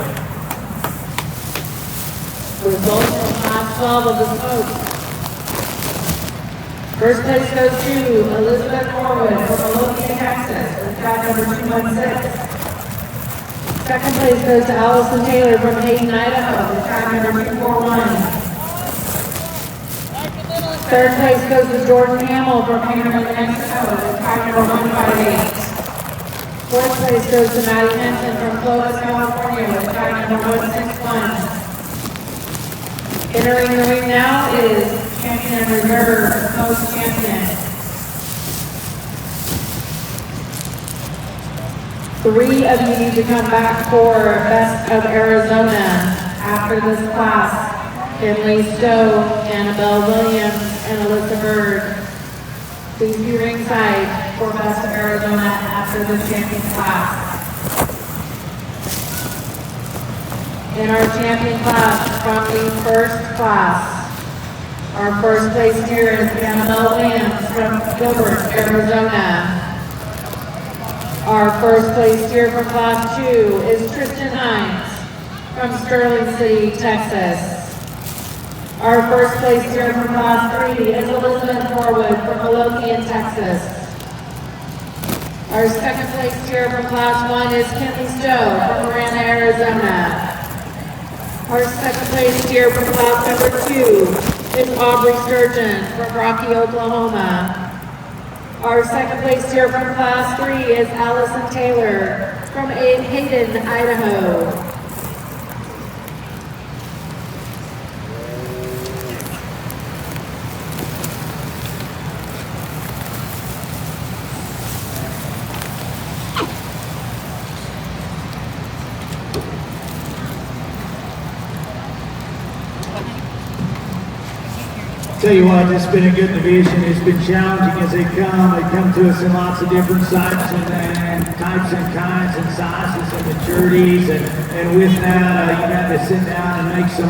Results from class 12 of the Smokes. First place goes to Elizabeth Norwood from Midlothian, Texas, with tag number 216. Second place goes to Allison Taylor from Hayden, Idaho, with tag number 241. Third place goes to Jordan Hamill from Hamilton, Mexico, with tag number 158. Fourth place goes to Maddie Henson from Clovis, California, with tag number 161. Entering the ring now is champion reserve, post champion. 3 of you need to come back for Best of Arizona after this class. Kinley Stowe, Annabelle Williams, and Alyssa Bird. Please be ringside for Best of Arizona after the champion class. In our champion class from the first class, our first place here is Annabelle Williams from Gilbert, Arizona. Our first place here from class 2 is Tristan Hines from Sterling City, Texas. Our first place here from class 3 is Elizabeth Norwood from Midlothian, Texas. Our second place here from class 1 is Kinley Stowe from Marana, Arizona. Our second place here from class number 2 is Aubrey Sturgeon from Rocky, Oklahoma. Our second place here from class 3 is Allison Taylor from Hayden, Idaho. Tell you what, it's been a good division. It's been challenging as they come. They come to us in lots of different sizes and types and kinds and sizes and maturities. And with that, you got to sit down and make some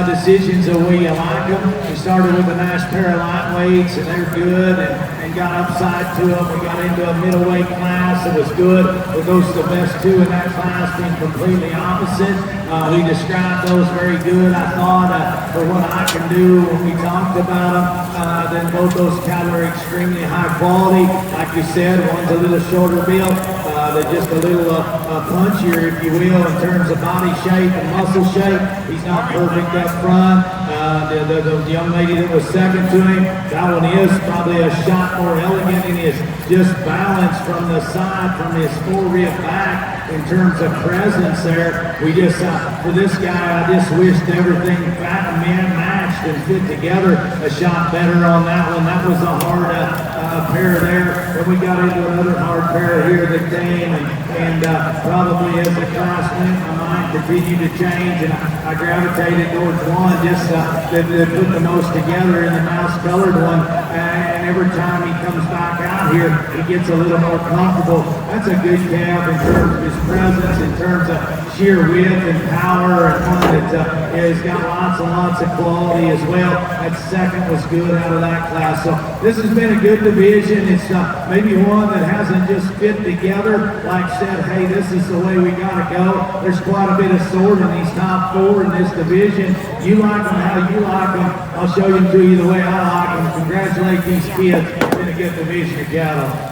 decisions of where you like them. We started with a nice pair of lightweights, and they're good, and got upside to them. We got into a middleweight class that was good. But those are the best two in that class being completely opposite. We described those very good, I thought, for what I can do when we talked about them. Then both those cattle are extremely high quality. Like you said, one's a little shorter built, they're just a little punchier, if you will, in terms of body shape and muscle shape. He's not perfect up front. The young lady that was second to him, that one is probably a shot more elegant in his just balance from the side, from his four-rib back in terms of presence there. We just, for this guy, I just wished everything fat and man matched and fit together a shot better on that one. That was a hard pair there. Then we got into another hard pair here that came, and probably as the class went, my mind continued to change, and I gravitated towards one just that put the most together in the mouse-colored one. And every time he comes back out here, he gets a little more comfortable. That's a good calf in terms of his presence, in terms of sheer width and power, and one that has got lots and lots of quality as well. That second was good out of that class. So this has been a good division. It's maybe one that hasn't just fit together, like said, hey, this is the way we got to go. There's quite a bit of sort in these top four in this division. You like them how you like them. I'll show them to you the way I like them. Congratulate these kids. It's been a good division of cattle.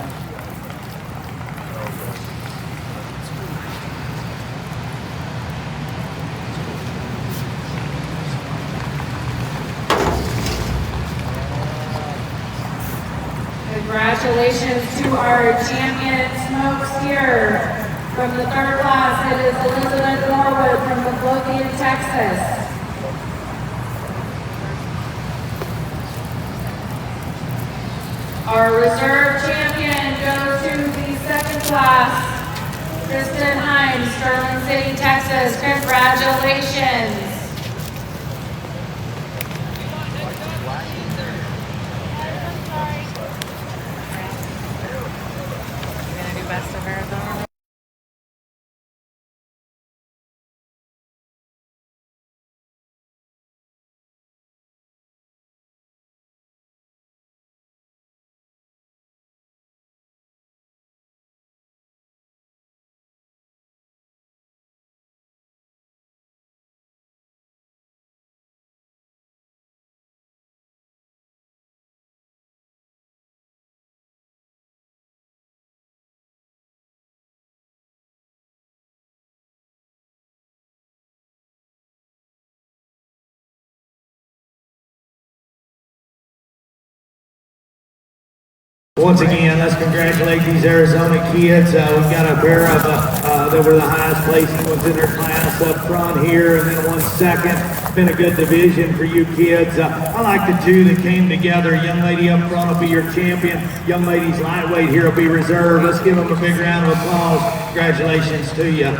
Congratulations to our champion smoke steer. From the third class, it is Elizabeth Norwood from Midlothian, Texas. Our reserve champion goes to the second class, Tristan Hines, Sterling City, Texas. Congratulations. You're gonna do Best of Arizona? Once again, let's congratulate these Arizona kids. We've got a pair of that were the highest placing ones in their class up front here, and then one second. It's been a good division for you kids. I like the two that came together. Young lady up front will be your champion. Young lady's lightweight here will be reserved. Let's give them a big round of applause. Congratulations to you.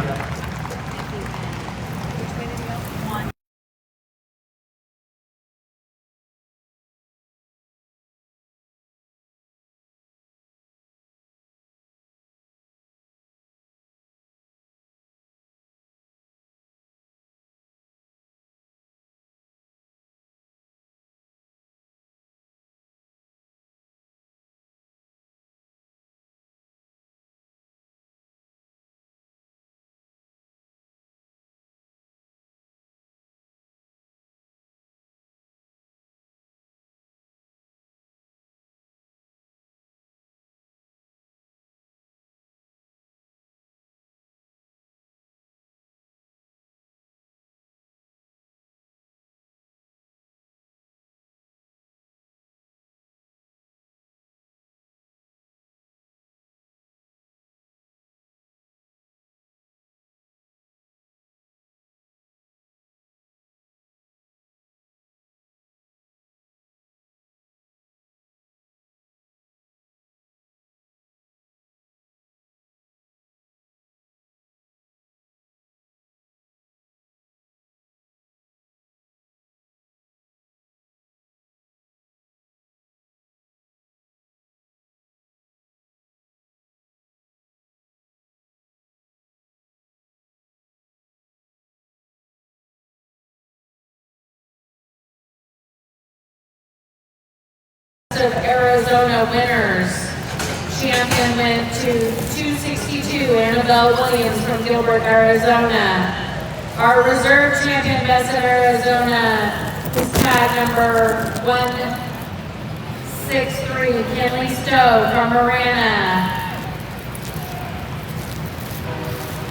Arizona winners. Champion went to 262, Annabelle Williams from Gilbert, Arizona. Our reserve champion, Best of Arizona, is tag number 163, Kenley Stowe from Marana.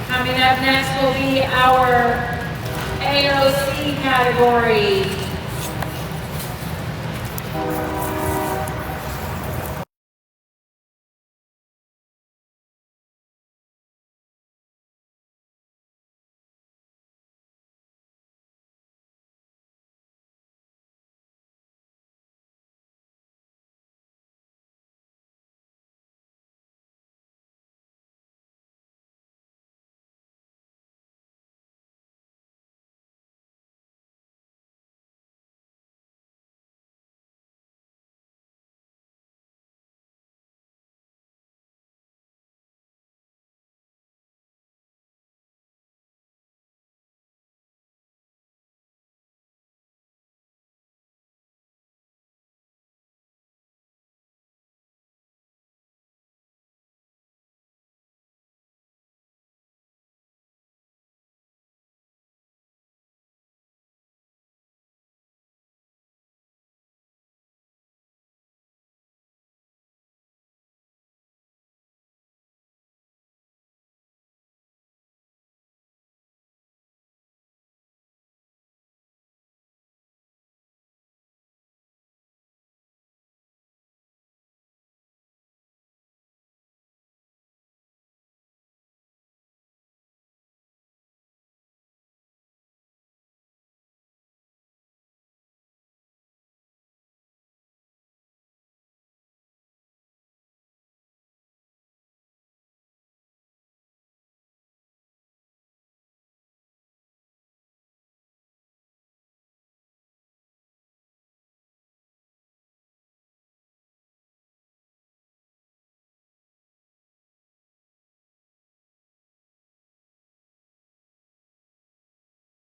Coming up next will be our AOC category.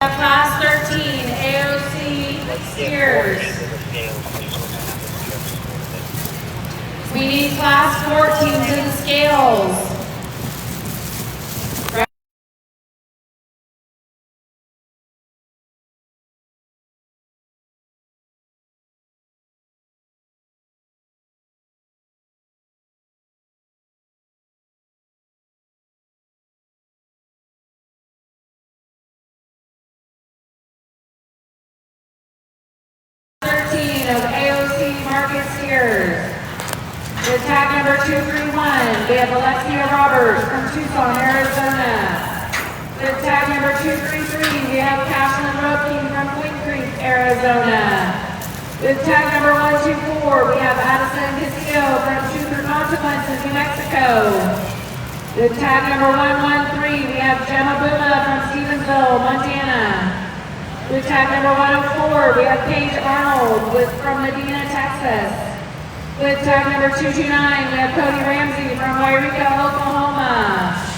Class 13, AOC Sears. We need class 14 to the scales. Of AOC Market Sears. With tag number 231, we have Alexia Roberts from Tucson, Arizona. With tag number 233, we have Cashlyn Roking from Queen Creek, Arizona. With tag number 124, we have Addison Castillo from Truth or Consequences, New Mexico. With tag number 113, we have Gemma Buma from Stevensville, Montana. With tag number 104, we have Paige Arnold from Medina, Texas. With tag number 229, we have Cody Ramsey from Wairika, Oklahoma.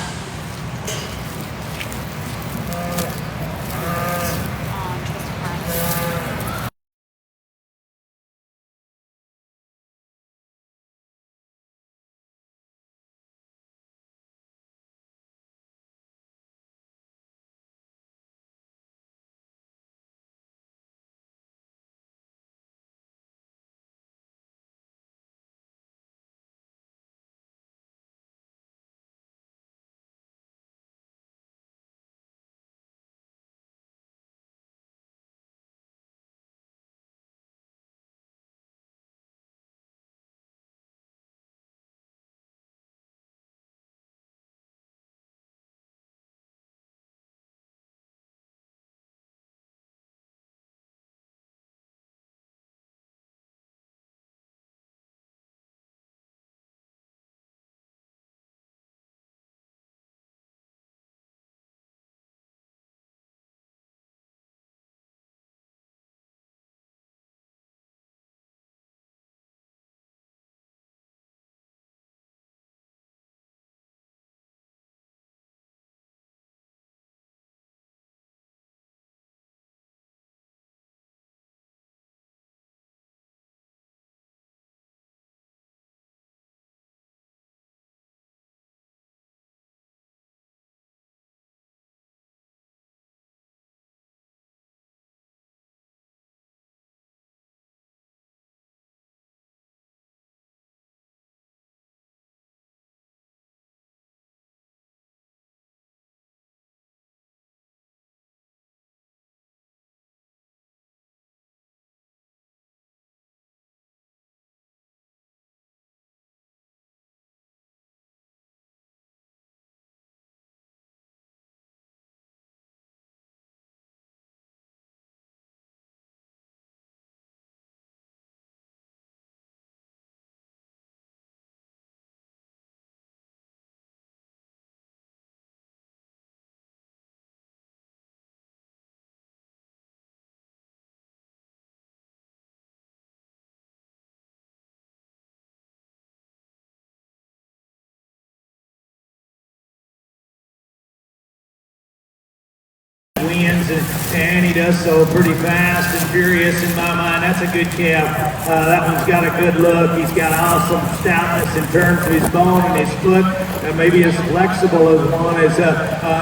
wins, and he does so pretty fast and furious in my mind. That's a good calf. That one's got a good look. He's got awesome stoutness in terms of his bone and his foot, and maybe as flexible as one as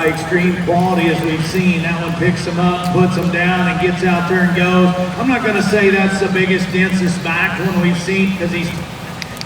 extreme quality as we've seen. That one picks him up, puts him down, and gets out there and goes. I'm not going to say that's the biggest, densest back one we've seen because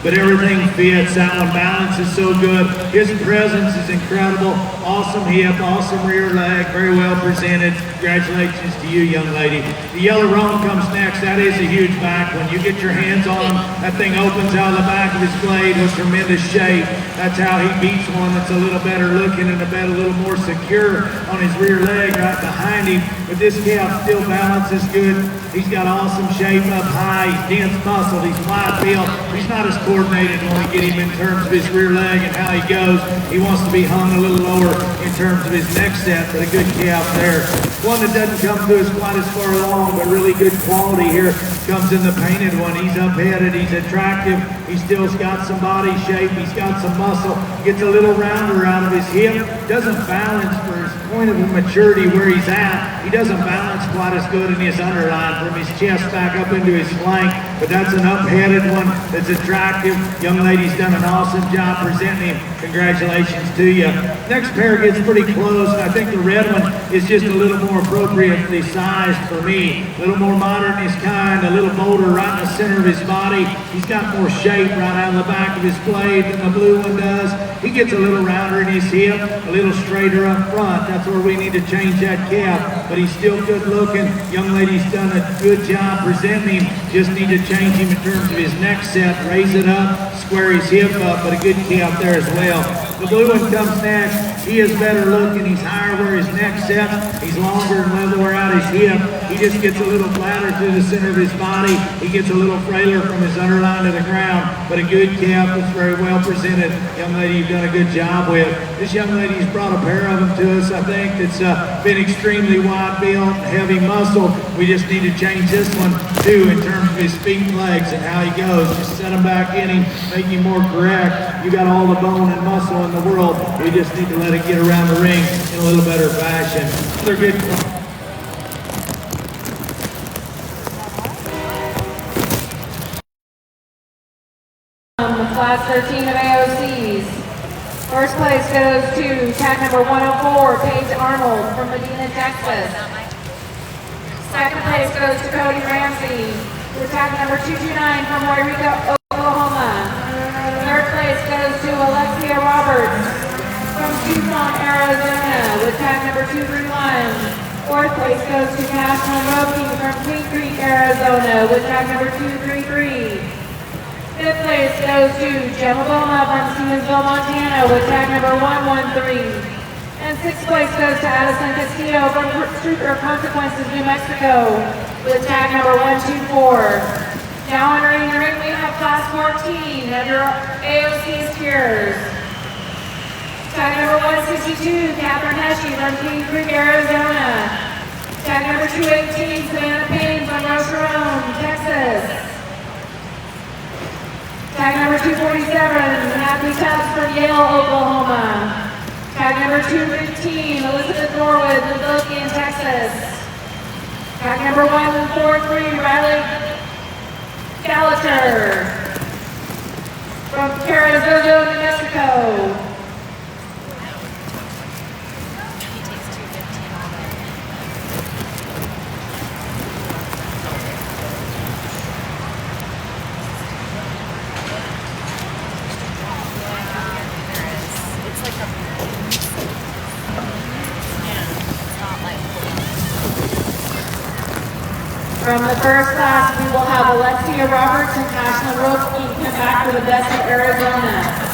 but everything fits. That one balance is so good. His presence is incredible. Awesome hip, awesome rear leg, very well presented. Congratulations to you, young lady. The yellow roan comes next. That is a huge back. When you get your hands on him, that thing opens out of the back of his blade with tremendous shape. That's how he beats one that's a little better looking and a little more secure on his rear leg right behind him. But this calf still balances good. He's got awesome shape up high. He's dense muscled. He's wide built. He's not as coordinated when we get him in terms of his rear leg and how he goes. He wants to be hung a little lower in terms of his neck set, but a good calf there. One that doesn't come to us quite as far along, but really good quality here comes in the painted one. He's up-headed. He's attractive. He still's got some body shape. He's got some muscle. Gets a little rounder out of his hip. Doesn't balance for his point of maturity where he's at. He doesn't balance quite as good in his underline from his chest back up into his flank, but that's an up-headed one that's attractive. Young lady's done an awesome job presenting him. Congratulations to you. Next pair gets pretty close, and I think the red one is just a little more appropriately sized for me. A little more modern in his kind, a little bolder right in the center of his body. He's got more shape right out of the back of his blade than the blue one does. He gets a little rounder in his hip, a little straighter up front. That's where we need to change that calf, but he's still good looking. Young lady's done a good job presenting him. Just need to change him in terms of his neck set, raise it up, square his hip up, but a good calf there as well. The blue one comes next. He is better looking. He's higher where his neck sets. He's longer and leveler out his hip. He just gets a little flatter through the center of his body. He gets a little frailer from his underline to the ground, but a good calf that's very well presented. Young lady, you've done a good job with. This young lady's brought a pair of them to us, I think, that's been extremely wide built, heavy muscle. We just need to change this one too in terms of his feet and legs and how he goes. Just set him back in him, make him more correct. You got all the bone and muscle in the world. We just need to let it get around the ring in a little better fashion. They're good. Class 13 of AOCs. First place goes to tag number 104, Paige Arnold from Medina, Texas. Second place goes to Cody Ramsey with tag number 229 from Eureka, Oklahoma. Third place goes to Alexia Roberts from Tucson, Arizona with tag number 231. Fourth place goes to Cashman Roki from Queen Creek, Arizona with tag number 233. Fifth place goes to Gemma Boma from Stevensville, Montana with tag number 113. And sixth place goes to Addison Castillo from Truth or Consequences, New Mexico with tag number 124. Now entering the ring, we have class 14 under AOC's tiers. Tag number 162, Catherine Heshy from King Creek, Arizona. Tag number 218, Savannah Payne from Rocherone, Texas. Tag number 247, Natalie Tubbs from Yale, Oklahoma. Tag number 215, Elizabeth Norwood, Midlothian, Texas. Tag number 143, Riley Gallacher from Carrizozo, New Mexico. From the first class, we will have Alexia Roberts and Ashlyn Roki come back for the best of Arizona.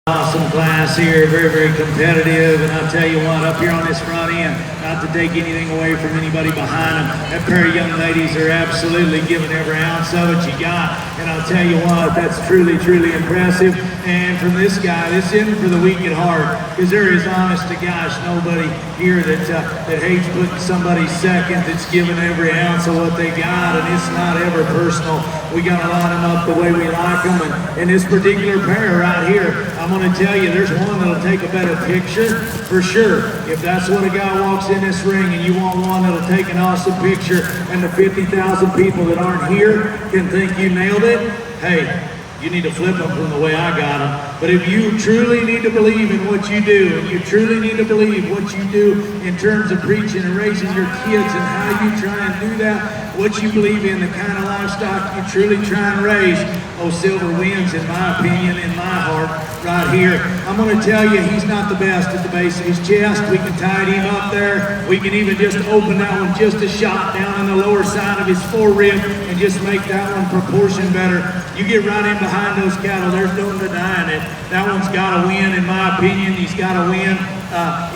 Awesome class here, very, very competitive, and I'll tell you what, up here on this front end, not to take anything away from anybody behind them, that pair of young ladies are absolutely giving every ounce of it you got, and I'll tell you what, that's truly, truly impressive. And from this guy, this isn't for the weak at heart, because there is, honest to gosh, nobody here that hates putting somebody second, that's giving every ounce of what they got, and it's not ever personal. We got to line them up the way we like them, and this particular pair right here, I'm going to tell you, there's one that'll take a better picture, for sure. If that's what a guy walks in this ring and you want one that'll take an awesome picture, and the 50,000 people that aren't here can think you nailed it, hey, you need to flip them from the way I got them. But if you truly need to believe in what you do, and you truly need to believe what you do in terms of preaching and raising your kids and how you try and do that, what you believe in, the kind of livestock you truly try and raise, oh, Silver wins, in my opinion, in my heart, right here. I'm going to tell you, he's not the best at the base of his chest. We can tighten him up there. We can even just open that one just a shot down on the lower side of his forearm and just make that one proportion better. You get right in behind those cattle, there's no denying it. That one's got to win, in my opinion. He's got to win.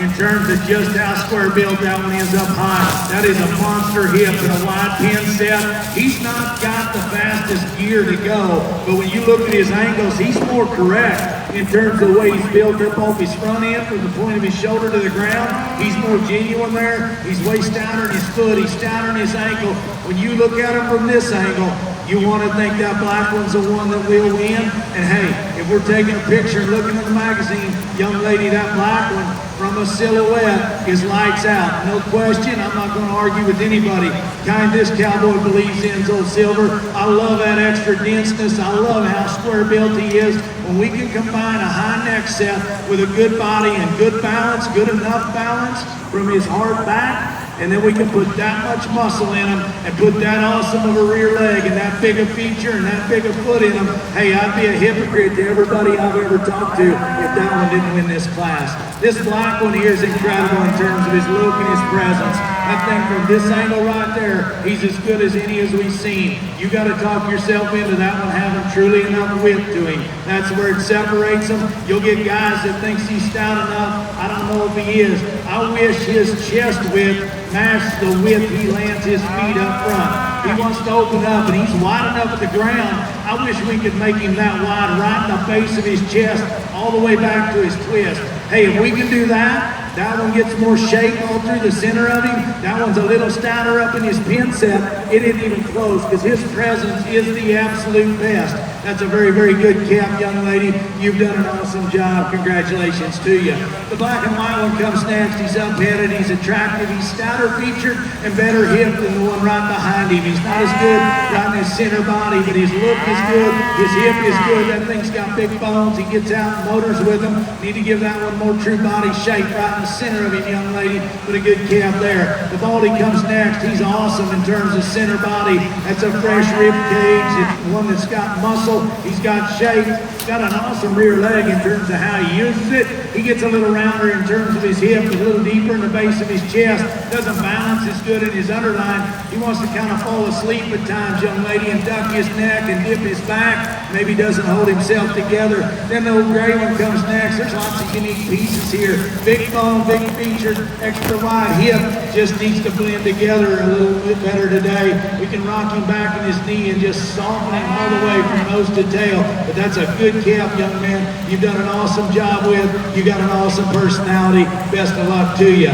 In terms of just how square built that one is up high, that is a monster hip and a wide pin set. He's not got the fastest gear to go, but when you look at his angles, he's more correct in terms of the way he's built up off his front end from the point of his shoulder to the ground. He's more genuine there. He's way stouter in his foot. He's stouter in his ankle. When you look at him from this angle, you want to think that black one's the one that will win. And hey, if we're taking a picture and looking at the magazine, young lady, that black one from a silhouette is lights out. No question, I'm not going to argue with anybody. Kind this cowboy believes in's old Silver. I love that extra denseness. I love how square built he is. When we can combine a high neck set with a good body and good balance, good enough balance from his heart back, and then we can put that much muscle in him and put that awesome of a rear leg and that big a feature and that big a foot in him. Hey, I'd be a hypocrite to everybody I've ever talked to if that one didn't win this class. This black one here is incredible in terms of his look and his presence. I think from this angle right there, he's as good as any as we've seen. You got to talk yourself into that one having truly enough width to him. That's where it separates him. You'll get guys that thinks he's stout enough. I don't know if he is. I wish his chest width matched the width he lands his feet up front. He wants to open up and he's wide enough at the ground. I wish we could make him that wide right in the base of his chest all the way back to his twist. Hey, if we can do that, that one gets more shape all through the center of him. That one's a little stouter up in his pin set. It isn't even close because his presence is the absolute best. That's a very, very good cap, young lady. You've done an awesome job. Congratulations to you. The black and white one comes next. He's up-headed. He's attractive. He's stouter featured and better hip than the one right behind him. He's not as good right in his center body, but his look is good. His hip is good. That thing's got big bones. He gets out and motors with them. Need to give that one more true body shape right in the center of him, young lady. Put a good cap there. The baldy comes next. He's awesome in terms of center body. That's a fresh rib cage. It's one that's got muscle. He's got shape. He's got an awesome rear leg in terms of how he uses it. He gets a little rounder in terms of his hip, a little deeper in the base of his chest. Doesn't balance as good in his underline. He wants to kind of fall asleep at times, young lady, and duck his neck and dip his back. Maybe doesn't hold himself together. Then the old gray one comes next. There's lots of unique pieces here. Big bone, big features, extra wide hip. Just needs to blend together a little bit better today. We can rock him back in his knee and just soften him all the way from nose to tail. But that's a good cap, young man. You've done an awesome job with. You got an awesome personality. Best of luck to you.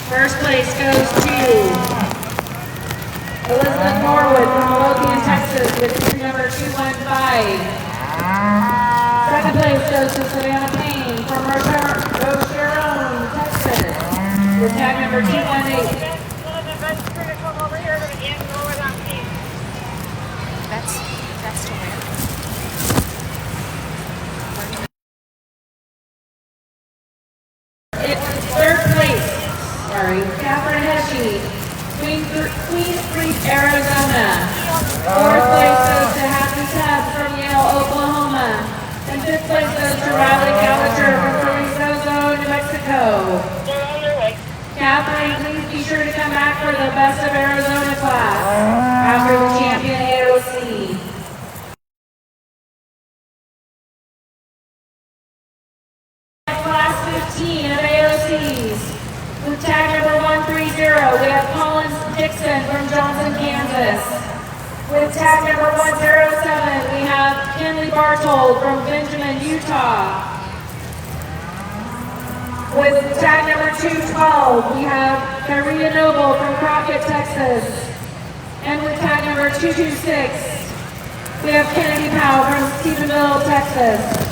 First place goes to Elizabeth Norwood from Midlothian, Texas with team number 215. Second place goes to Savannah Payne from Rocheron, Texas with tag number 218. That's to win. Third place, Catherine Heshe, Queen Creek, Arizona. Fourth place goes to Happy Tab from Yale, Oklahoma. And fifth place goes to Riley Gallagher from Carrizozo, New Mexico. Catherine, please be sure to come back for the Best of Arizona class. With tag number 130, we have Collins Dixon from Johnson, Kansas. With tag number 107, we have Kenley Bartold from Benjamin, Utah. With tag number 212, we have Karina Noble from Crockett, Texas. And with tag number 226, we have Kennedy Powell from Stephenville, Texas.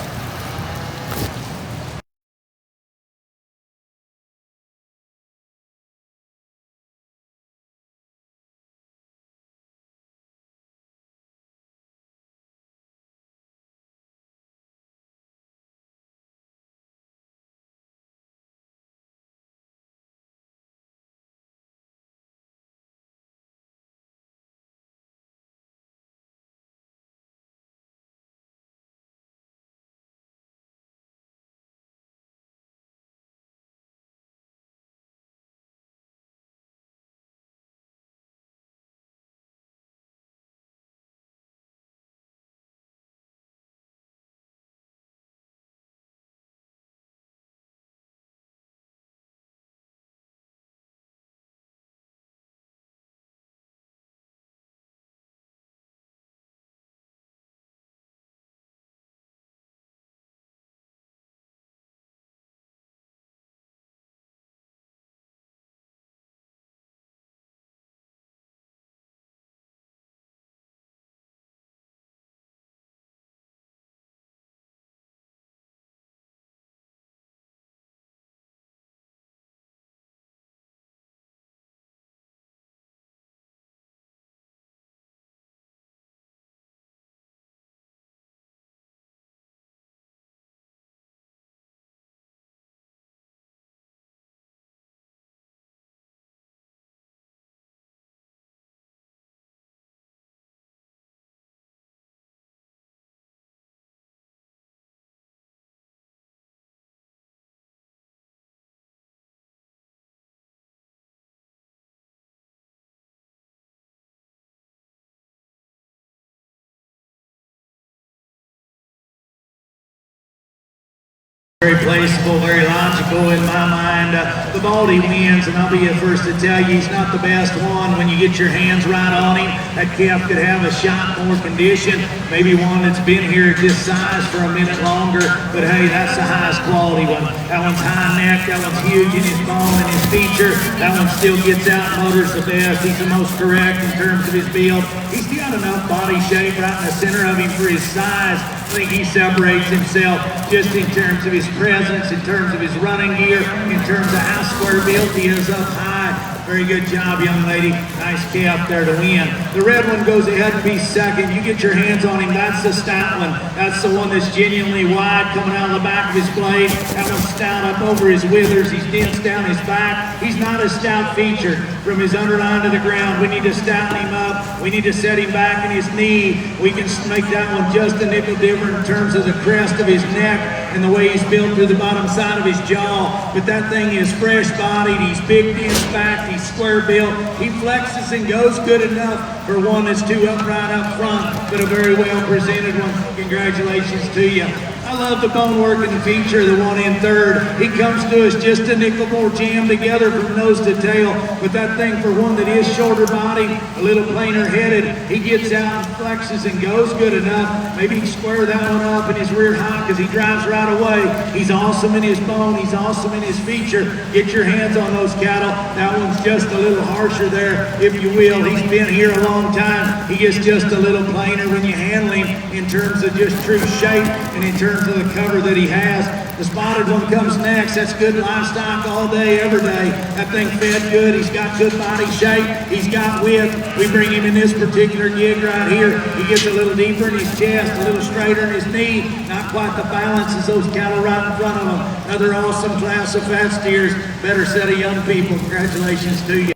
Very placeable, very logical in my mind. The Baldy wins, and I'll be the first to tell you he's not the best one. When you get your hands right on him, that calf could have a shot more condition, maybe one that's been here at this size for a minute longer, but hey, that's the highest quality one. That one's high neck, that one's huge in his bone and his feature, that one still gets out and motors the best. He's the most correct in terms of his build. He's got enough body shape right in the center of him for his size. I think he separates himself just in terms of his presence, in terms of his running gear, in terms of how square built he is up high. Very good job, young lady. Nice calf there to win. The red one goes ahead and be second. You get your hands on him. That's the stout one. That's the one that's genuinely wide coming out of the back of his blade. That one's stout up over his withers. He's dense down his back. He's not a stout feature from his underline to the ground. We need to stouten him up. We need to set him back in his knee. We can make that one just a nickel different in terms of the crest of his neck and the way he's built through the bottom side of his jaw. But that thing is fresh bodied. He's big, dense back. He's square built. He flexes and goes good enough for one that's too upright up front, but a very well presented one. Congratulations to you. I love the bone work and the feature, the one in third. He comes to us just a nickel more jammed together from nose to tail. But that thing for one that is shorter bodied, a little plainer headed, he gets out and flexes and goes good enough. Maybe he can square that one up in his rear hot because he drives right away. He's awesome in his bone. He's awesome in his feature. Get your hands on those cattle. That one's just a little harsher there, if you will. He's been here a long time. He gets just a little plainer when you handle him in terms of just true shape and in terms of the cover that he has. The spotted one comes next. That's good livestock all day, every day. That thing fed good. He's got good body shape. He's got width. We bring him in this particular gig right here. He gets a little deeper in his chest, a little straighter in his knee. Not quite the balance as those cattle right in front of him. Another awesome class of fat steers. Better set of young people. Congratulations to you.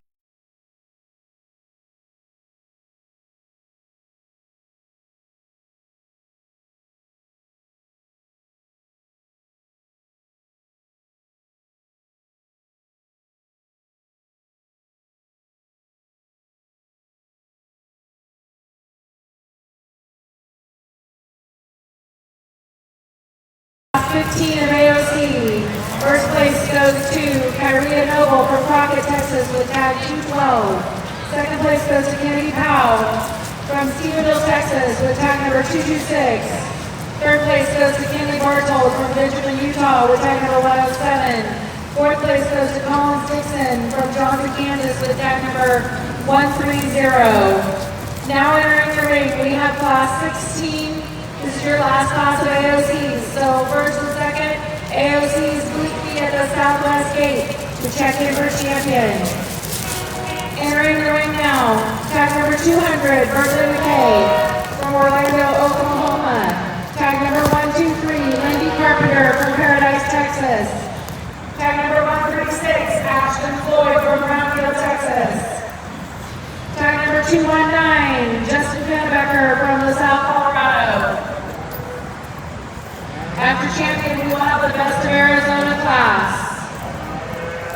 Class 15 of AOC. First place goes goes to Kyria Noble from Crockett, Texas with tag 212. Second place goes to Kennedy Powell from Stephenville, Texas with tag number 226. Third place goes to Kenley Bartold from Benjamin, Utah with tag number 107. Fourth place goes to Collins Dixon from Johnson, Kansas with tag number 130. Now entering the ring, we have class 16. This is your last class of AOCs. So first and second, AOCs meet me at the southwest gate to check in for champion. Entering the ring now, tag number 200, Berkeley McKay from Orlando, Oklahoma. Tag number 123, Lindy Carpenter from Paradise, Texas. Tag number 136, Ashton Floyd from Brownfield, Texas. Tag number 219, Justin Pennebecker from LaSalle, Colorado. After champion, we will have the best of Arizona class.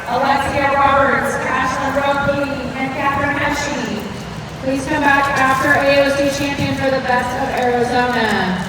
Alexia Roberts, Ashlyn Roby, and Catherine Heshy. Please come back after AOC champion for the best of Arizona.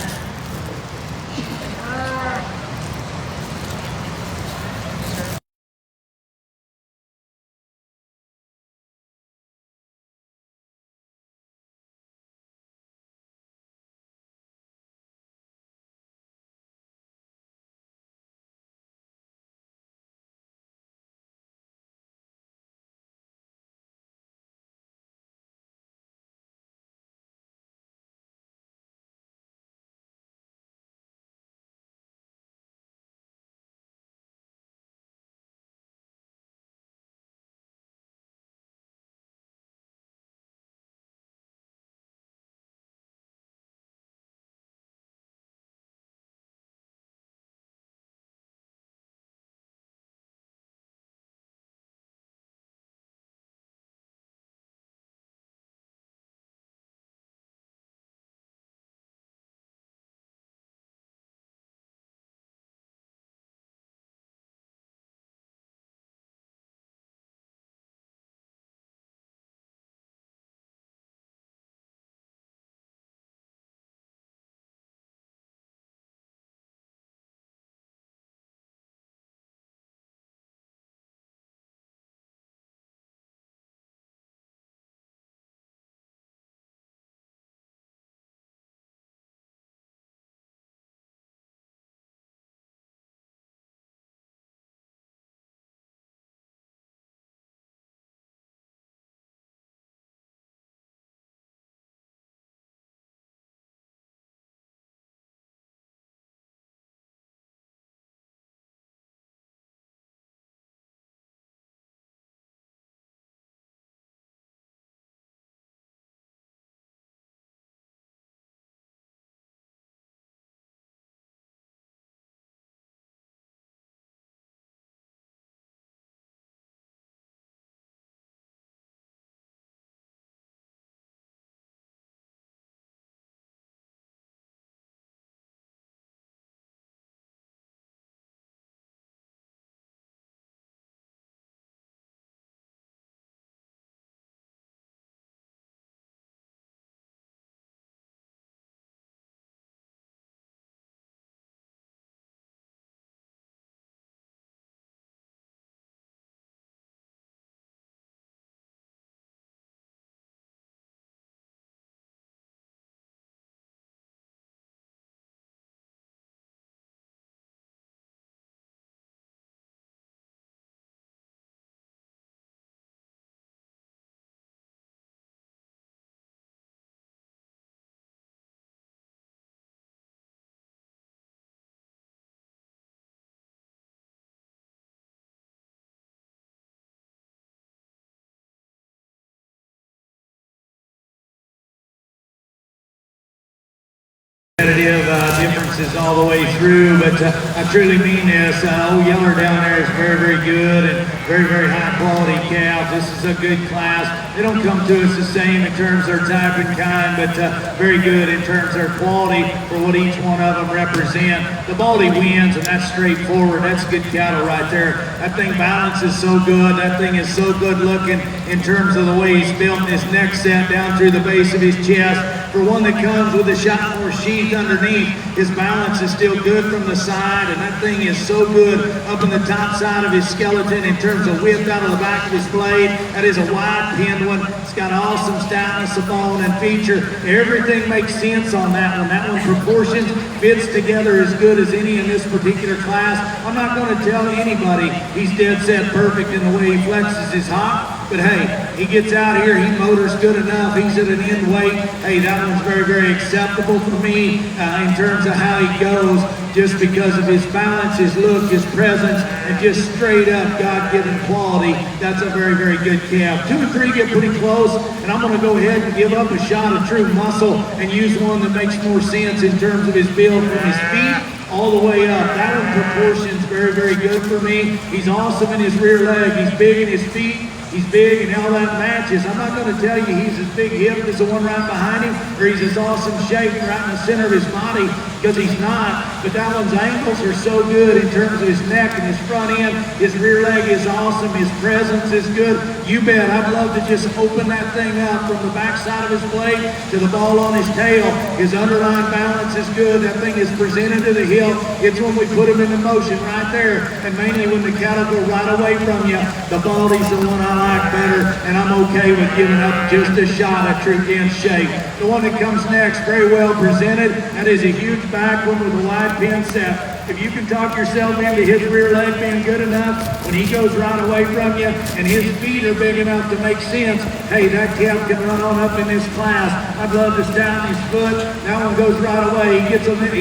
Competitive differences all the way through, but I truly mean this. Old Yeller down there is very, very good, and Very, very high quality calves. This is a good class. They don't come to us the same in terms of their type and kind, but very good in terms of their quality for what each one of them represent. The Baldy wins, and that's straightforward. That's good cattle right there. That thing balances so good. That thing is so good looking in terms of the way he's built his neck set down through the base of his chest. For one that comes with a shot more sheath underneath, his balance is still good from the side, and that thing is so good up in the top side of his skeleton in terms of width out of the back of his blade. That is a wide pinned one. It's got awesome stoutness of bone and feature. Everything makes sense on that one. That one proportions, fits together as good as any in this particular class. I'm not going to tell anybody he's dead set perfect in the way he flexes his hop. But hey, he gets out here, he motors good enough, he's at an end weight. Hey, that one's very, very acceptable for me in terms of how he goes, just because of his balance, his look, his presence, and just straight up God-given quality. That's a very, very good calf. 2 and 3 get pretty close, and I'm going to go ahead and give up a shot of true muscle and use one that makes more sense in terms of his build from his feet all the way up. That one proportions very, very good for me. He's awesome in his rear leg. He's big in his feet. He's big and all that matches. I'm not going to tell you he's as big hip as the one right behind him, or he's as awesome shape right in the center of his body, because he's not. But that one's ankles are so good in terms of his neck and his front end. His rear leg is awesome. His presence is good. You bet. I'd love to just open that thing up from the back side of his blade to the ball on his tail. His underlying balance is good. That thing is presented to the hill. It's when we put him into motion right there, and mainly when the cattle go right away from you. The Baldy's the one I like better, and I'm okay with giving up just a shot at true dense shape. The one that comes next, very well presented. That is a huge back one with a wide pin set. If you can talk yourself into his rear leg being good enough, when he goes right away from you, and his feet are big enough to make sense, hey, that calf can run on up in this class. I'd love to stouten his foot. That one goes right away. He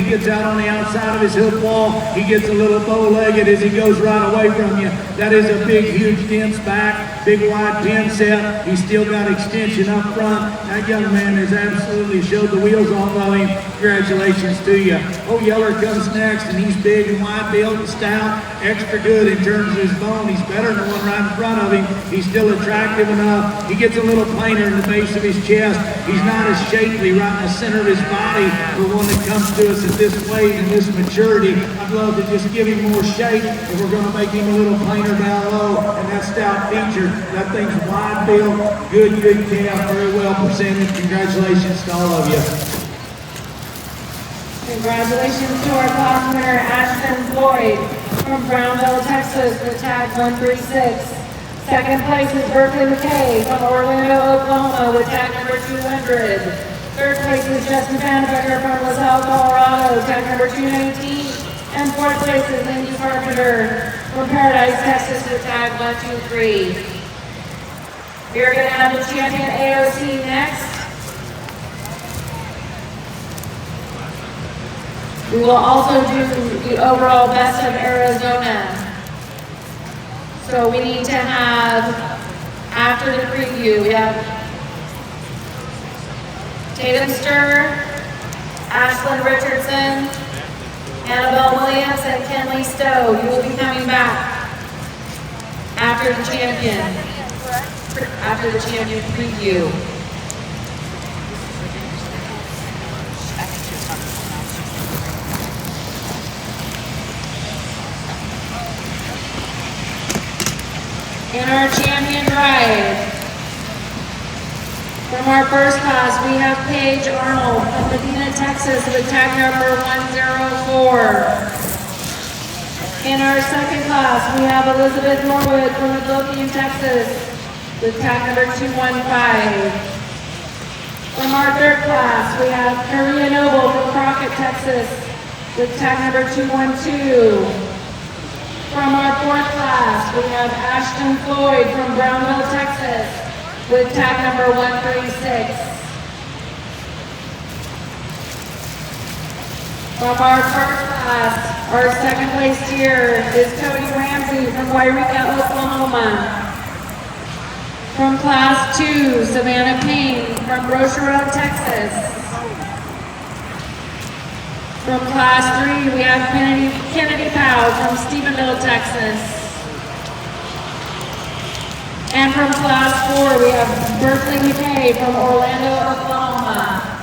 gets out on the outside of his hip wall. He gets a little bow-legged as he goes right away from you. That is a big, huge, dense back, big, wide pin set. He's still got extension up front. That young man has absolutely showed the wheels off of him. Congratulations to you. Oh, Yeller comes next, and he's big and wide built and stout, extra good in terms of his bone. He's better than the one right in front of him. He's still attractive enough. He gets a little plainer in the base of his chest. He's not as shapely right in the center of his body for one that comes to us at this weight and this maturity. I'd love to just give him more shape if we're going to make him a little plainer down low, and that stout feature. That thing's wide built, good calf, very well presented. Congratulations to all of you. Congratulations to our class winner, Ashton Floyd from Brownville, Texas, with tag 136. Second place is Berkeley McKay from Orlando, Oklahoma, with tag number 200. Third place is Justin Vanbecker from LaSalle, Colorado, tag number 219. And fourth place is Lindy Carpenter from Paradise, Texas, with tag 123. We are going to have the champion AOC next. We will also do the overall best of Arizona. So we need to have, after the preview, we have Tatum Stir, Ashlyn Richardson, Annabelle Williams, and Kenley Stowe. You will be coming back after the champion preview. In our champion ride, from our first class, we have Paige Arnold from Medina, Texas, with tag number 104. In our second class, we have Elizabeth Norwood from Midlothian, Texas, with tag number 215. From our third class, we have Maria Noble from Crockett, Texas, with tag number 212. From our fourth class, we have Ashton Floyd from Brownville, Texas, with tag number 136. From our first class, our second place steer is Cody Ramsey from Wairika, Oklahoma. From class 2, Savannah Payne from Rochereau, Texas. From class 3, we have Kennedy Powell from Stephenville, Texas. And from class 4, we have Berkeley McKay from Orlando, Oklahoma.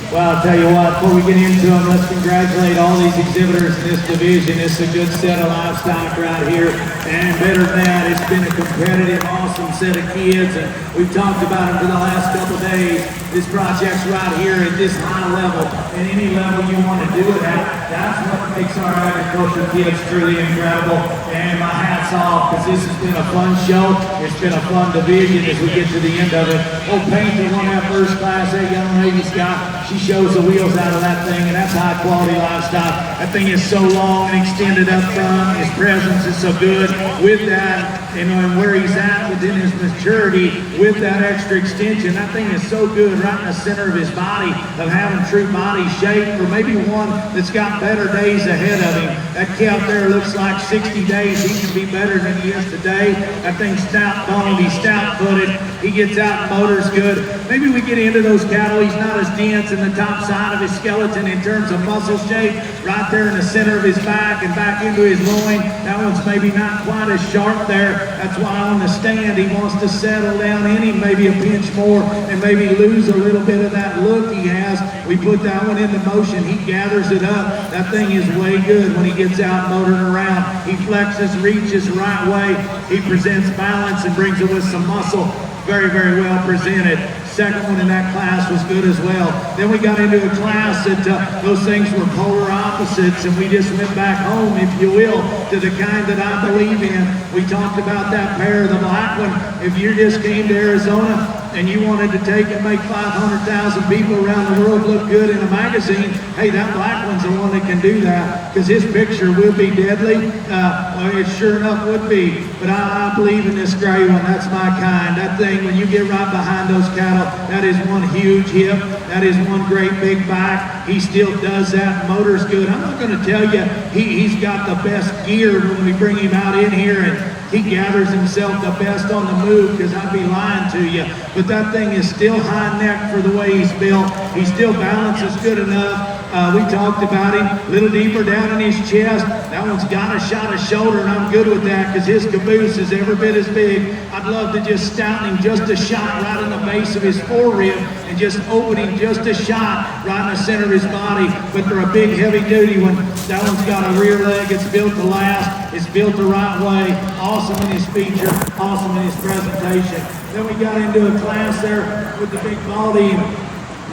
Well, I'll tell you what, before we get into them, let's congratulate all these exhibitors in this division. It's a good set of livestock right here. And better than that, it's been a competitive, awesome set of kids. And we've talked about them for the last couple of days. This project's right here at this high level. And any level you want to do it at, that's what makes our agriculture kids truly incredible. And my hat's off, because this has been a fun show. It's been a fun division as we get to the end of it. Old Painter won that first class, that young lady, Scott. She shows the wheels out of that thing, and that's high quality livestock. That thing is so long and extended up front. His presence is so good. With that, and where he's at within his maturity, with that extra extension, that thing is so good right in the center of his body, of having true body shape, or maybe one that's got better days ahead of him. That calf there looks like 60 days. He can be better than he is today. That thing's stout-boned, he's stout-footed. He gets out and motor's good. Maybe we get into those cattle. He's not as dense in the top side of his skeleton in terms of muscle shape. Right there in the center of his back and back into his loin. That one's maybe not quite as sharp there. That's why on the stand he wants to settle down in him maybe a pinch more and maybe lose a little bit of that look he has. We put that one into motion. He gathers it up. That thing is way good when he gets out motoring around. He flexes, reaches the right way. He presents balance and brings it with some muscle. Very, very well presented. Second one in that class was good as well. Then we got into a class that those things were polar opposites, and we just went back home, if you will, to the kind that I believe in. We talked about that pair, the black one. If you just came to Arizona and you wanted to take and make 500,000 people around the world look good in a magazine, hey, that black one's the one that can do that, because his picture will be deadly. Well, it sure enough would be. But I believe in this gray one. That's my kind. That thing, when you get right behind those cattle, that is one huge hip. That is one great big back. He still does that. Motor's good. I'm not going to tell you he's got the best gear when we bring him out in here, and he gathers himself the best on the move, because I'd be lying to you. But that thing is still high neck for the way he's built. He still balances good enough. We talked about him a little deeper down in his chest. That one's got a shot of shoulder, and I'm good with that, because his caboose is every bit as big. I'd love to just stout him just a shot right in the base of his forerib and just open him just a shot right in the center of his body. But they're a big, heavy-duty one. That one's got a rear leg. It's built to last. It's built the right way. Awesome in his feature. Awesome in his presentation. Then we got into a class there with the big baldy.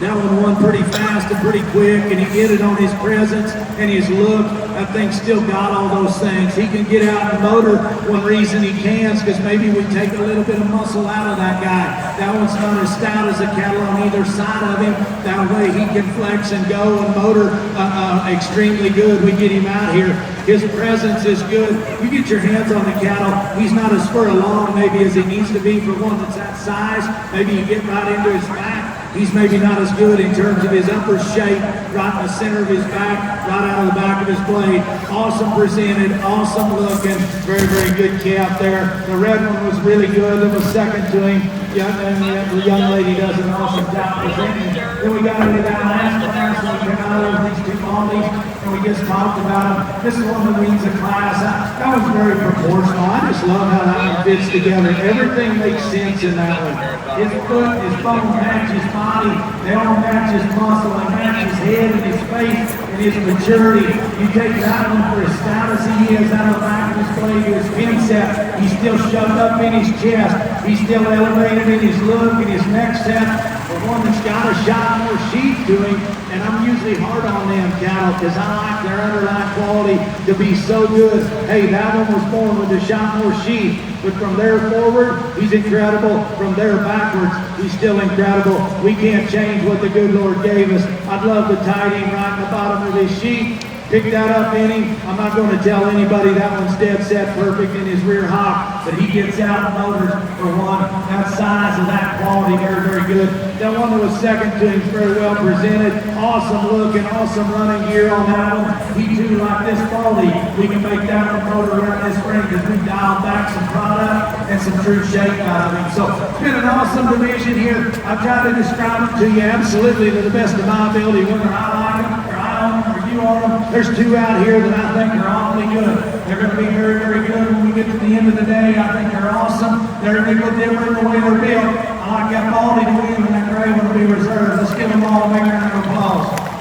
That one won pretty fast and pretty quick, and he did it on his presence and his look. That thing still got all those things. He can get out and motor. One reason he can is because maybe we take a little bit of muscle out of that guy. That one's not as stout as the cattle on either side of him. That way he can flex and go and motor extremely good. We get him out here. His presence is good. You get your hands on the cattle. He's not as far along maybe as he needs to be for one that's that size. Maybe you get right into his back. He's maybe not as good in terms of his upper shape, right in the center of his back, right out of the back of his blade. Awesome presented, awesome looking, very, very good calf there. The red one was really good. It was second to him. The young lady does an awesome job presenting. Then we got into that last class when we came out of these two baldies, and we just talked about them. This is one that leads the class. That was very proportional. I just love how that one fits together. Everything makes sense in that one. His foot, his bone match his body. They all match his muscle. They match his head and his face and his maturity. You take that one for as stout as he is out of the back of his blade to his pin set. He's still shoved up in his chest. He's still elevated in his look and his neck set. one that's got a shot more sheep to him, and I'm usually hard on them cattle because I like their underlying quality to be so good. Hey, that one was born with a shot more sheep, but from there forward, he's incredible. From there backwards, he's still incredible. We can't change what the good Lord gave us. I'd love to tie him right in the bottom of this sheep. Pick that up in him. I'm not going to tell anybody that one's dead set perfect in his rear hock, but he gets out motors for one. That size and that quality, very, very good. That one that was second to him is very well presented. Awesome looking, awesome running gear on that one. He too, like this quality, we can make that one motor run this spring because we dialed back some product and some true shape out of him. So it's been an awesome division here. I've tried to describe it to you absolutely to the best of my ability, whether I like them or I own them or you own them. There's two out here that I think are awfully good. They're going to be very, very good when we get to the end of the day. I think they're awesome. They're a little different in the way they're built. I like that quality to win and that gray one to be reserved. Let's give them all a big round of applause.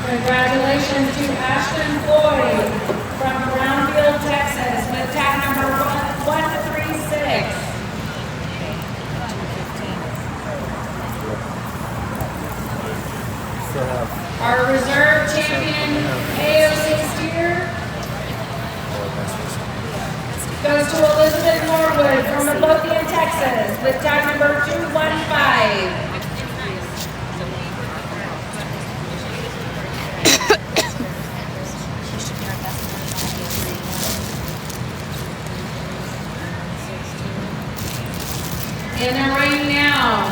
Congratulations to Ashton Floyd from Brownfield, Texas, with tag number 136. Still have Our reserve champion AOC steer goes to Elizabeth Norwood from Midlothian, Texas, with tag number 215. In the ring now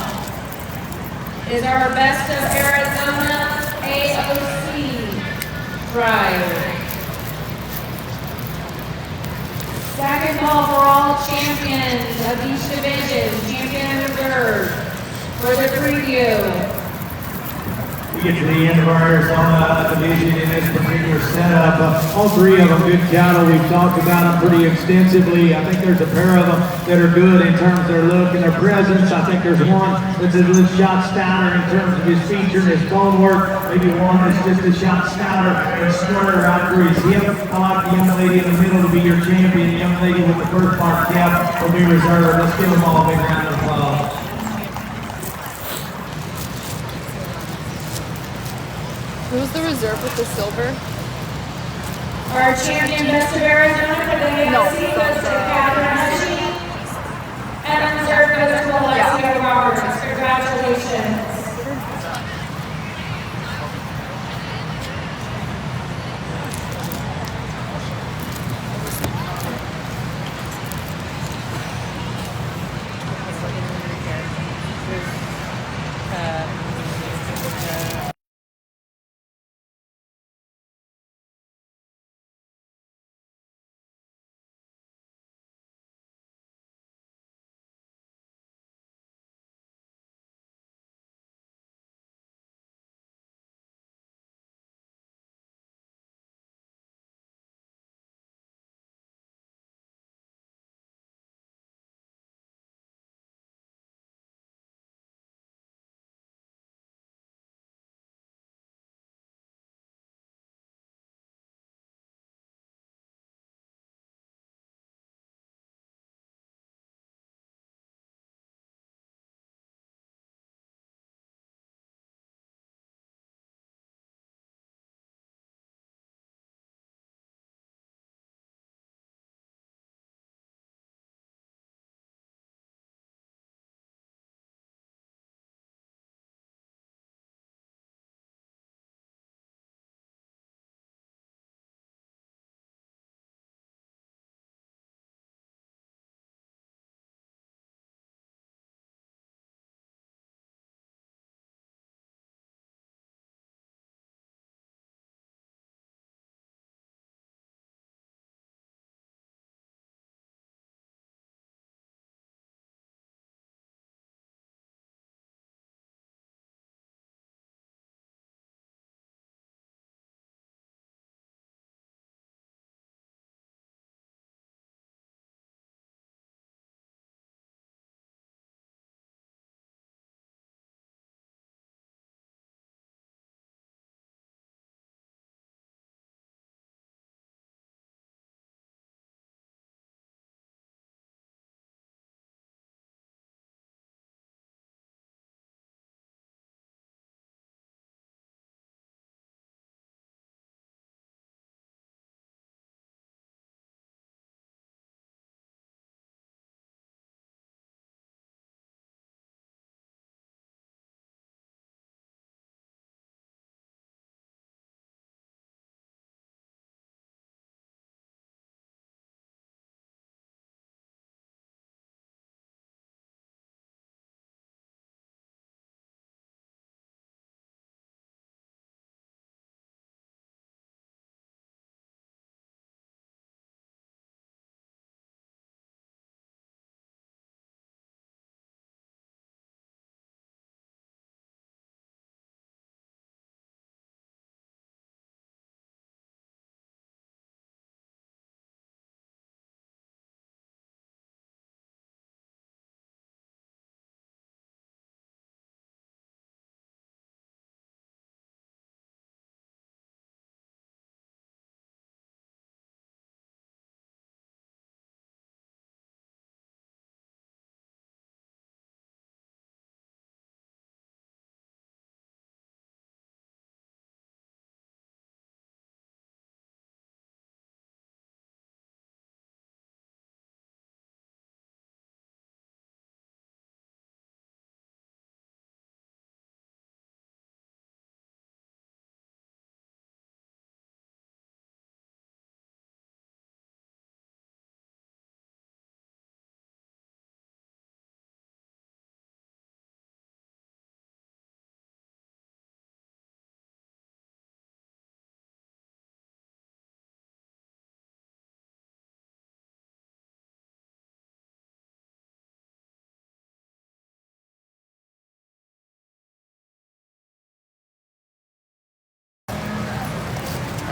is our Best of Arizona AOC rider. Second call for all champions of each division, champion reserve, for the preview. We get to the end of our Arizona division in this particular setup. All three of them good cattle. We've talked about them pretty extensively. I think there's a pair of them that are good in terms of their look and their presence. I think there's one that's a little shot stouter in terms of his feature and his bone work. Maybe one that's just a shot stouter and square out through his hip. I like the young lady in the middle to be your champion. The young lady with the first mark cap will be reserved. Let's give them all a big round of applause. Who's the reserve with the silver? Our champion Best of Arizona for the AOC goes to Catherine Hushy, and the reserve goes to Alexia Roberts. Congratulations.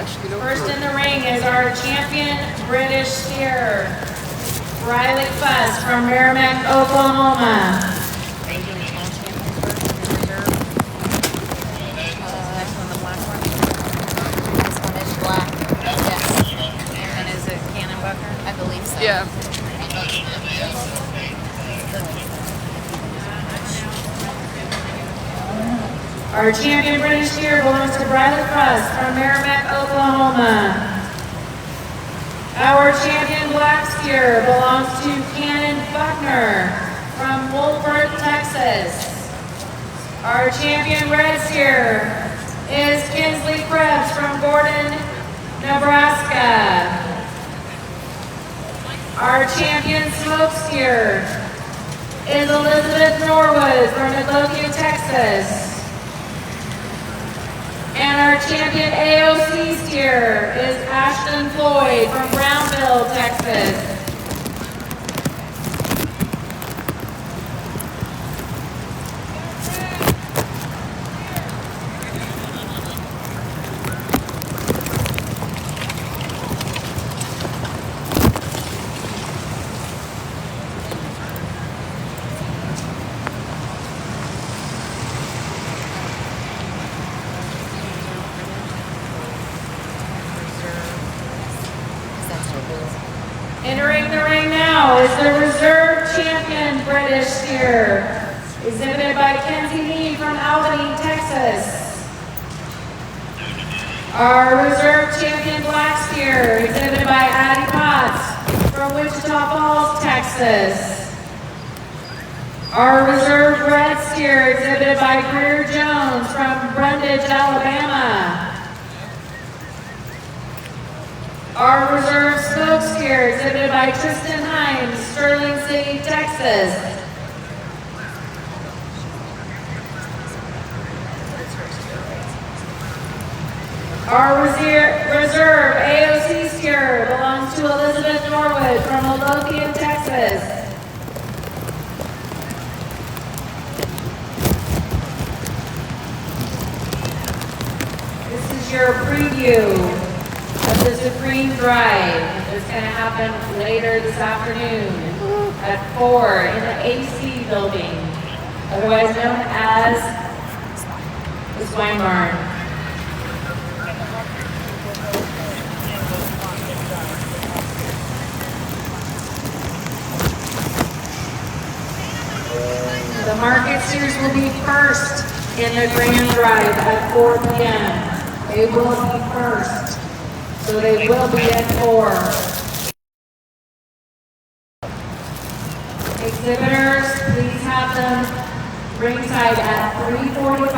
First in the ring is our champion British steer, Riley Fuss from Merrimack, Oklahoma. Are you doing the small champions first and then reserve? Next one, the black one? This one is black. Yes. And then is it Cannon Bucker? I believe so. Yeah. Our champion British steer belongs to Riley Fuss from Merrimack, Oklahoma. Our champion black steer belongs to Cannon Buckner from Wolford, Texas. Our champion red steer is Kinsley Krebs from Gordon, Nebraska. Our champion smoke steer is Elizabeth Norwood from Midlothian, Texas. And our champion AOC steer is Ashton Floyd from Brownville, Texas. Entering the ring now is the reserve champion British steer, exhibited by Kenzie Mead from Albany, Texas. Our reserve champion black steer, exhibited by Addie Potts from Wichita Falls, Texas. Our reserve red steer, exhibited by Greer Jones from Brundage, Alabama. Our reserve smoke steer, exhibited by Tristan Himes, Sterling City, Texas. Our reserve AOC steer belongs to Elizabeth Norwood from Midlothian, Texas. This is your preview of the Supreme Drive. It's going to happen later this afternoon at 4 in the AC building, otherwise known as the Swine Barn. The market steers will be first in the Grand Drive at 4 p.m. They will be first. So they will be at 4. Exhibitors, please have them ringside at 3:45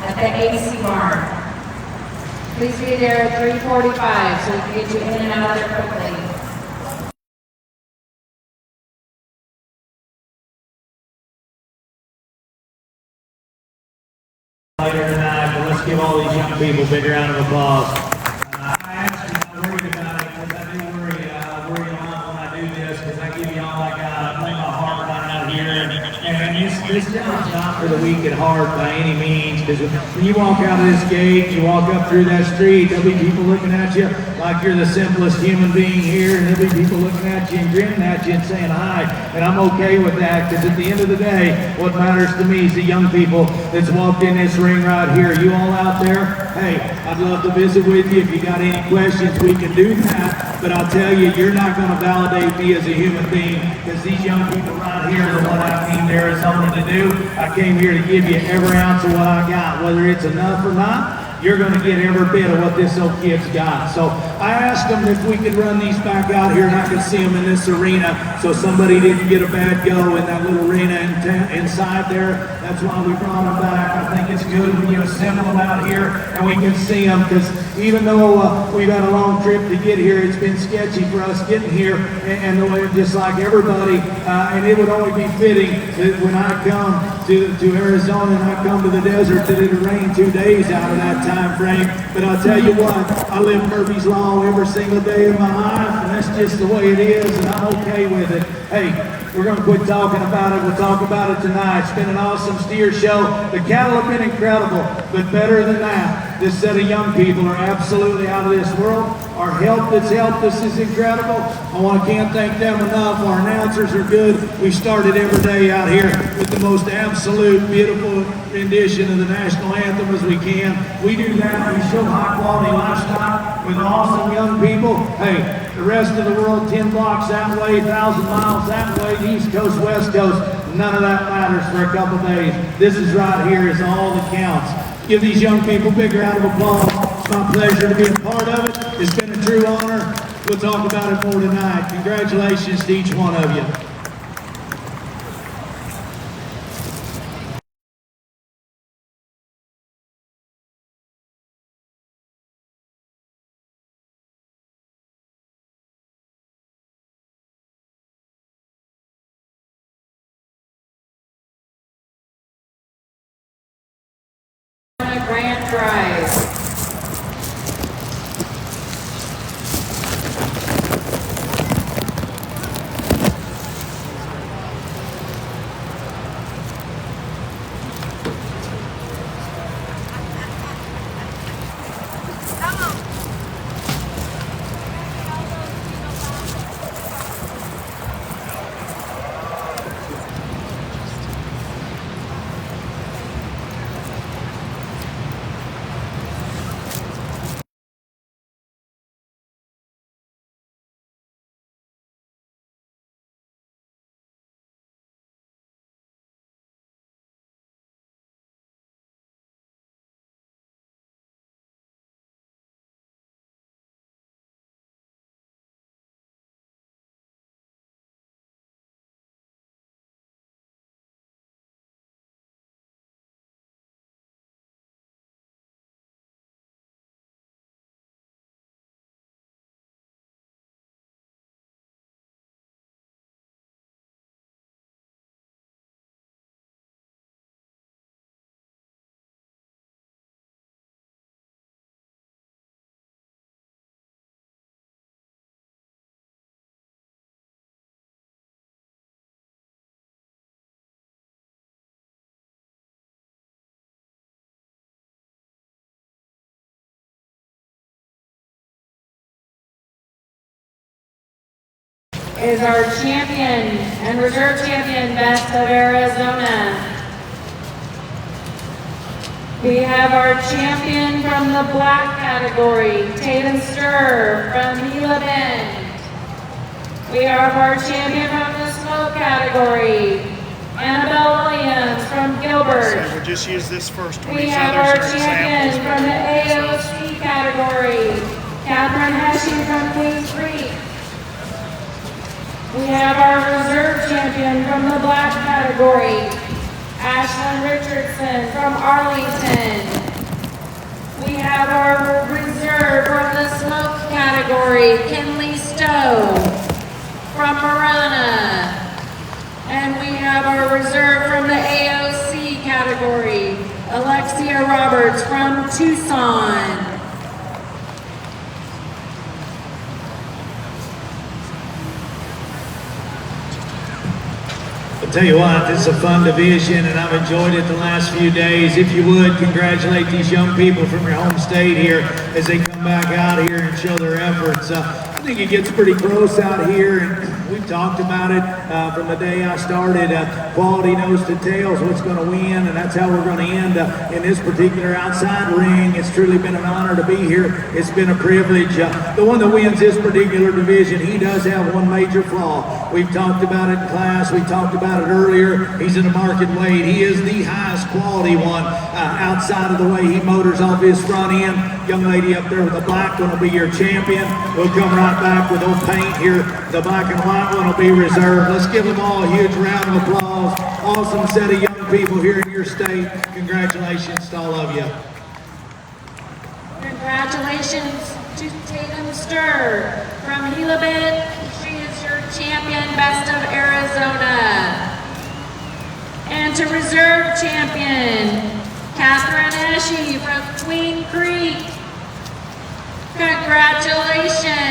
at the AC barn. Please be there at 3:45 so we can get you in and out of there quickly. Later tonight, but let's give all these young people a big round of applause. I actually not worried about it because I do worry a lot when I do this because I give y'all like I play my heart right out here and this job's not for the weak at heart by any means because when you walk out of this gate, you walk up through that street, there'll be people looking at you like you're the simplest human being here and there'll be people looking at you and grinning at you and saying hi and I'm okay with that because at the end of the day, what matters to me is the young people that's walked in this ring right here. You all out there, hey, I'd love to visit with you. If you got any questions, we can do that. But I'll tell you, you're not going to validate me as a human being because these young people right here are what I came to Arizona to do. I came here to give you every ounce of what I got. Whether it's enough or not, you're going to get every bit of what this old kid's got. So I asked them if we could run these back out here and I could see them in this arena so somebody didn't get a bad go in that little arena inside there. That's why we brought them back. I think it's good when you assemble them out here and we can see them because even though we've had a long trip to get here, it's been sketchy for us getting here and just like everybody. And it would only be fitting that when I come to Arizona and I come to the desert that it'll rain 2 days out of that time frame. But I'll tell you what, I live Murphy's Law every single day of my life and that's just the way it is and I'm okay with it. Hey, we're going to quit talking about it. We'll talk about it tonight. It's been an awesome steer show. The cattle have been incredible, but better than that, This set of young people are absolutely out of this world. Our help that's helped us is incredible. I can't thank them enough. Our announcers are good. We started every day out here with the most absolute, beautiful rendition of the national anthem as we can. We do that. We show high quality livestock with awesome young people. Hey, the rest of the world, 10 blocks that way, 1,000 miles that way, the East Coast, West Coast, none of that matters for a couple days. This is right here is all that counts. Give these young people a big round of applause. It's my pleasure to be a part of it. It's been a true honor. We'll talk about it more tonight. Congratulations to each one of you. Grand prize. Is our champion and reserve champion, Best of Arizona. We have our champion from the black category, Tatum Stir from Gila Bend. We have our champion from the smoke category, Annabelle Williams from Gilbert. So we'll just use this first one. We These have others our are champion examples. from the AOC category, Catherine Heshy from Kings Creek. We have our reserve champion from the black category, Ashlyn Richardson from Arlington. We have our reserve from the smoke category, Kinley Stowe from Marana. And we have our reserve from the AOC category, Alexia Roberts from Tucson. I'll tell you what, this is a fun division and I've enjoyed it the last few days. If you would, congratulate these young people from your home state here as they come back out here and show their efforts. I think it gets pretty close out here, and we've talked about it from the day I started. Quality nose to tails, what's going to win, and that's how we're going to end in this particular outside ring. It's truly been an honor to be here. It's been a privilege. The one that wins this particular division, he does have one major flaw. We've talked about it in class. We talked about it earlier. He's in a market weight. He is the highest quality one outside of the way he motors off his front end. Young lady up there with the black one will be your champion. We'll come right back with old paint here. The black and white one will be reserved. Let's give them all a huge round of applause. Awesome set of young people here in your state. Congratulations to all of you. Congratulations to Tatum Stir from Gila Bend. She is your champion, Best of Arizona. And to reserve champion, Catherine Heshy from Queen Creek. Congratulations.